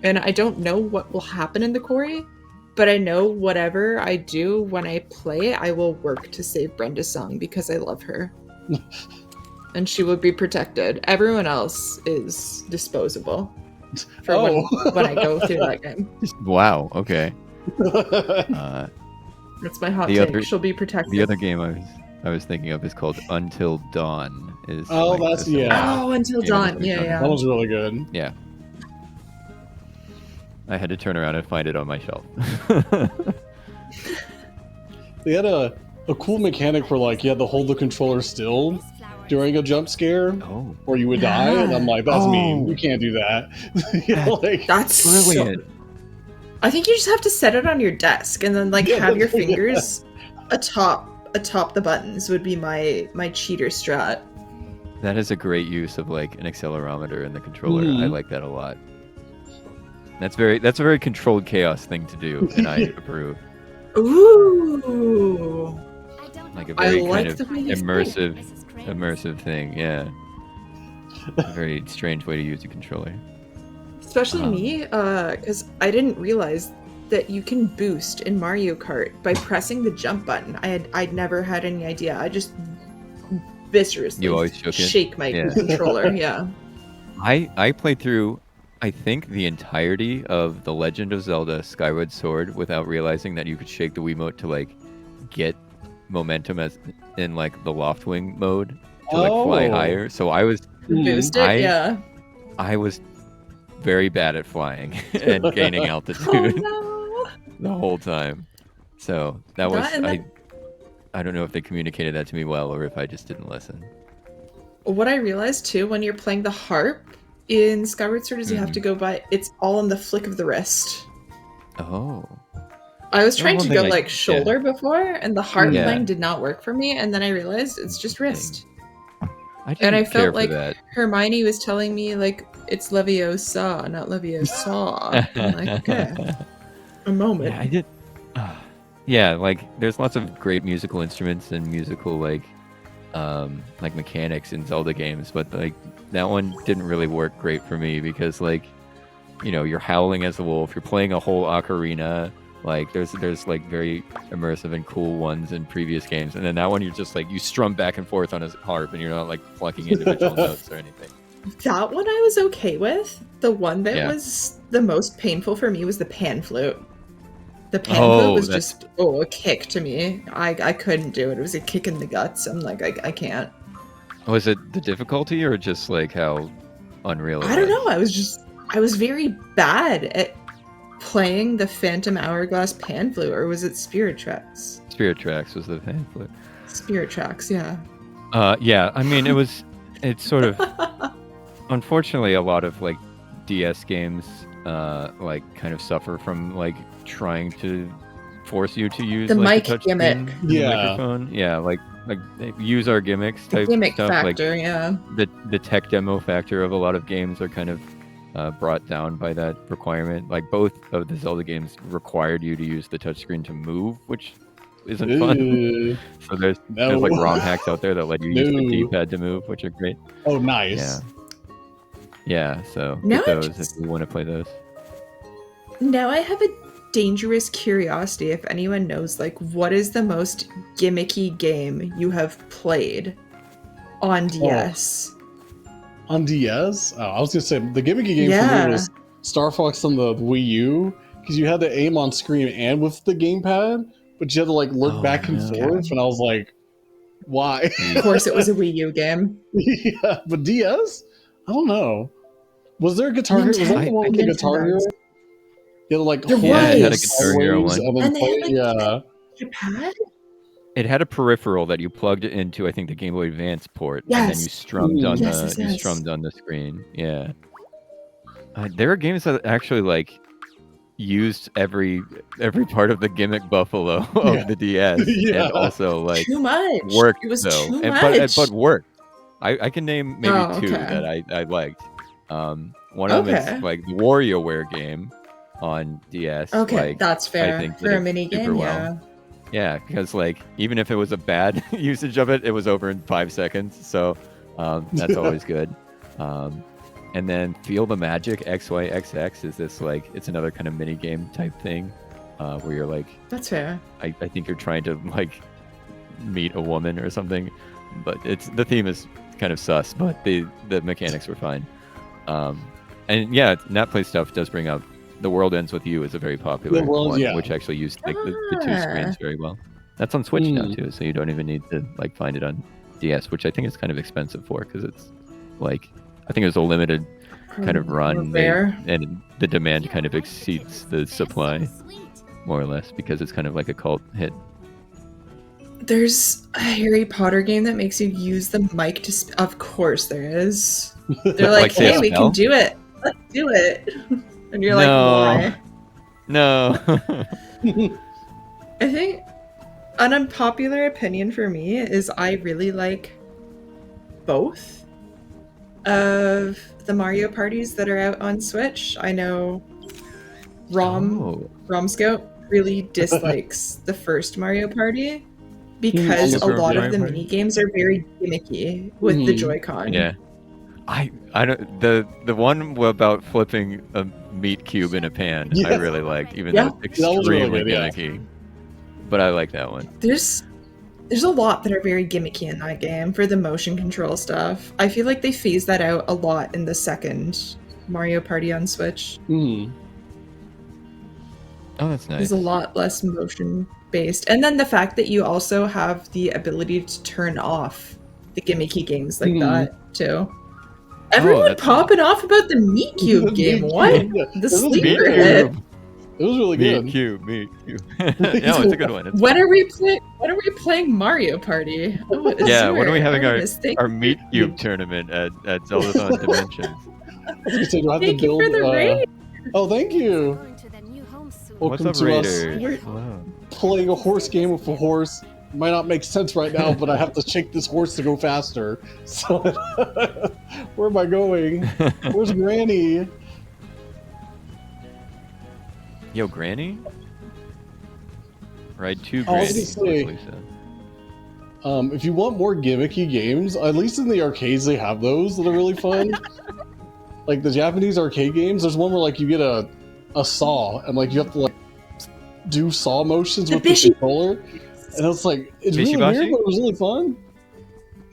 And I don't know what will happen in the quarry, but I know whatever I do when I play, I will work to save Brenda Song because I love her. And she will be protected. Everyone else is disposable for when I go through that game. Wow. Okay. Uh, That's my hot The take. other- She'll be protected. the other game I was thinking of is called Until Dawn. Is Oh, like that's- the yeah. similar- Oh, Until Yeah, Dawn. that's Yeah, what yeah. That was really good. Yeah. I had to turn around and find it on my shelf. They had a cool mechanic where like you had to hold the controller still during a jump scare, Oh, or you would die, and I'm like, that's mean. Oh. You can't do that. You know, like, That's brilliant. I think you just have to set it on your desk and then like Yeah, have your yeah. fingers atop the buttons would be my cheater strat. That is a great use of like an accelerometer in the controller. Mhm. I like that a lot. That's a very controlled chaos thing to do, and I approve. Ooh. Like a I very like kind of the way you immersive thing. Yeah. A very strange way to use a controller. Especially me, because I didn't realize that you can boost in Mario Kart by pressing the jump button. I'd never had any idea. I just viscerally You always shook it? shake my Yeah. controller. Yeah. I played through, I think, the entirety of The Legend of Zelda Skyward Sword without realizing that you could shake the Wiimote to like get momentum as in like the Loftwing mode to like fly Oh. higher. So I was Boost it, yeah. I was very bad at flying and gaining altitude Oh the whole time. So that was That and I don't know if they communicated that to me well or if I just didn't listen. no! What I realized too when you're playing the harp in Skyward Sword is you have to go by. It's all on the flick of the wrist. Oh. I was There trying was to one go thing like shoulder before, and the heart Yeah. playing did not work for me. And then I realized it's just wrist. I didn't And I care felt for like that. Hermione was telling me like it's Leviosa, not Leviosa. I'm like, okay, a moment. Yeah, I did. Yeah, like there's lots of great musical instruments and musical like mechanics in Zelda games, but like that one didn't really work great for me because like you're howling as a wolf, you're playing a whole ocarina. Like there's like very immersive and cool ones in previous games, and then that one you're just like you strum back and forth on a harp, and you're not like plucking individual notes or anything. That one I was okay with. The one that Yeah. was the most painful for me was the pan flute. The pan Oh, flute was that's- just a kick to me. I couldn't do it. It was a kick in the guts. I'm like, I can't. Was it the difficulty or just like how unreal it was? I don't know. I was very bad at playing the Phantom Hourglass pan flute, or was it Spirit Tracks? Spirit Tracks was the pan flute. Spirit Tracks, yeah. Yeah, I mean it's sort of unfortunately a lot of like DS games like kind of suffer from like trying to force you to use The like mic the touch gimmick. screen, the Yeah. microphone. Yeah, like use our gimmicks type Gimmick stuff. factor, yeah. Like the tech demo factor of a lot of games are kind of brought down by that requirement. Like both of the Zelda games required you to use the touchscreen to move, which isn't fun. Ooh. So there's No. like ROM hacks out there that let you use the No. D-pad to move, which are great. Oh, nice. Yeah, so Now get I those just- if you want to play those. Now I have a dangerous curiosity if anyone knows like what is the most gimmicky game you have played on DS. On DS? Oh, I was gonna say the gimmicky game for Yeah. me was Star Fox on the Wii U because you had to aim on screen and with the gamepad, but you had to like look Oh, back and yeah. forth, and I was like, why? Of course it was a Wii U game. Yeah, but DS? I don't know. Was there a Guitar Hero? Was that the Nintendo- one with the Guitar Nintendo. Hero? You had to like There hold Yeah, it had a it Guitar Hero sideways one. and then And they play. had, like, Yeah. Japan? It had a peripheral that you plugged into, I think, the Game Boy Advance port, and then Yes. you strummed on Yes, the yes, you yes. strummed on the screen. Yeah, there are games that actually like used every part of the gimmick buffalo of Yeah. the DS, Yeah. and also like Too much. worked It was though, too and, much. but worked. I can name maybe Oh, two okay. that I liked. One of them Okay. is like the WarioWare game on DS. Okay, like, that's fair. think For did a it mini super game, well. yeah. Yeah, because like even if it was a bad usage of it, it was over in 5 seconds. So that's always good. And then Feel the Magic XYXX is this like it's another kind of mini game type thing where you're like That's fair. I think you're trying to like meet a woman or something, but the theme is kind of sus, but the mechanics were fine. And yeah, NatPlay stuff does bring up The World Ends With You is a very popular The World- one, yeah. which actually used like the two Ah. screens very well. That's on Switch now Hmm. too, so you don't even need to like find it on DS, which I think is kind of expensive for because it's like I think it was a limited kind of run, Rare. and the demand kind of exceeds the supply more or less because it's kind of like a cult hit. There's a Harry Potter game that makes you use the mic to. Of course, there is. They're like, Like say a hey, we spell? can do it. Let's do it. And you're No. like, why? No. I think an unpopular opinion for me is I really like both of the Mario parties that are out on Switch. I know Rom Scout really dislikes the first Mario Party because a Super lot Mario of the Party? mini games are very gimmicky with the Mhm. Joy-Con. Yeah. I don't the one about flipping a meat cube in a pan I Yes. really liked, even Yeah. though it's That was really extremely good, yeah. gimmicky. But I like that one. There's a lot that are very gimmicky in that game for the motion control stuff. I feel like they phased that out a lot in the second Mario Party on Switch. Hmm. Oh, that's nice. There's a lot less motion based. And then the fact that you also have the ability to turn off the gimmicky games like Mhm. that too. Everyone that's popping off about the Meat Cube game. What? Yeah, The it was Meat sleeper good. hit. cube. It was really Meat good. cube. Meat cube. No, it's a good one. It's When are we playing Mario Party? Oh, Yeah, when are we Azure, having our Artemis, thank our you. meat cube tournament at Zeldathon Dimensions? I was gonna say, do I have Thank to you build? for the raid. Oh, thank you. Going to their new home soon. What's Welcome up, to us Raider? Hello. playing a horse game with a horse. Might not make sense right now, but I have to shake this horse to go faster. So, where am I going? Where's Granny? Yo, Granny? Ride to I was Granny. gonna say- Lisa. If you want more gimmicky games, at least in the arcades they have those that are really fun. Like the Japanese arcade games, there's one where like you get a saw and like you have to like do saw motions with the controller, and it's like it's really Bishibashi? weird, but it was really fun.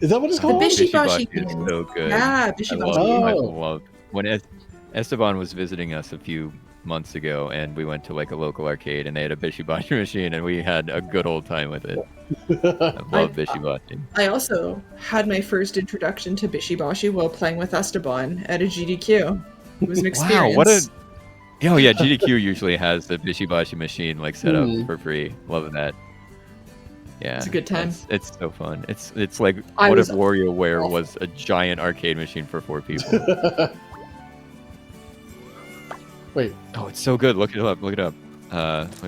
Is that what it's called? Bishibashi Bishibashi is game. so good. Yeah, I Bishibashi. love when Esteban was visiting us a few months ago, and we went to like a local arcade, and they had a Bishibashi machine, and we had a good old time with it. I love Bishibashi. I also had my first introduction to Bishibashi while playing with Esteban at a GDQ. It was an experience. Wow, what a oh yeah, GDQ usually has the Bishibashi machine like set up for free. Loving that. Yeah, It's a good time. It's so fun. It's like I what was if WarioWare was a giant arcade machine for 4 people? Wait, Oh, it's so good. Look it up. Look it up. Let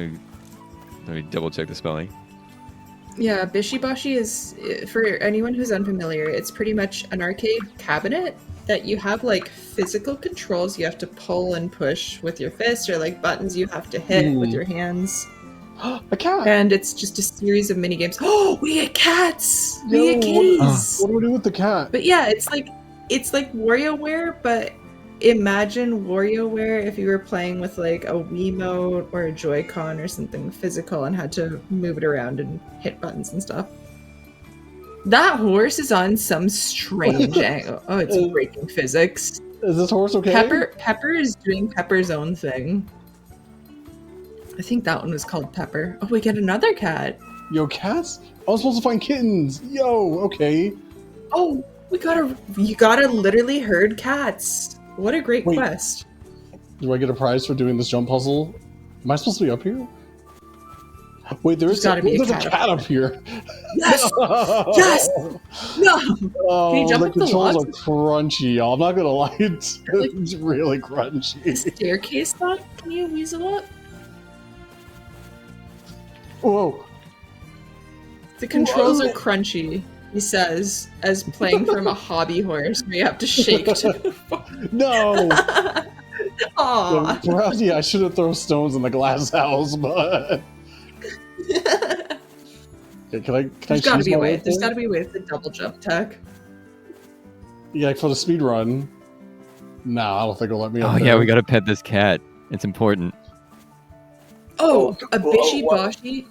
me double check the spelling. Yeah, Bishibashi is, for anyone who's unfamiliar, it's pretty much an arcade cabinet that you have like physical controls you have to pull and push with your fists, or like buttons you have to hit with your hands. a cat. And it's just a series of mini games. Oh, we get cats! We get Yo, kitties! What do we do with the cat? But yeah, it's like WarioWare, but imagine WarioWare if you were playing with like a Wiimote or a Joy-Con or something physical and had to move it around and hit buttons and stuff. That horse is on some strange angle. Oh, it's breaking physics. Is this horse okay? Pepper is doing Pepper's own thing. I think that one was called Pepper. Oh, we get another cat. Yo, cats? I was supposed to find kittens. Yo, okay. Oh, you gotta literally herd cats. What a great Wait. quest. Do I get a prize for doing this jump puzzle? Am I supposed to be up here? Wait, there's gotta be a there's cat. up here. Yes! Yes! No! Oh, Can you jump the up the controls are logs? crunchy, y'all. I'm not gonna lie, it's really crunchy. Staircase lock? Can you weasel up? Whoa. The controls Whoa. are crunchy, he says, as playing from a hobby horse where you have to shake to... No! Aww. Perhaps, yeah, I should have thrown stones in the glass house, but... Okay, can I There's gotta choose be a my way. way There's forward? gotta be a way with the double jump tech. Yeah, like for the speed run. Nah, I don't think it'll let me up Oh yeah, there. we gotta pet this cat. It's important. Oh, a Whoa, Bishibashi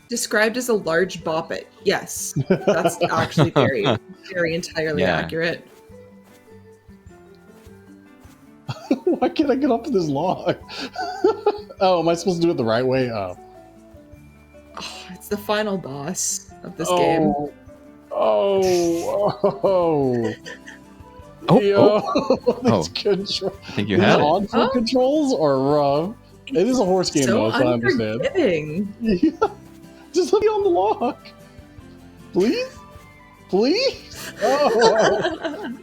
described as a large boppet. Yes, that's actually very, very entirely Yeah. accurate. Why can't I get up to this log? Oh, am I supposed to do it the right way? Oh. Oh, it's the final boss of this game. Oh. Oh, Yo, Oh. these controls. I think you These had it. on-foot controls are rough. It is a horse game, So though, so I understand. unforgiving. Yeah. Just let me on the log. Please? Please? Oh.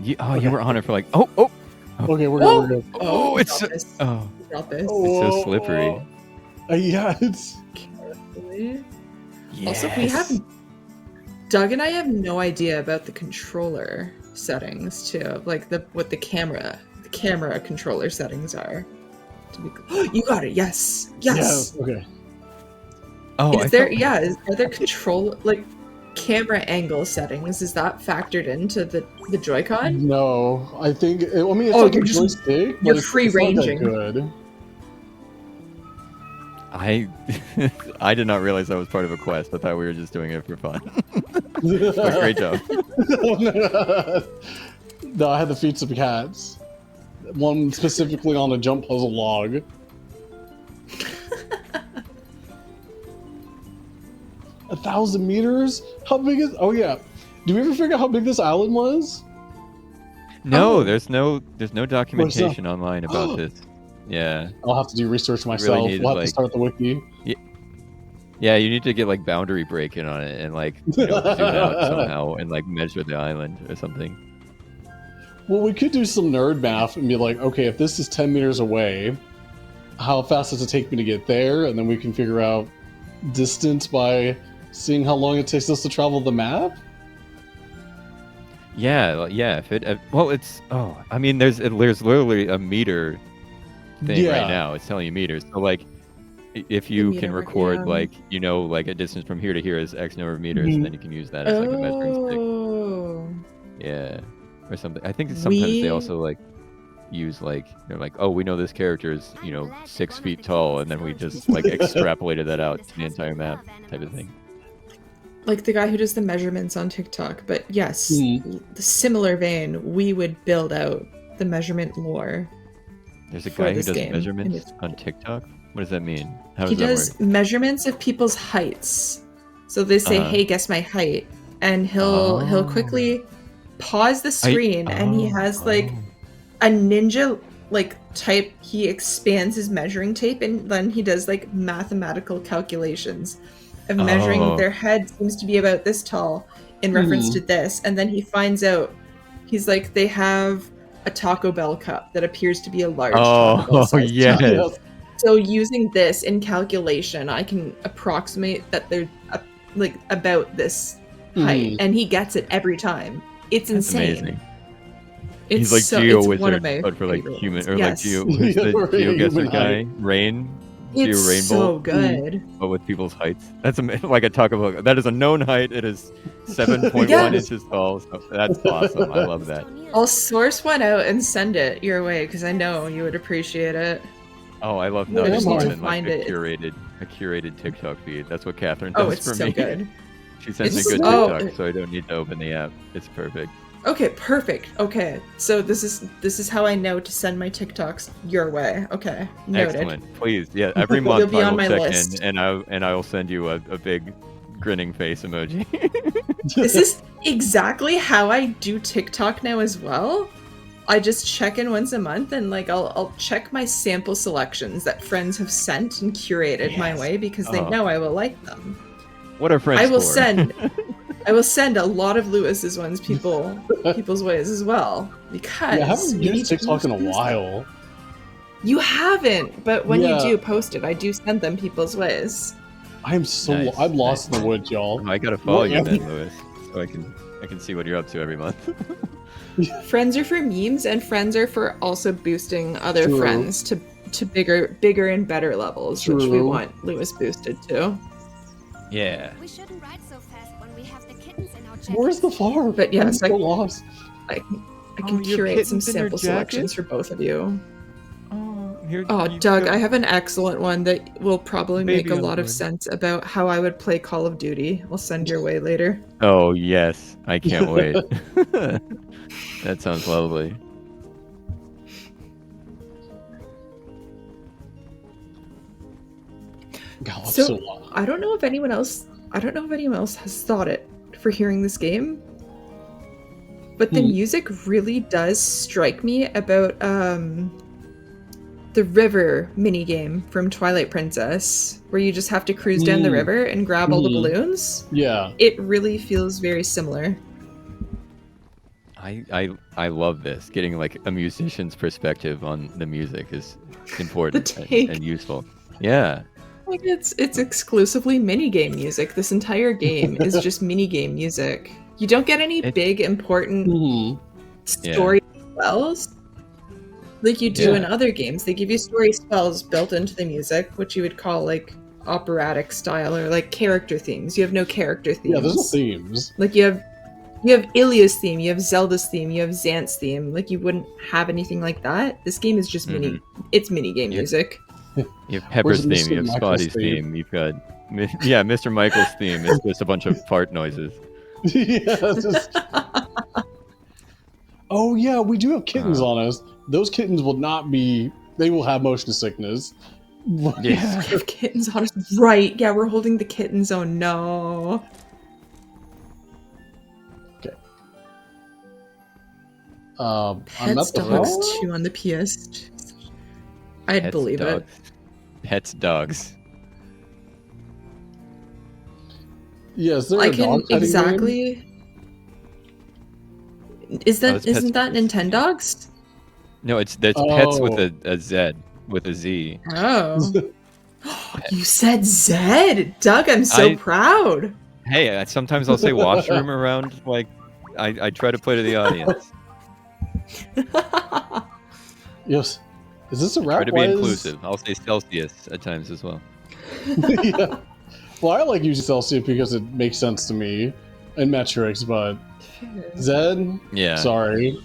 You were on it for like oh. Okay, we're good. We're good. Oh, we it's got this. oh, We got this. it's Whoa. so slippery. Yeah, it's... Carefully. Yes. Also, Doug and I have no idea about the controller settings too, like what the camera controller settings are. You got it. Yes. Yes. Yeah, okay. Oh, Are there control like camera angle settings? Is that factored into the Joy-Con? No, I think... I mean, it's Oh, like a you're just- joystick, but you're it's not that free-ranging. good. I did not realize that was part of a quest. I thought we were just doing it for fun. But great job. No, I had to feed some cats. One specifically on a jump puzzle log. 1,000 meters? How big is... Oh, yeah. Do we ever figure out how big this island was? No, Oh. there's no documentation online about this. Yeah. I'll have to do research myself. need, We'll have to like- start the wiki. Yeah, you need to get like boundary breaking on it and like zoom out somehow and like measure the island or something. Well, we could do some nerd math and be like, okay, if this is 10 meters away, how fast does it take me to get there, and then we can figure out distance by seeing how long it takes us to travel the map. Yeah, yeah. If it well, it's I mean, there's literally a meter thing right now. It's telling you meters. So like, if you can record like like a distance from here to here is X number of meters, then you can use that as like a measuring stick. Yeah, or something. I think sometimes they also like use like they're like, oh, we know this character is 6 feet tall, and then we just like extrapolated that out to the entire map type of thing. Like the guy who does the measurements on TikTok, but yes, the similar vein, we would build out the measurement lore. There's a guy who does measurements on TikTok? What does that mean? How he does that work? Measurements of people's heights. So they say, hey, guess my height. And he'll quickly pause the screen and he has like a ninja like type, he expands his measuring tape and then he does like mathematical calculations of measuring their head seems to be about this tall in reference to this. And then he finds out, he's like, they have a Taco Bell cup that appears to be a large Taco Bell size cup. So using this in calculation, I can approximate that they're like about this height, and he gets it every time. It's insane. Amazing. He's like Geo Wizard, but for like human, or like Geo, who's the GeoGuessr guy? Rain? It's Rainbow, so good. But with people's heights. That's like a Taco Bell. That is a known height. It is 7.1 inches tall. So that's awesome. I love that. I'll source one out and send it your way because I know you would appreciate it. Oh, I love I just need to like find a curated TikTok feed. That's what Catherine does for me. Oh, it's so good. She sends me good TikTok, so I don't need to open the app. It's perfect. Okay, perfect. Okay, so this is how I know to send my TikToks your way. Okay, noted. Excellent. Please, yeah. Every month You'll be I on will my check list. in, and I will send you a big grinning face emoji. This is exactly how I do TikTok now as well. I just check in once a month and like I'll check my sample selections that friends have sent and curated my way because they know I will like them. What are friends I will for? I will send a lot of Lewis's ones people's ways as well because I haven't used TikTok in a while. You haven't, but when you do post it, I do send them people's ways. I'm lost in the woods, y'all. Oh, I gotta follow you then, Lewis, so I can see what you're up to every month. Friends are for memes, and friends are for also boosting other friends to bigger and better levels, which we want Lewis boosted to. Yeah. We shouldn't ride so fast when we have the kittens in our jackets. Where's the farm? But yes, I'm so lost. I can curate some sample selections for both of you. Doug, I have an excellent one that will probably make a lot of sense about how I would play Call of Duty. I'll send your way later. Oh, yes. I can't wait. That sounds lovely. God, so I don't know if anyone else has thought it for hearing this game. But the music really does strike me about the river minigame from Twilight Princess, where you just have to cruise down the river and grab all the balloons. Yeah. It really feels very similar. I love this. Getting like a musician's perspective on the music is important and useful. Yeah. Like it's exclusively minigame music. This entire game is just minigame music. You don't get any big important story spells like you do in other games. They give you story spells built into the music, which you would call like operatic style or like character themes. You have no character themes. Yeah, there's no themes. Like you have Ilya's theme, you have Zelda's theme, you have Xant's theme. Like you wouldn't have anything like that. This game is just it's minigame music. You have Pepper's theme, you have Spotty's theme, you've got Mr. Michael's theme is just a bunch of fart noises. Oh yeah, we do have kittens on us. Those kittens will not be. They will have motion sickness. Yeah, we have kittens on us. Right? Yeah, we're holding the kittens. Oh no. Okay. Pets Dogs 2 on the PS. I'd believe it. Pets Dogs. Yes, there. I can exactly. Isn't that Nintendogs? No, it's Pets with a Z. with a Z. Oh. You said Zed! Doug, I'm so proud. Hey, sometimes I'll say washroom around, like, I try to play to the audience. Yes. Is this a rap? Try to be inclusive. I'll say Celsius at times as well. Yeah. Well, I like using Celsius because it makes sense to me in metrics, but Zed? Yeah. Sorry.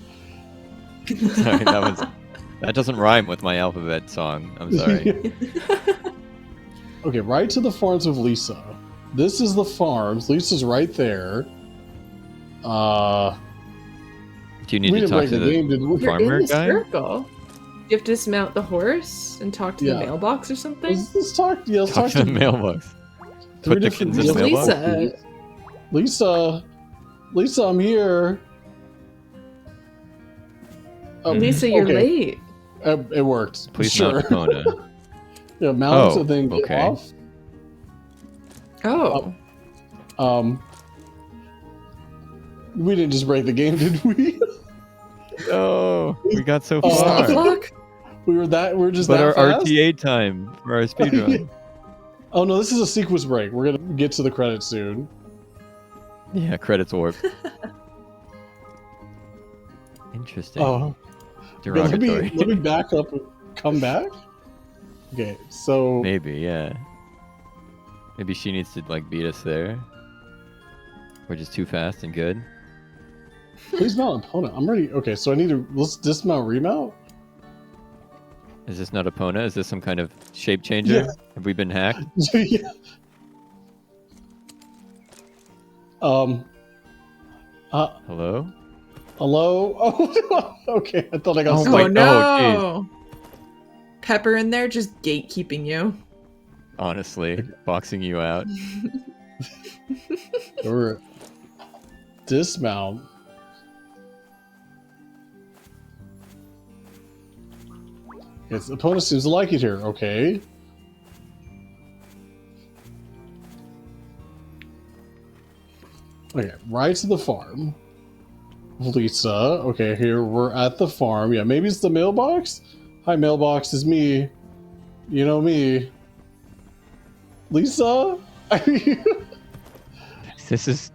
Sorry, that doesn't rhyme with my alphabet song. I'm sorry. Okay, right to the farms with Lisa. This is the farms. Lisa's right there. Do you need We to didn't talk break to the the game, did we? You're farmer in the guy? circle. You have to dismount the horse and talk to Yeah. the mailbox or something? Let's talk. Yeah, let's Talk to the mailbox. three Put the different kittens in the Lisa. mailbox. Lisa, I'm here. Lisa, you're okay. late. It worked. Please sure. not Epona. Yeah, mount Oh, and then get okay. off. Oh. We didn't just break the game, did we? No, we got so Oh, far. Fuck. We were just But that our fast? RTA time for our speedrun. Oh no, this is a sequence break. We're gonna get to the credits soon. Yeah, credits warp. Interesting. Oh, but let Derogatory. me back up and come back. Okay, so Maybe, yeah. Maybe she needs to like beat us there. We're just too fast and good. please mount opponent. I'm ready. Okay, so let's dismount, remount. Is this not Epona? Is this some kind of shape changer? Yeah. Have we been hacked? Yeah. Hello? Hello. Oh, okay. I thought I got Oh stuck. my- Oh no! Pepper in there just gatekeeping you. Honestly, boxing you out. Or dismount. Yes, the opponent seems to like it here. Okay. Okay, right to the farm. Lisa. Okay, here we're at the farm. Yeah, maybe it's the mailbox? Hi, mailbox, is me. You know me. Lisa? This is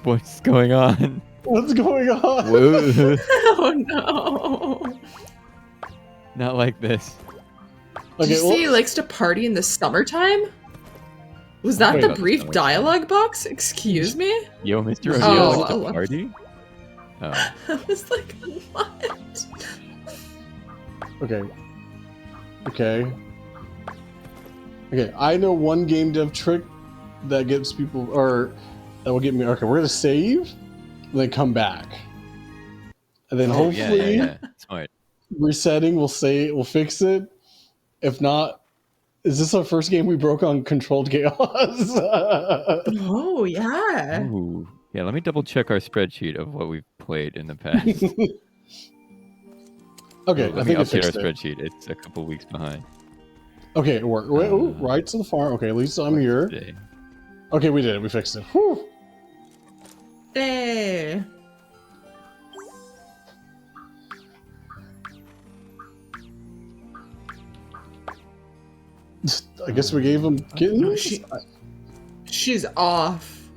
what's going on. What's going on? Whoa. Oh no! Not like this. Did you Okay, say he likes to party in the summertime? Was that Wait. the brief dialogue box? Excuse me? Yo, Mr. Oh, O'Neill likes I to love- party? Oh. I was like, what? Okay. Okay. Okay, I know one game dev trick that gets people, or that will get me. Okay, we're gonna save, and then come back, and then Oh, yeah, hopefully yeah. Smart. resetting will fix it. If not, is this our first game we broke on controlled chaos? Oh, yeah. Ooh. Yeah, let me double check our spreadsheet of what we've played in the past. Okay, Let I me think I update our fixed it. spreadsheet. It's a couple weeks behind. Okay, it worked. Wait, ooh, right to the farm. Okay, at least I'm here. Today. Okay, we did it. We fixed it. Whew. Hey. I guess we gave them kittens. She's off.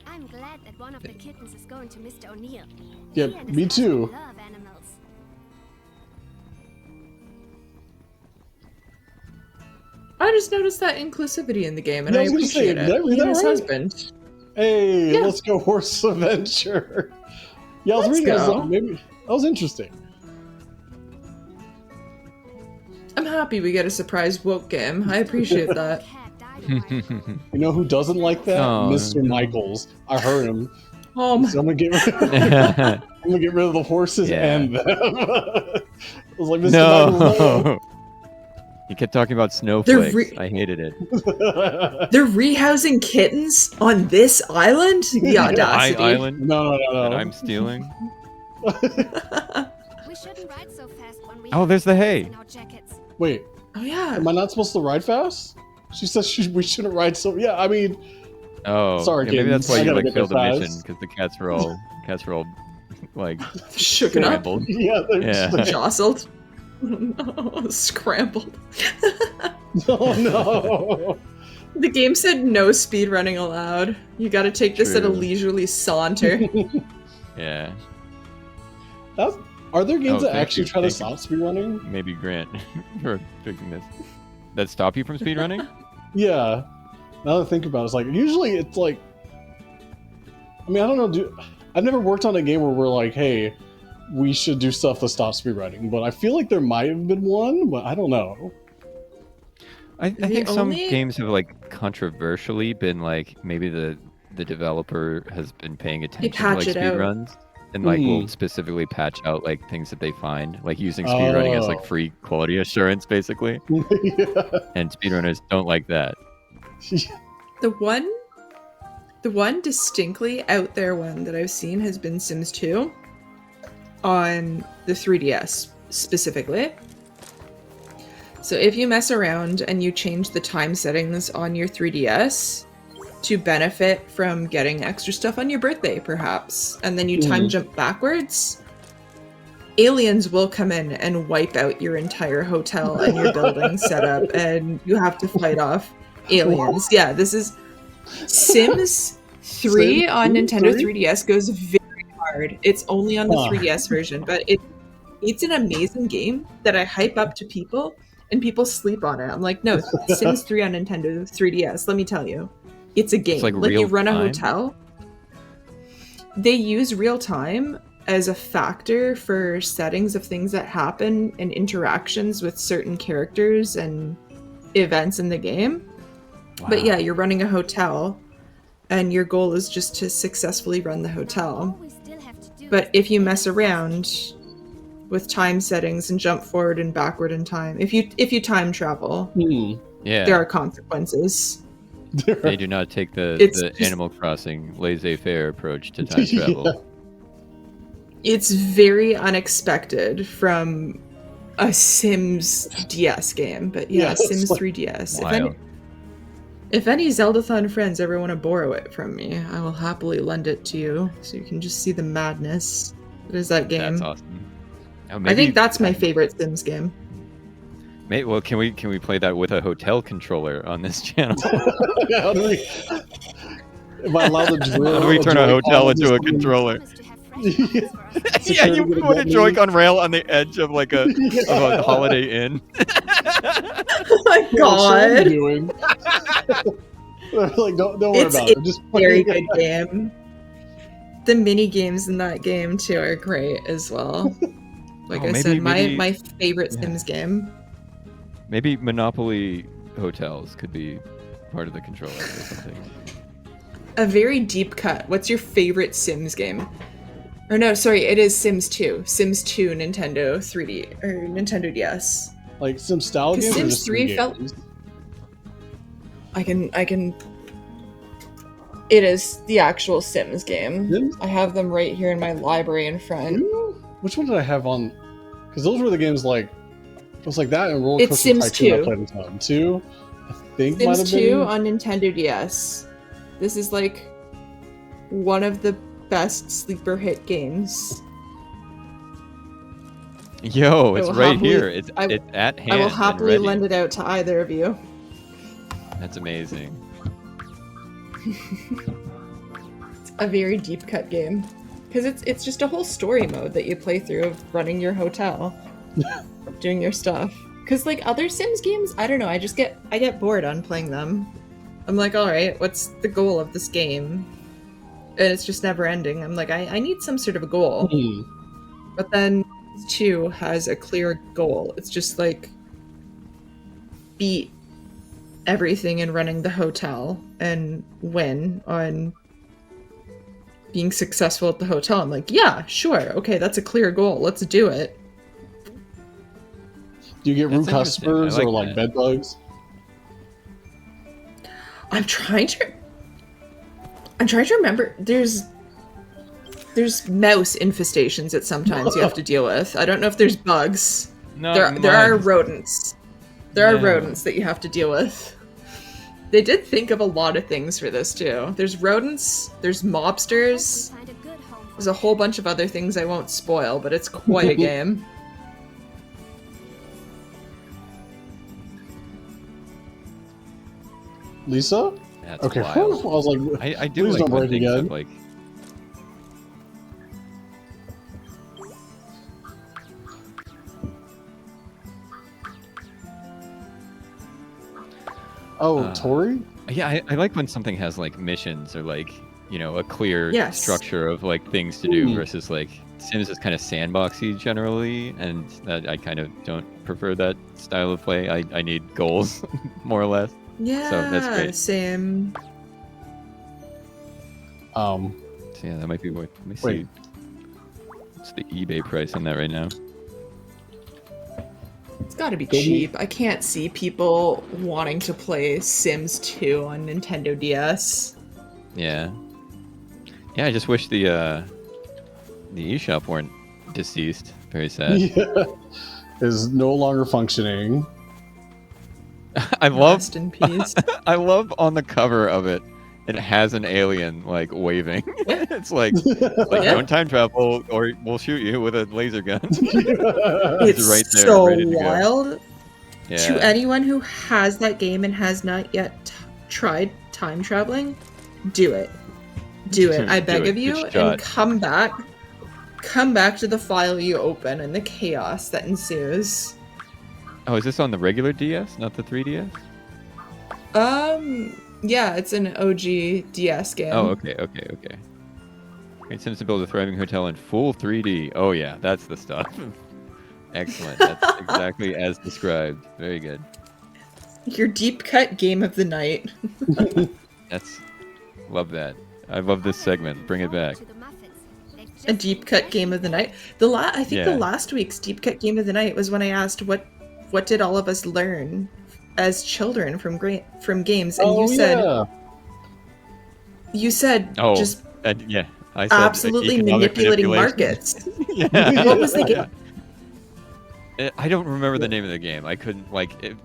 I'm glad that one of the kittens is going to Mr. O'Neill. Yep, He and his me husband too. love animals. I just noticed that inclusivity in the game, and Yeah, I I was gonna say, appreciate did I it. read He that and his right? husband. Hey, Yeah. let's go horse adventure. Yeah, I was Let's reading. I was go. like, maybe that was interesting. I'm happy we get a surprise woke game. I appreciate that. Cat dynamite. You know who doesn't like that? Oh, Mr. no. Michaels. I heard him. Oh my. So I'm gonna get rid of the horses Yeah. and them. I was like, Mr. Michaels, No! You kept talking about snowflakes. re- I hated it. no. They're rehousing kittens on this island? The Yeah, audacity. Island No. that I'm stealing. We shouldn't ride so fast when we Oh, have there's the kittens hay. in our jackets. Wait, Oh yeah. am I not supposed to ride fast? She says we shouldn't ride so. Yeah, I mean, Oh, Sorry, yeah, maybe that's kittens. why I you gotta like get failed the there mission fast. because the cats were all like Shooken up. scrambled. yeah, they're Yeah. just like, Jostled. No, scrambled. Oh no! The game said no speed running allowed. You gotta take this at a True. leisurely saunter. Yeah. Are there games Oh, that thank actually you, try to thank you. stop speedrunning? Maybe Grant for picking this. That stop you from speedrunning? Yeah. Now that I think about it, it's like usually it's like. I mean, I don't know. I've never worked on a game where we're like, hey, we should do stuff to stop speedrunning, but I feel like there might have been one, but I don't know. I think some only- games have like controversially been like maybe the developer has been paying attention to patch like it out. speedruns and like will Mhm. specifically patch out like things that they find, like using speedrunning as like Oh. free quality assurance basically. Yeah. And speedrunners don't like that. The one distinctly out there one that I've seen has been Sims 2 on the 3DS specifically. So if you mess around and you change the time settings on your 3DS to benefit from getting extra stuff on your birthday, perhaps, and then you time jump backwards, aliens will come in and wipe out your entire hotel and your building setup, and you have to fight off aliens. Yeah, this is Sims 3 on Nintendo 3DS goes very hard. It's only on the 3DS version, but it's an amazing game that I hype up to people, and people sleep on it. I'm like, no, Sims 3 on Nintendo 3DS, let me tell you. It's a game. It's like you real run a time? hotel. They use real time as a factor for settings of things that happen and interactions with certain characters and events in the game. But yeah, you're running a hotel, and your goal is just to successfully run the hotel. We still have to do But if you mess around with time settings and jump forward and backward in time, if you time travel, Yeah. there are consequences. They do not take the It's just- Animal Crossing laissez-faire approach to time travel. It's very unexpected from a Sims DS game, but yeah, Yeah, it's Sims like 3DS. Wild. If any Zeldathon friends ever want to borrow it from me, I will happily lend it to you, so you can just see the madness that is that game. That's awesome. Oh, I think that's my favorite Sims game. Well, can we play that with a hotel controller on this channel? How do we? Am I allowed to drill? How do we turn a Joy-Con hotel on into this a thing? controller? promise to have fresh products for us. Yeah, you Security put a button. Joy-Con rail on the edge of like of a Holiday Inn. Oh my What are god! you doing? Like, don't worry It's about it. Just Very good game. The mini games in that game too are great as well. Like Oh, I maybe- said, maybe- my favorite yeah. Sims game. Maybe Monopoly hotels could be part of the controller or something. A very deep cut. What's your favorite Sims game? Or no, sorry, it is Sims 2. Sims 2 Nintendo 3D or Nintendo DS. like some style Because games. or Sims just 3 some felt- games? I can It is the actual Sims game. Sims? I have them right here in my library in front. Which one did I have on? Because those were the games like it was like that and Roller It's Coaster Sims Tycoon I 2. played in time. 2, I think might Sims have 2 been. on Nintendo DS. This is like one of the best sleeper hit games. Yo, I it's will right happily- here. It's I- at hand. I will and happily ready. lend it out to either of you. That's amazing. It's a very deep cut game. Because it's just a whole story mode that you play through of running your hotel. Doing your stuff. Because like other Sims games, I don't know, I get bored on playing them. I'm like, alright, what's the goal of this game? And it's just never ending. I'm like, I need some sort of a goal. Hmm. But then 2 has a clear goal. It's just like beat everything in running the hotel and win on being successful at the hotel. I'm like, yeah, sure. Okay, that's a clear goal. Let's do it. Do you get That's root interesting. I customers like or like that. bed bugs? I'm trying to remember. There's mouse infestations that sometimes you have to deal with. I don't know if there's bugs. No, There are mine- rodents. There are Yeah. rodents that you have to deal with. They did think of a lot of things for this too. There's rodents, there's mobsters, Find a good home for there's a whole bunch of other things I won't spoil, but it's quite a game. Lisa? That's Okay, wild. whew, I was like, I do please like don't when break things again. have, like. oh, Tori? Yeah, I like when something has like missions or like, a clear Yes. structure of like things to do Hmm. versus like Sims is kind of sandboxy generally, and I kind of don't prefer that style of play. I need goals, more or less. Yeah, So that's great. same. So yeah, that might be worth. Let me see. Wait. What's the eBay price on that right now? It's got to be Go me- cheap. I can't see people wanting to play Sims 2 on Nintendo DS. Yeah. Yeah, I just wish the eShop weren't deceased. Very sad. Yeah. Is no longer functioning. I love Rest in peace. I love on the cover of it. It has an alien like waving. It's like Yeah. don't time travel or we'll shoot you with a laser gun. It's right there, so ready to go. wild. Yeah. To anyone who has that game and has not yet tried time traveling, do it. Do it. I Do beg it. of you. Good shot. And come back. Come back to the file you open and the chaos that ensues. Oh, is this on the regular DS, not the 3DS? Yeah, it's an OG DS game. Oh, okay. Great Sims to build a thriving hotel in full 3D. Oh yeah, that's the stuff. Excellent. That's exactly as described. Very good. Your deep cut game of the night. Love that. I love this segment. Bring it back. A deep cut game of the night. I think the last week's deep cut game of the night was when I asked what did all of us learn as children from games, and you said just yeah. I said absolutely economic manipulating manipulation. markets. Yeah. What was the game? I don't remember the name of the game. I couldn't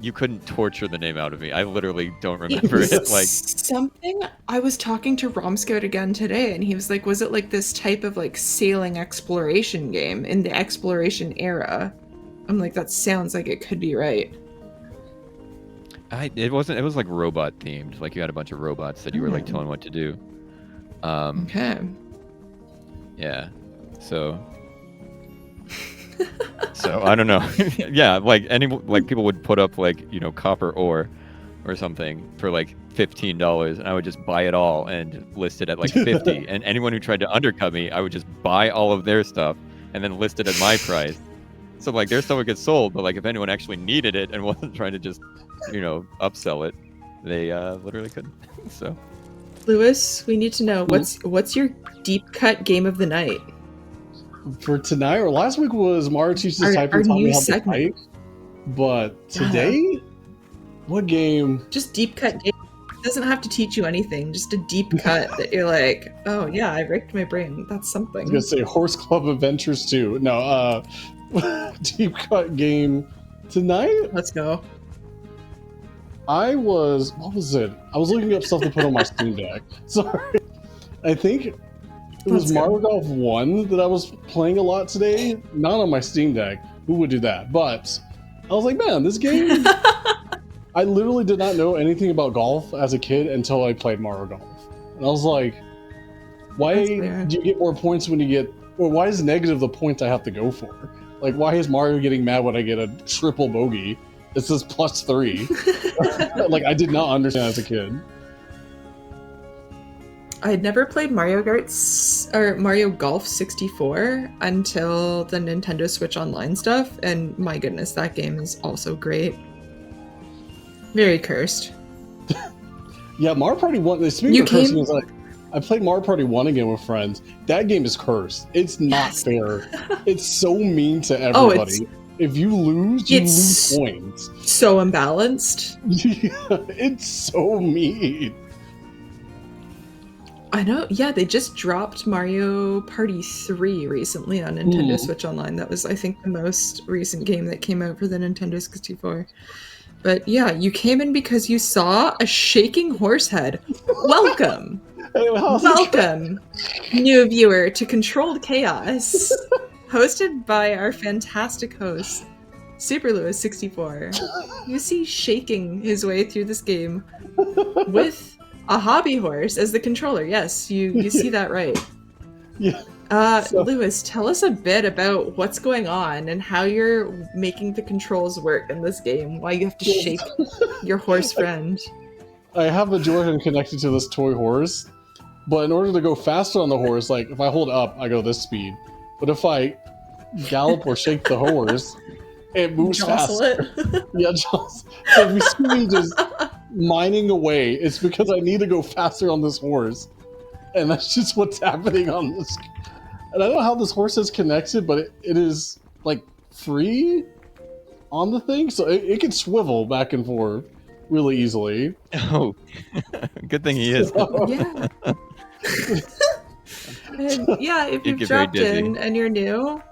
you couldn't torture the name out of me. I literally don't remember it. Like something. I was talking to Romscout again today, and he was like, "Was it like this type of like sailing exploration game in the exploration era?" I'm like, "That sounds like it could be right." it wasn't. It was like robot themed. Like you had a bunch of robots that you were like telling what to do. Okay. Yeah. So I don't know. Yeah, like people would put up like copper ore or something for like $15, and I would just buy it all and list it at like 50. And anyone who tried to undercut me, I would just buy all of their stuff and then list it at my price. So like their stuff would get sold, but like if anyone actually needed it and wasn't trying to just upsell it, they literally couldn't. So Louis, we need to know what's your deep cut game of the night? For tonight, or last week was Mario teaches Our typing taught me new how to segment. type. But today, what game? Just deep cut game. It doesn't have to teach you anything. Just a deep cut that you're like, oh yeah, I raked my brain. That's I something. was gonna say Horse Club Adventures 2. No, deep cut game tonight. Let's go. What was it? I was looking up stuff to put on my Steam Deck. Sorry. I think it was That's good. Mario Golf 1 that I was playing a lot today. Not on my Steam Deck. Who would do that? But I was like, man, this game... I literally did not know anything about golf as a kid until I played Mario Golf. And I was like, why That's fair. do you get more points when you get... Or why is negative the points I have to go for? Like, why is Mario getting mad when I get a triple bogey? It says +3. Like, I did not understand as a kid. I had never played Mario Golf 64 until the Nintendo Switch Online stuff, and my goodness, that game is also great. Very cursed. Yeah, Mario Party 1... Speaking of cursing, is like, I played Mario Party 1 again with friends. That game is cursed. It's not fair. It's so mean to everybody. If you lose, you lose points. So imbalanced. Yeah, it's so mean. I know. Yeah, they just dropped Mario Party 3 recently on Nintendo Switch Online. That was, I think, the most recent game that came out for the Nintendo 64. But yeah, you came in because you saw a shaking horse head. Welcome. Welcome, new viewer, to Controlled Chaos, hosted by our fantastic host, SuperLouis64. You see shaking his way through this game with a hobby horse as the controller. Yes, you see that right. Yeah. Lewis, tell us a bit about what's going on and how you're making the controls work in this game. Why you have to shake your horse friend. I have the Joy-Con connected to this toy horse, but in order to go faster on the horse, like if I hold up, I go this speed. But if I gallop or shake the horse, it moves Jostle faster. it. Yeah, so if you see me just mining away, it's because I need to go faster on this horse. And that's just what's happening on this. And I don't know how this horse is connected, but it is like free on the thing, so it can swivel back and forth really easily. Oh, good thing he is. Yeah. And yeah, if You you've get very dropped in dizzy. and you're new,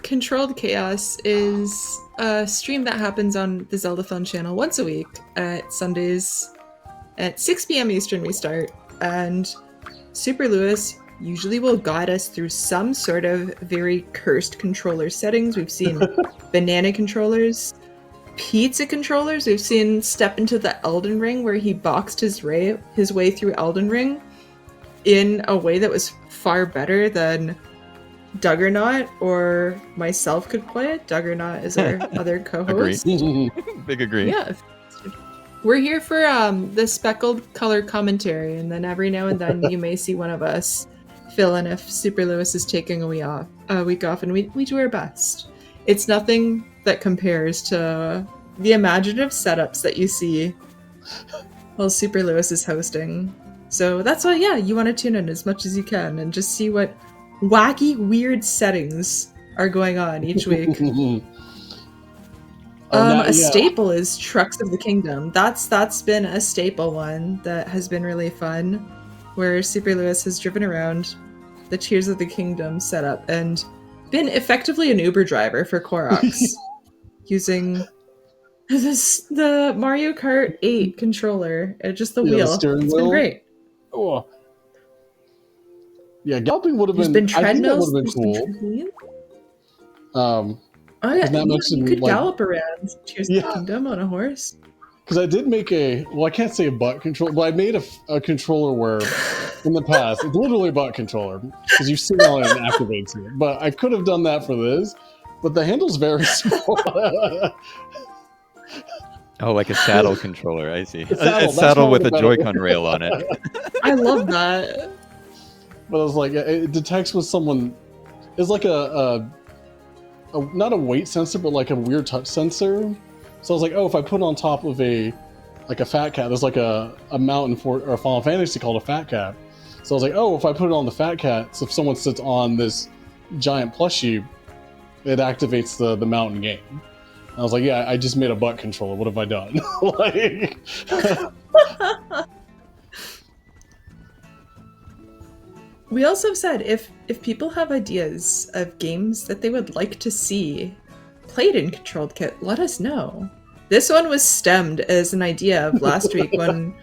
Controlled Chaos is a stream that happens on the Zeldathon channel once a week at Sundays at 6 p.m. Eastern we start, and SuperLouis usually will guide us through some sort of very cursed controller settings. We've seen banana controllers, pizza controllers. We've seen step into the Elden Ring where he boxed his way through Elden Ring in a way that was far better than Duggernaut or myself could play it. Duggernaut is our other co-host. Big agree. Yeah. We're here for the speckled color commentary, and then every now and then you may see one of us fill in if SuperLouis is taking a week off, and we do our best. It's nothing that compares to the imaginative setups that you see while SuperLouis is hosting. So that's why, yeah, you want to tune in as much as you can and just see what wacky, weird settings are going on each week. Staple is Trucks of the Kingdom. That's been a staple one that has been really fun, where SuperLouis has driven around the Tears of the Kingdom setup and been effectively an Uber driver for Koroks using the Mario Kart 8 controller, just the wheel. The steering It's wheel. been great. Oh. Yeah, galloping would have There's been. been I think that treadmills. would have been there's been cool. Oh yeah, Isn't that much you in, could like- gallop around Tears of the Kingdom on a horse. Because I did make I can't say a butt controller, but I made a controller where, in the past, it's literally a butt controller, because you sit on it and it activates it. But I could have done that for this, but the handle's very small. Oh, like a saddle controller. I see. saddle, A that's saddle with probably a better. Joy-Con rail on it. I love that. But I was like, it detects when someone is like a not a weight sensor, but like a weird touch sensor. So I was like, oh, if I put it on top of a fat cat, there's like a mountain for or Final Fantasy called a fat cat. So I was like, oh, if I put it on the fat cat, so if someone sits on this giant plushie, it activates the mountain game. And I was like, yeah, I just made a butt controller. What have I done? Like, We also have said if people have ideas of games that they would like to see played in Controlled Kit, let us know. This one was stemmed as an idea of last week when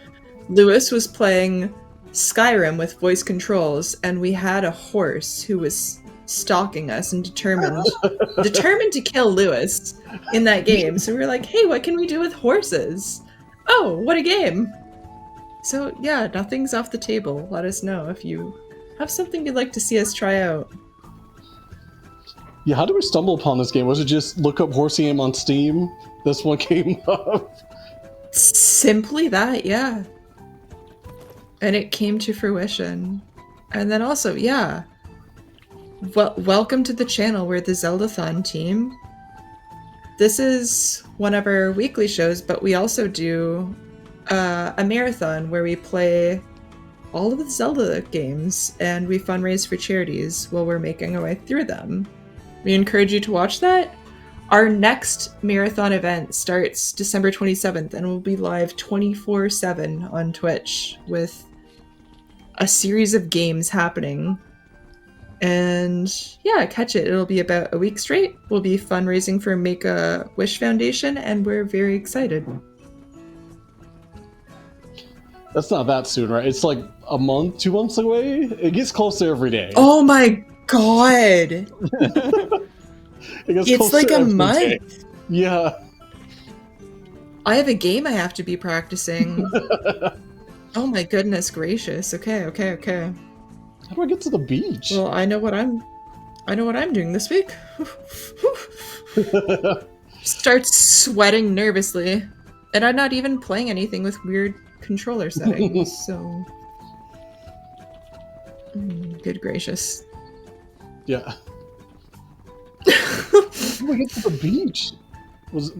Lewis was playing Skyrim with voice controls, and we had a horse who was stalking us and determined to kill Lewis in that game. So we were like, hey, what can we do with horses? Oh, what a game! So yeah, nothing's off the table. Let us know if you have something you'd like to see us try out. yeah, how did we stumble upon this game? Was it just look up Horsey Game on Steam? This one came up. Simply that, yeah. And it came to fruition. And then also, yeah, welcome to the channel. We're the Zeldathon team. This is one of our weekly shows, but we also do a marathon where we play all of the Zelda games and we fundraise for charities while we're making our way through them. We encourage you to watch that. Our next marathon event starts December 27th and will be live 24/7 on Twitch with a series of games happening. And yeah, catch it. It'll be about a week straight. We'll be fundraising for Make-A-Wish Foundation, and we're very excited. That's not that soon, right? It's like a month, 2 months away? It gets closer every day. Oh my god! It gets It's closer like a every month. day. Yeah. I have a game I have to be practicing. Oh my goodness gracious. Okay. How do I get to the beach? Well, I know what I'm doing this week. Starts sweating nervously. And I'm not even playing anything with weird controller settings, so... good gracious. Yeah. How do I get to the beach?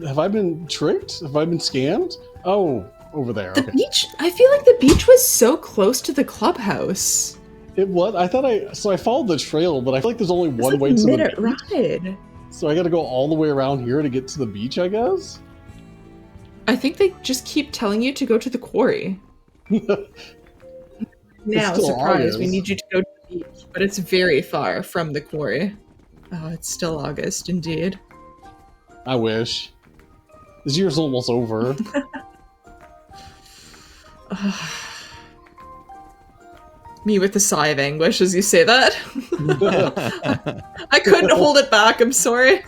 Have I been tricked? Have I been scammed? Oh, over there. The Okay. beach? I feel like the beach was so close to the clubhouse. It was. I followed the trail, but I feel like there's only It's one like way a to the minute beach. ride. So I got to go all the way around here to get to the beach, I guess. I think they just keep telling you to go to the quarry. Now, still surprise, we August. need you to go to the beach, but it's very far from the quarry. Oh, it's still August, indeed. I wish. This year's almost over. Me with a sigh of anguish as you say that. I couldn't hold it back, I'm sorry.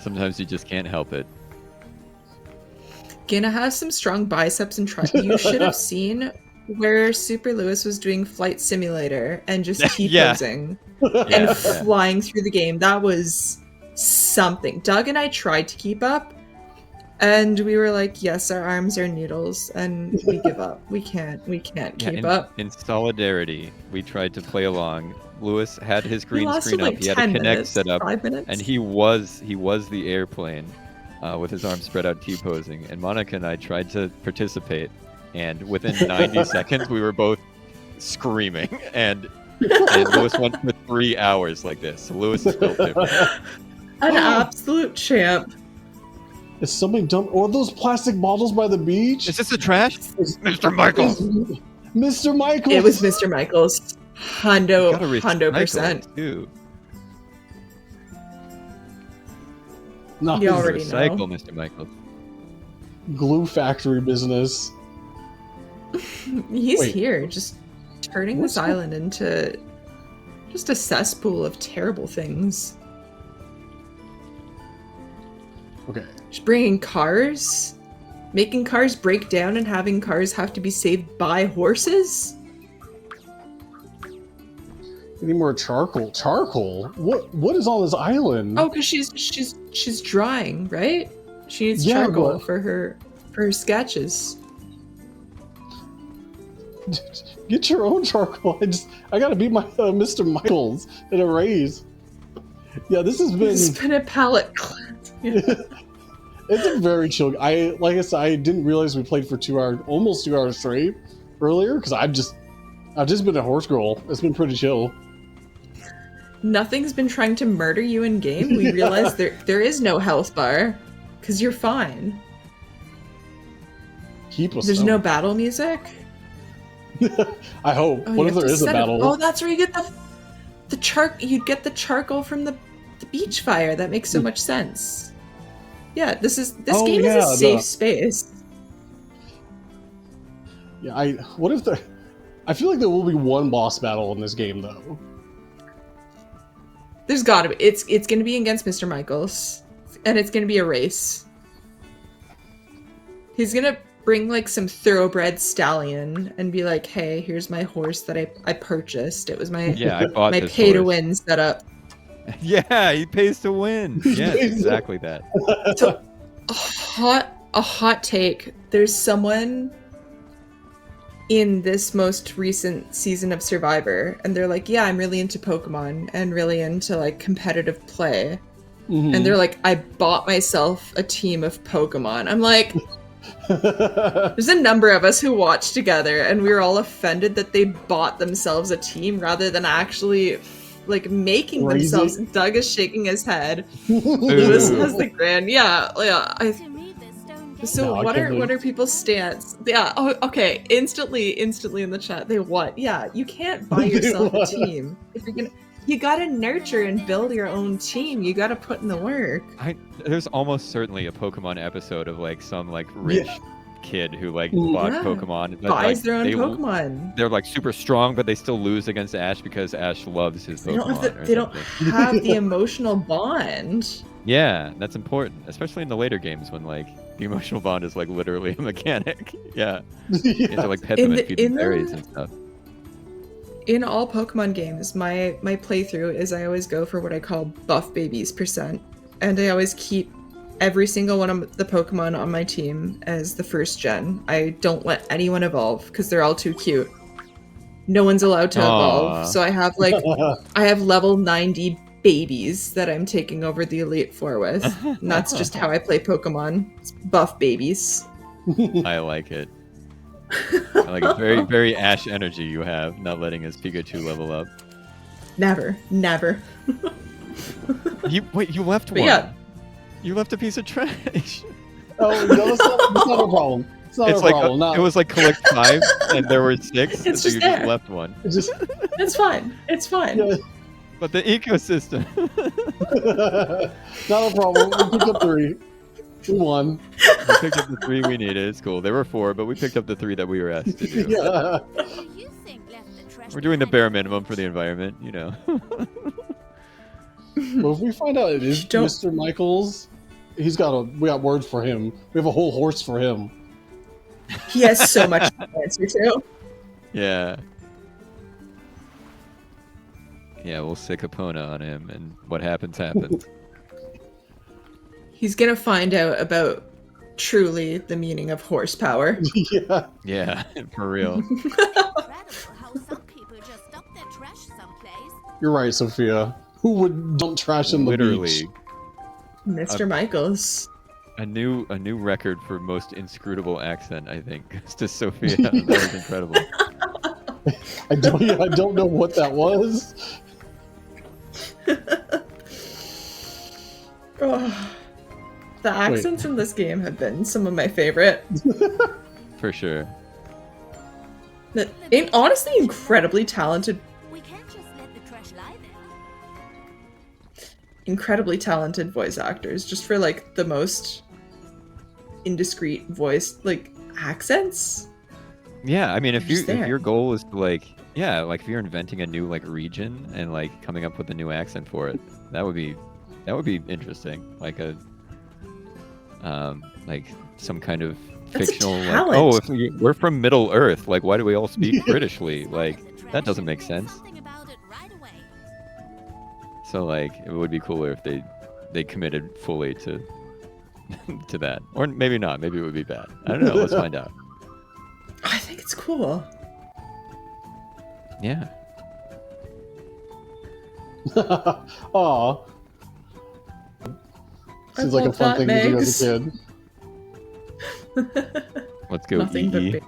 Sometimes you just can't help it. Gonna have some strong biceps and try. You should have seen where SuperLouis was doing Flight Simulator and just Yeah. T-posing Yeah, and yeah. flying through the game. That was something. Doug and I tried to keep up, and we were like, yes, our arms are needles, and we give up. We can't keep up. In solidarity, we tried to play along. Lewis had his We green lasted screen up. like He had a 10 Kinect minutes, set up, 5 minutes. and he was the airplane with his arms spread out, T-posing. And Monica and I tried to participate, and within 90 seconds, we were both screaming. And Lewis went for 3 hours like this. So Lewis is built different. An absolute champ. Is somebody dumped all those plastic bottles by the beach? Is this the trash? Mr. Michaels! Mr. Michaels! It was Mr. Michaels. Hundo, Gotta hundo recycle, percent. too. No, You already Recycle, know. Mr. Michaels. glue factory business. He's Wait. here, just turning What's this that? island into just a cesspool of terrible things. Okay. Just bringing cars, making cars break down and having cars have to be saved by horses? We need more charcoal. Charcoal? What is on this island? Oh, because she's drawing, right? She needs Yeah, charcoal but- for her sketches. Get your own charcoal. I gotta beat my Mr. Michaels in a race. Yeah, this has been. It's been a palate cleanse. Yeah. It's a very chill. Like I said, I didn't realize we played for 2 hours, almost 2 hours straight earlier, because I've just been a horse girl. It's been pretty chill. Nothing's been trying to murder you in game. We realize there is no health bar, because you're fine. Keep us. There's no battle music. I hope. Oh, What you if have there to is a set it- battle? Oh, that's where you get the charc. You'd get the charcoal from the beach fire. That makes so much sense. Yeah, this Oh, game is yeah, a safe space. Yeah, what if there? I feel like there will be one boss battle in this game, though. There's gotta be. It's gonna be against Mr. Michaels, and it's gonna be a race. He's gonna bring like some thoroughbred stallion and be like, "Hey, here's my horse that I purchased. It was my Yeah, I bought my this pay to horse. win setup." Yeah, he pays to win. Yes, exactly that. So, a hot take. There's someone in this most recent season of Survivor, and they're like, "Yeah, I'm really into Pokemon and really into like competitive play." Mhm. And they're like, "I bought myself a team of Pokemon." I'm like, there's a number of us who watched together, and we were all offended that they bought themselves a team rather than actually like making Crazy. themselves. Doug is shaking his head. Lewis Ooh. has the grin. Yeah. To me, this stone So No, I what can't are believe- people's stance? Yeah. Oh, okay. Instantly in the chat. They what? Yeah. You can't buy They yourself a what? team. If you're gonna, you gotta nurture and build your own team. You gotta put in the work. There's almost certainly a Pokemon episode of like some like rich kid who like bought Yeah. Pokemon. But, Buys like, their own Pokemon. They're like super strong, but they still lose against Ash because Ash loves his They don't Pokemon. have the, they don't have the emotional bond. Yeah, that's important, especially in the later games when like the emotional bond is like literally a mechanic. Yeah, you have to like pet them and feed them berries and stuff. In all Pokemon games, my playthrough is I always go for what I call buff babies %, and I always keep every single one of the Pokemon on my team as the first gen. I don't let anyone evolve because they're all too cute. No one's allowed to evolve, so I have level 90 babies that I'm taking over the Elite Four with. And that's just how I play Pokemon. It's buff babies. I like it. I like it. Very, very Ash energy you have, not letting his Pikachu level up. Never. You left one. Yeah. You left a piece of trash. Oh, no, that's not a problem. It's not a problem. It was like collect 5, and there were 6, It's so just you there. just left one. It's fine. It's fine. Yeah. But the ecosystem. Not a problem. We picked up 3. We won. We picked up the 3 we needed. It's cool. There were 4, but we picked up the 3 that we were asked to do. Yeah. We're doing the bare minimum for the environment, you know. But if we find out it is Mr. Michaels, we got words for him. We have a whole horse for him. He has so much to answer to. Yeah. Yeah, we'll sick Epona on him, and what happens, happens. He's gonna find out about truly the meaning of horsepower. Yeah. Yeah, for real. You're right, Sophia. Who would dump trash in the beach? Mr. Michaels. A new record for most inscrutable accent, I think, goes to Sophia. That was incredible. I don't know what that was. Oh, the accents in this game have been some of my favorite. For sure. Honestly, incredibly talented. We can't just let the trash lie there. Incredibly talented voice actors, just for like the most indiscreet voice accents. Yeah, I mean, if your goal is to like if you're inventing a new like region and like coming up with a new accent for it, that would be interesting. Like a like some kind of fictional like, we're from Middle Earth, like why do we all speak Britishly? Like that doesn't make sense. So like it would be cooler if they committed fully to to that, or maybe not. Maybe it would be bad. I don't know. Let's find out. I think it's cool. Yeah. Aw. Seems like a fun thing to do as a kid. Let's go. Nothing but berries.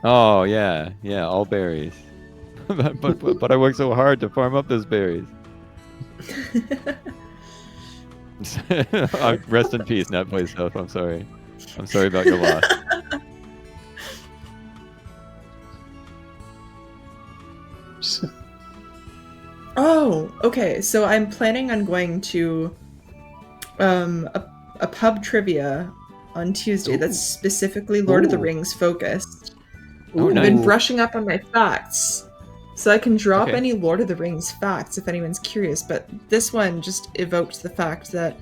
Oh yeah, all berries. but I worked so hard to farm up those berries. Rest in peace, not play stuff. I'm sorry about your loss. Oh, okay. So I'm planning on going to a pub trivia on Tuesday that's specifically Lord of the Rings focused. Oh, nice. I've been brushing up on my facts, so I can drop any Lord of the Rings facts if anyone's curious. But this one just evoked the fact that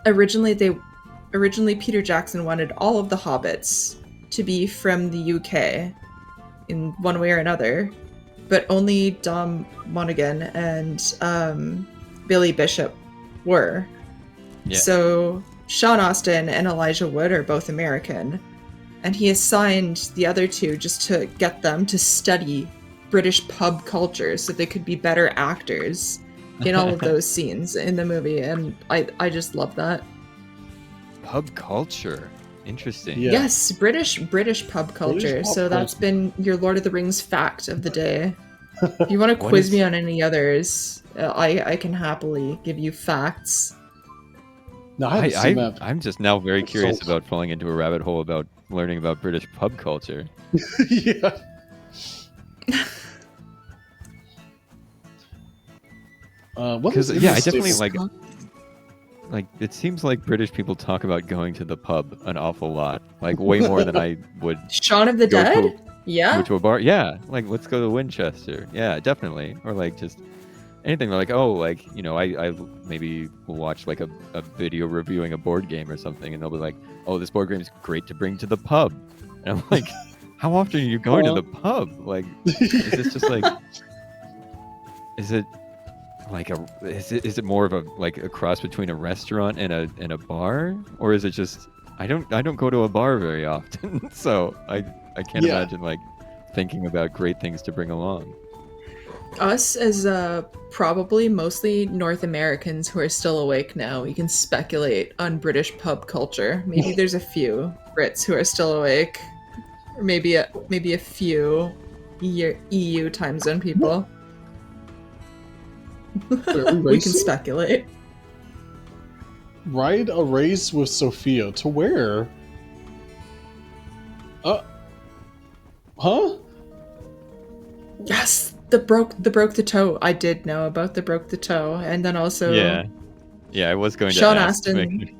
originally Peter Jackson wanted all of the hobbits to be from the UK in one way or another, but only Dom Monaghan and Billy Bishop were. Yeah. So Sean Astin and Elijah Wood are both American, and he assigned the other two just to get them to study British pub culture so they could be better actors in all of those scenes in the movie, and I just love that. Pub culture. Interesting. Yeah. Yes, British pub culture. So that's been your Lord of the Rings fact of the day. If you want to quiz me on any others, I can happily give you facts. No, I'm just now very curious about falling into a rabbit hole about learning about British pub culture. Yeah. Because I definitely like. like it seems like British people talk about going to the pub an awful lot, like way more than I would Shaun of the go Dead? to Yeah. to a bar. Yeah, like let's go to Winchester. Yeah, definitely. Or like just anything like, oh, like, you know, I maybe will watch like a video reviewing a board game or something, and they'll be like, oh, this board game is great to bring to the pub. And I'm like, how often are you going to the pub? Like, is this just like, is it like is it more of a like a cross between a restaurant and a bar, or is it just I don't go to a bar very often, so I can't imagine like thinking about great things to bring along. Us as probably mostly North Americans who are still awake now, we can speculate on British pub culture. Maybe there's a few Brits who are still awake, or maybe a few EU time zone people. We can speculate. Ride a race with Sophia to where? Huh? Yes, the broke the toe. I did know about the broke the toe, and then also I was going Sean to ask. Astin.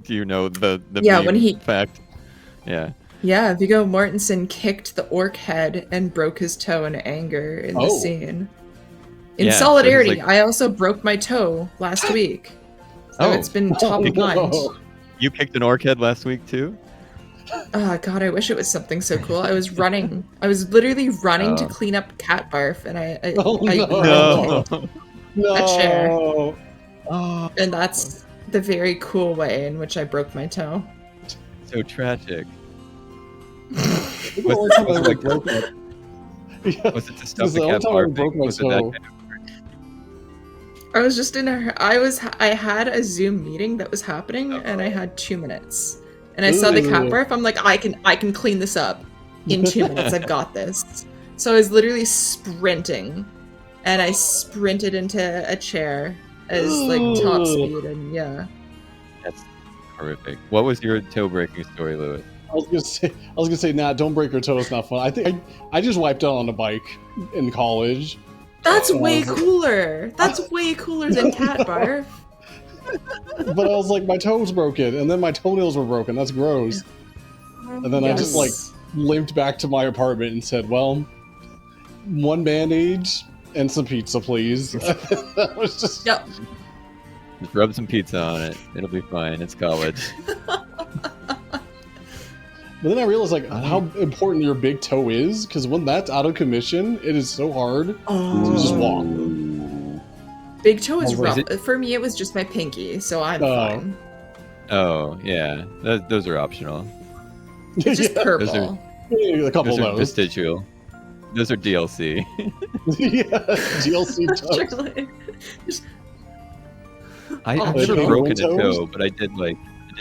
Do you know the when he fact? Yeah, Viggo Mortensen kicked the orc head and broke his toe in anger in the scene. In solidarity, so I also broke my toe last week. So it's been top of mind. You kicked an orc head last week too? Oh god, I wish it was something so cool. I was literally running to clean up cat barf, and I a chair. Oh. And that's the very cool way in which I broke my toe. So tragic. Was it to stop the cat barfing? Was it that kind of... I was just I had a Zoom meeting that was happening, and I had 2 minutes. And I saw the cat barf. I'm like, I can clean this up in 2 minutes. I've got this. So I was literally sprinting, and I sprinted into a chair as like top speed, and That's horrific. What was your toe breaking story, Louis? I was gonna say, nah, don't break your toe. It's not fun. I think I just wiped out on a bike in college. That's way cooler. That's way cooler than cat barf. But I was like, my toe was broken, and then my toenails were broken. That's gross. And then I just like limped back to my apartment and said, well, 1 Band-Aid and some pizza, please. That was just... Yep. Just rub some pizza on it. It'll be fine. It's college. But then I realized like how important your big toe is, because when that's out of commission, it is so hard to just walk. Big toe is rough. For me, it was just my pinky, so I'm fine. Oh, yeah. Those are optional. It's just purple. A couple those of are those. vestigial. Those are DLC. DLC toes. I've never broken a toe, but I did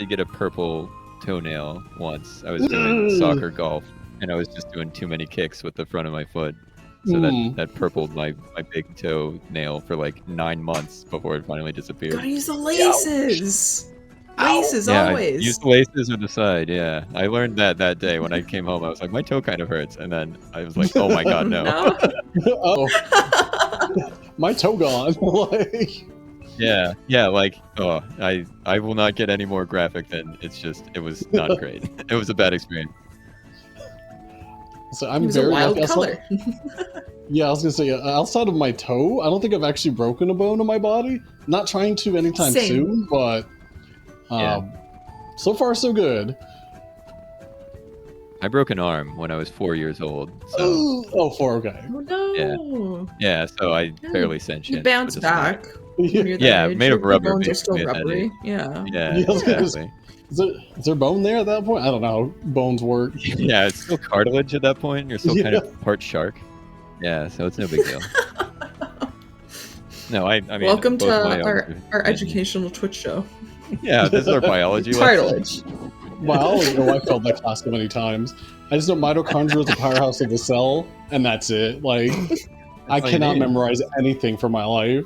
get a purple toenail once. I was doing soccer golf, and I was just doing too many kicks with the front of my foot. So that purpled my big toe nail for like 9 months before it finally disappeared. Gotta use the laces. Laces always. Use the laces or the side. Yeah, I learned that day when I came home. I was like, my toe kind of hurts, and then I was like, oh my god, no. My toe gone. Yeah, like, oh, I will not get any more graphic than it was not great. It was a bad experience. So I'm it was a wild color. Yeah, I was gonna say, outside of my toe, I don't think I've actually broken a bone in my body. Not trying to anytime soon, but so far so good. I broke an arm when I was 4 years old. So. 4, okay. Oh no. Yeah, so I barely sentient. You bounce back. Yeah, made of rubber. Bones are still rubbery. Yeah, exactly. Is there bone there at that point? I don't know how bones work. Yeah, it's still cartilage at that point. You're still kind of part shark. Yeah, so it's no big deal. No, I mean. Welcome to our educational Twitch show. Yeah, this is our biology cartilage. Biology. Oh, I failed that class so many times. I just know mitochondria is the powerhouse of the cell, and that's it. Like, I cannot memorize anything for my life.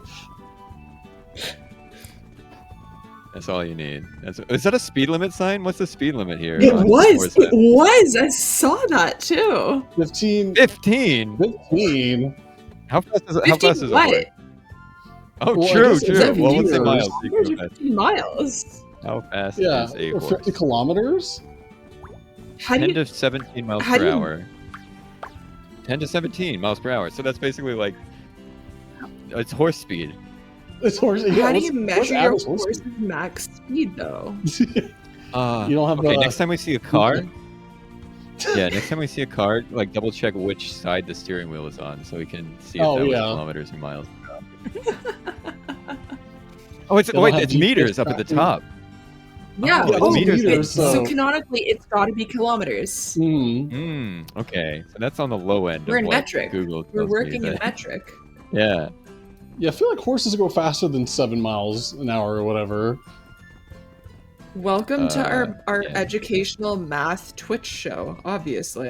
That's all you need. Is that a speed limit sign? What's the speed limit here? It was. It was. I saw that too. 15. 15. 15. How fast is it? How fast is it? Oh, Well, I true, guess it's true. Well, let's say meters. miles. 150 miles. How fast Yeah, is a horse? 50 kilometers? How do 10 you? to 17 miles how per do you- hour. 10 to 17 miles per hour. So that's basically like it's horse speed. It's horse. Yeah, How do what's- you what's measure your average horse horse's max speed though? speed? You don't have okay, a- next time we see a car, yeah, next time we see a car, like double check which side the steering wheel is on, so we can see if Oh, that was yeah. kilometers or miles. Oh, it's They don't wait, have it's GPS meters up at the tracking. top. Yeah, it's meters. meters, so so- canonically, it's got to be kilometers. Okay, so that's on the low end. We're of in what metric. Google We're tells me working in that- metric. Yeah. Yeah, I feel like horses go faster than 7 miles an hour or whatever. Welcome to our yeah. educational math Twitch show. Obviously,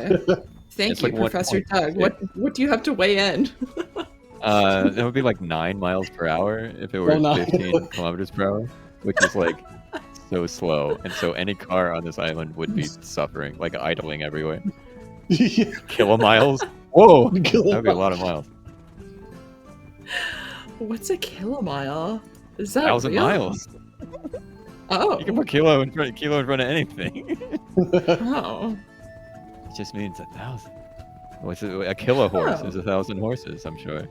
thank It's you, like Professor 1.6. Doug. What do you have to weigh in? That would be like 9 miles per hour if it were Oh, no. 15 kilometers per hour, which is like so slow. And so any car on this island would be suffering, like idling everywhere. Kilomiles? Whoa! That would be a lot of miles. What's a kilomile? Is that 1,000 real? miles. Oh, You can put kilo in front of anything. oh, It just means 1,000. What's it? A kilo horse Oh. is 1,000 horses, I'm sure.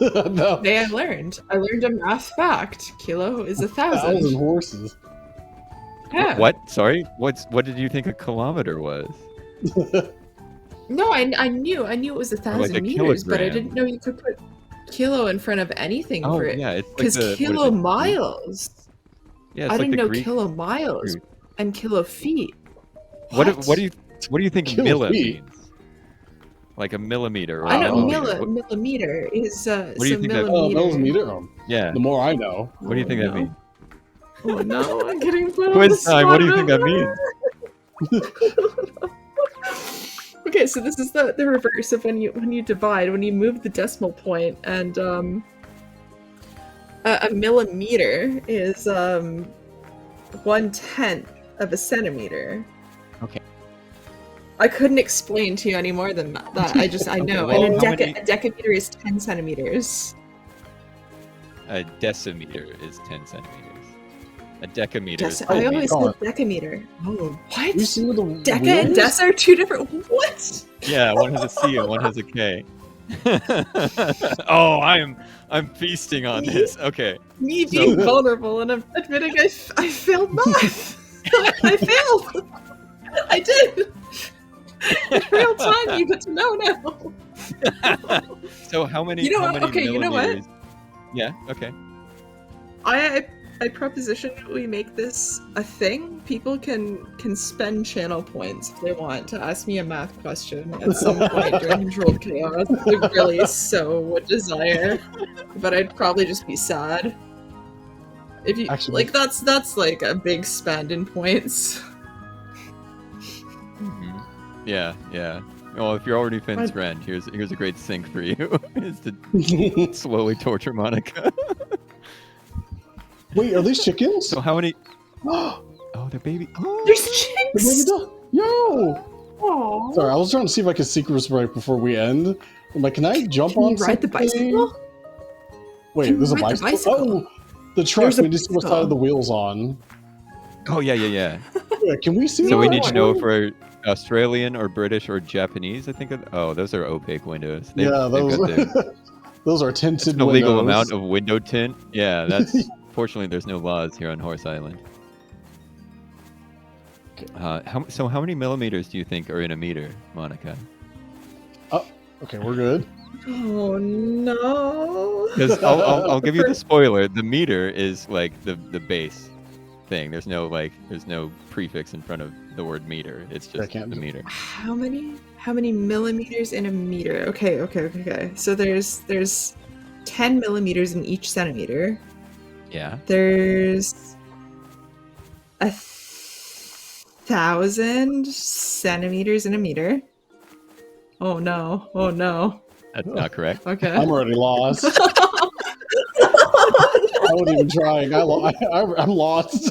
No, today I learned a math fact. Kilo is 1,000 1,000. horses. Yeah. What? Sorry? What did you think a kilometer was? No, I knew it was 1,000 like a meters, but I kilogram. didn't know you could put kilo in front of anything Oh, for it. yeah. It's like Because the, what is kilo it? miles. Yeah, it's I like didn't the know Greek. kilo miles and kilo feet. What do you think Kilo milli feet? means? Like a millimeter or I a know millimeter? millimeter is What do you so think that- Oh, millimeter. millimeter. Oh, Yeah. the more I know. What do you think that no. means? Oh no, I'm getting put on Quiz the time. What do you spot think that over. Okay, so this is the reverse of when you divide, when you move the decimal point, and a millimeter is 1/10 of a centimeter. Okay. I couldn't explain to you any more than that. I know. well, And how a decameter is 10 centimeters. A decimeter is 10 centimeters. A decameter is 10 I always meters. said decameter. Oh, what? You see where the Deca wheel and is? dec are two different. What? Yeah, one has a C and one has a K. Oh, I'm feasting on this. Okay. Me being vulnerable and admitting I failed math. I failed. I did. In real time, you get to know now. So how many? You know how what? many Okay, you know what? millimeters- Yeah. Okay. I proposition we make this a thing. People can spend channel points if they want to ask me a math question at some point during Controlled Chaos. I really so would desire, but I'd probably just be sad. If you Actually- like, that's like a big spend in points. Mhm. Yeah. Yeah. Well, if you're already Finn's friend, here's a great sync for you: is to slowly torture Monica. Wait, are these chickens? So how many? Oh, Oh, they're baby. Oh. There's the chicks. baby duck. Yo! Aw. Sorry, I was trying to see if I could secret right before we end. I'm like, can I jump Can on you ride the something? bicycle? Wait, Can there's a you ride the bicycle? bicycle? Oh, the truck. There's a We need to see what bicycle. side of the wheel's on. Oh yeah, yeah, yeah. Yeah, can we see So we that? need to know if we're Australian or British or Japanese. I think. Oh, those are opaque windows. Yeah, they've those, got the those are tinted an illegal windows. amount of window tint. Yeah, that's fortunately there's no laws here on Horse Island. So how many millimeters do you think are in a meter, Monica? Okay, we're good. Oh no. Because I'll give you the spoiler. The meter is like the base thing. There's no prefix in front of the word meter. It's just can't the do- meter. How many millimeters in a meter? Okay. So there's 10 millimeters in each centimeter. Yeah. There's 1,000 centimeters in a meter. Oh no. That's not correct. Okay. I'm already lost. I wasn't even trying. I'm lost.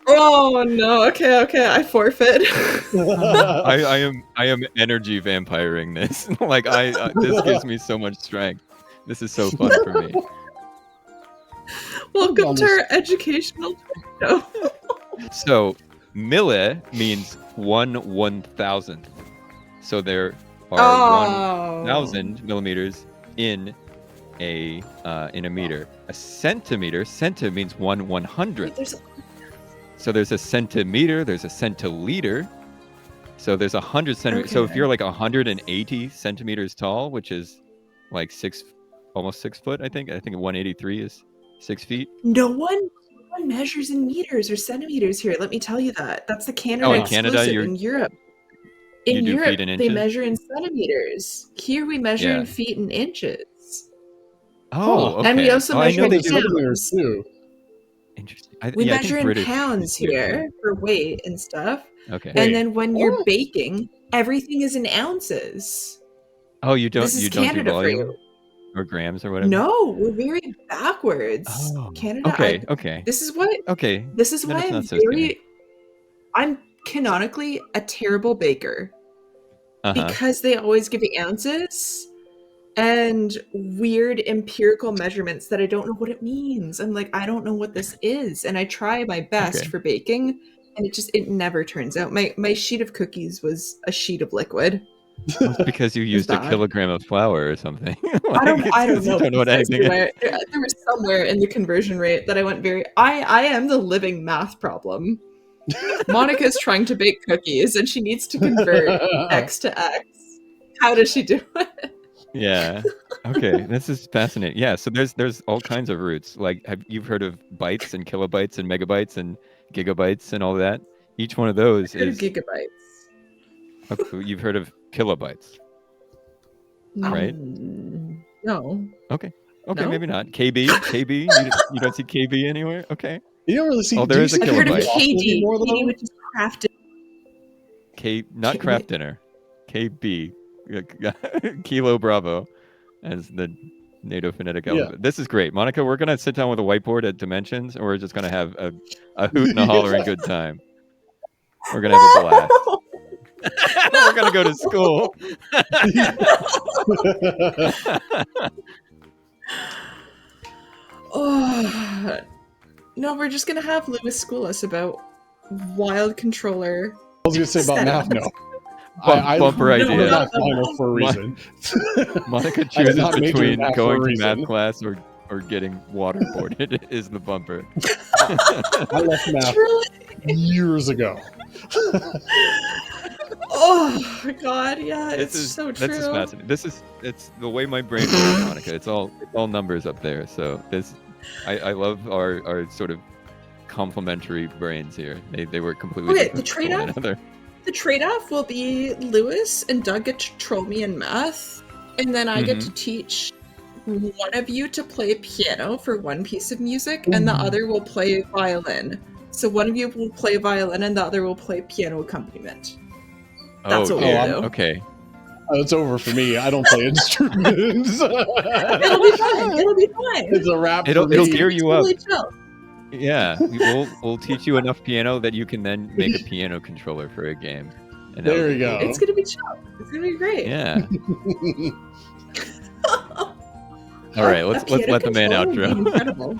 Oh no. Okay. I forfeit. I am energy vampiring this. Like this gives me so much strength. This is so fun for me. Welcome to our educational show. So, mille means 1/1000th. So there are Oh. 1,000 millimeters in a meter. A centimeter, centi means 1/100th. There's So there's a centimeter, there's a centiliter. So there's 100 centimeters. So if Okay. you're like 180 centimeters tall, which is like almost 6 foot, I think 183 is 6 feet. no one measures in meters or centimeters here. Let me tell you that. That's the Canada Oh, in exclusive. Canada, In Europe. you In do Europe, feet and they inches? measure in centimeters. Here we measure Yeah. in feet and inches. Oh, okay. And we also Oh, I measure know they in do. Centimeters, pounds. too. Interesting. We yeah, I think measure in British pounds do, too. here for weight and stuff. Okay. Wait, And then when you're what? baking, everything is in ounces. Oh, you don't This is you don't do Canada for volume you. or grams or whatever? No, we're very backwards. Oh, Canada. okay. This is what. Okay. This is Then why it's I'm not so scary. I'm canonically a terrible baker Uh-huh. because they always give me ounces and weird empirical measurements that I don't know what it means. I'm like, I don't know what this is, and I try my best Okay. for baking, and it never turns out. My sheet of cookies was a sheet of liquid. Well, it's because you used a bad. kilogram of flour or something. I don't It's know. 'cause you don't know what anything is. Where, there was somewhere in the conversion rate that I went very. I am the living math problem. Monica's trying to bake cookies and she needs to convert X to X. How does she do it? Yeah. Okay. This is fascinating. Yeah. So there's all kinds of roots. Like you've heard of bytes and kilobytes and megabytes and gigabytes and all that. Each one of those I've heard of is. gigabytes. Okay, you've heard of kilobytes, right? No. Okay. No? Maybe not. KB. You don't see KB anywhere. Okay. You don't really see. Oh, do there you is a see I've heard of kilobyte. KD, anymore, though? KD, which is crafted. Not K- craft dinner. KB. Kilo Bravo, as the NATO phonetic alphabet. This is great, Monica. We're gonna sit down with a whiteboard at Dimensions, and we're just gonna have a hoot and a holler and good time. We're gonna have a blast. We're gonna go to school. Oh, no, we're just gonna have Lewis school us about wild controller. I was going to say about math. No. Bumper I idea. not final for a reason. Monica I did chooses not major in between math for going a to reason. math class or getting waterboarded. Is the bumper. I left math years ago. Oh my god, yeah, it's so true. This is fascinating. It's the way my brain works, Monica. It's all numbers up there. So I love our sort of complementary brains here. They work completely Okay, different the from one trade-off? another. The trade-off will be Lewis and Doug get to troll me in math, and then I get to teach one of you to play piano for one piece of music, and the other will play violin. So one of you will play violin, and the other will play piano accompaniment. That's what we'll do. Okay. It's over for me. I don't play instruments. It'll be fine. It'll be fine. It's a wrap. It'll for me. gear you up. Totally chill. Yeah, we'll teach you enough piano that you can then make a piano controller for a game. And There you go. It's gonna be chill. It's gonna be great. Yeah. All right, let's let the man outro. Incredible.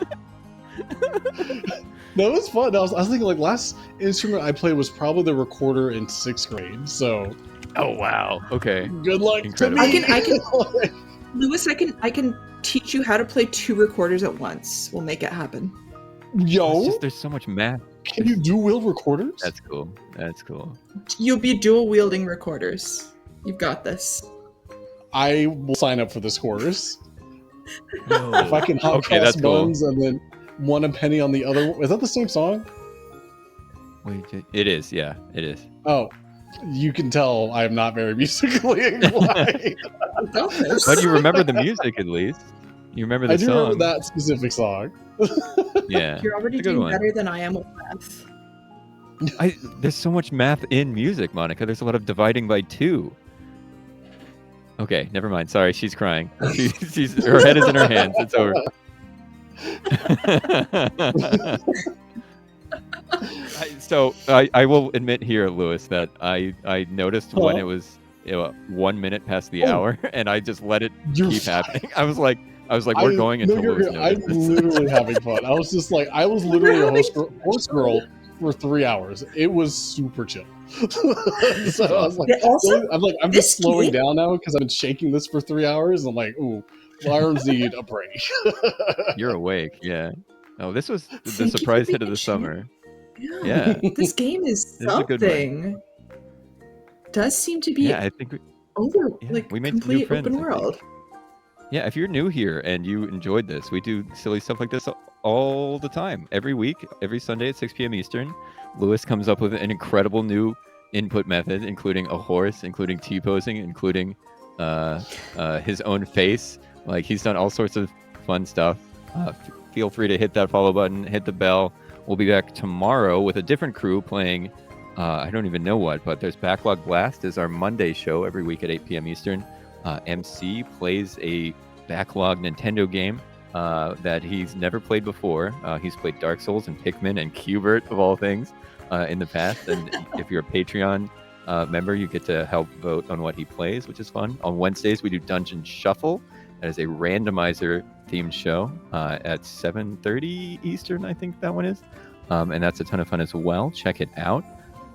No, it was fun. I was thinking like last instrument I played was probably the recorder in 6th grade. So Oh wow. Okay. good luck Incredible. to me. I can Lewis, I can teach you how to play 2 recorders at once. We'll make it happen. Yo, There's so much math. can you do wheel recorders? That's cool. That's cool. You'll be dual wielding recorders. You've got this. I will sign up for this course. No. If I can hot Okay, cross that's cool. buns and then one a penny on the other. Is that the same song? Wait, it is. Yeah, it is. Oh, you can tell I am not very musically inclined. But you remember the music at least. You remember the I do song. remember that specific song. Yeah. You're already It's a good doing one. better than I am with math. There's so much math in music, Monica. There's a lot of dividing by 2. Okay, never mind. Sorry, she's crying. Her head is in her hands. It's over. I will admit here, Lewis, that I noticed when it was 1 minute past the hour, and I just let it You're keep happening. I was like, I was like, we're going no, until you're Lewis good. I'm notices. literally having fun. I was just like, I was literally a horse girl for 3 hours. It was super chill. So I was like, Also, I'm this just slowing game- down now because I've been shaking this for 3 hours. I'm like, ooh, my arms need a break. You're awake, yeah. Oh, this was the Thank you for surprise hit of being the chill. summer. Yeah. This game is This is a good one. something. Does seem to be Yeah, I think like we made some new complete friends, open I think. world. Yeah, if you're new here and you enjoyed this, we do silly stuff like this all the time. Every week, every Sunday at 6 p.m. Eastern, Lewis comes up with an incredible new input method, including a horse, including T-posing, including his own face. Like, he's done all sorts of fun stuff. Feel free to hit that follow button, hit the bell. We'll be back tomorrow with a different crew playing, I don't even know what, but there's Backlog Blast is our Monday show every week at 8 p.m. Eastern. MC plays a backlog Nintendo game that he's never played before. He's played Dark Souls and Pikmin and Qbert, of all things, in the past. And if you're a Patreon member, you get to help vote on what he plays, which is fun. On Wednesdays, we do Dungeon Shuffle. That is a randomizer themed show at 7:30 Eastern, I think that one is. And that's a ton of fun as well. Check it out.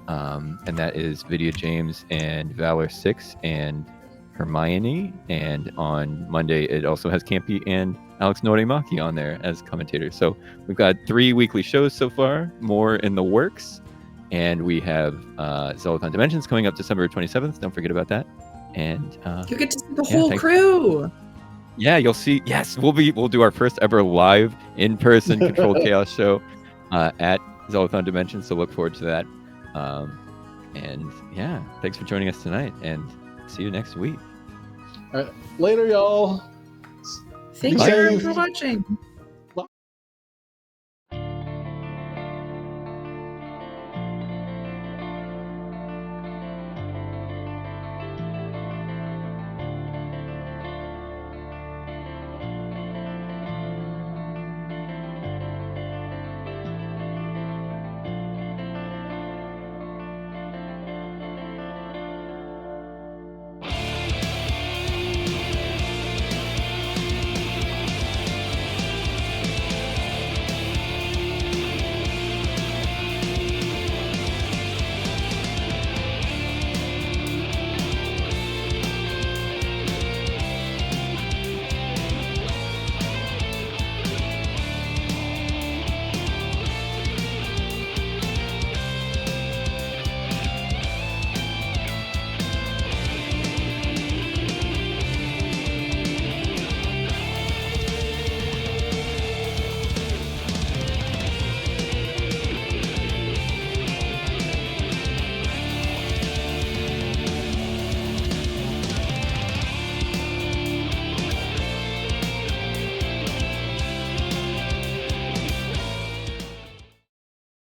And that is Video James and Valor 6 and Hermione. And on Monday, it also has Campy and Alex Norimaki on there as commentators. So we've got 3 weekly shows so far, more in the works. And we have Zeldathon Dimensions coming up December 27th. Don't forget about that. And You get to see the whole thanks. crew. Yeah, you'll see. Yes, we'll do our first ever live in-person Controlled Chaos show at Zeldathon Dimensions. So look forward to that. And yeah, thanks for joining us tonight, and see you next week. All right, later, y'all. Thanks Bye. everyone for watching.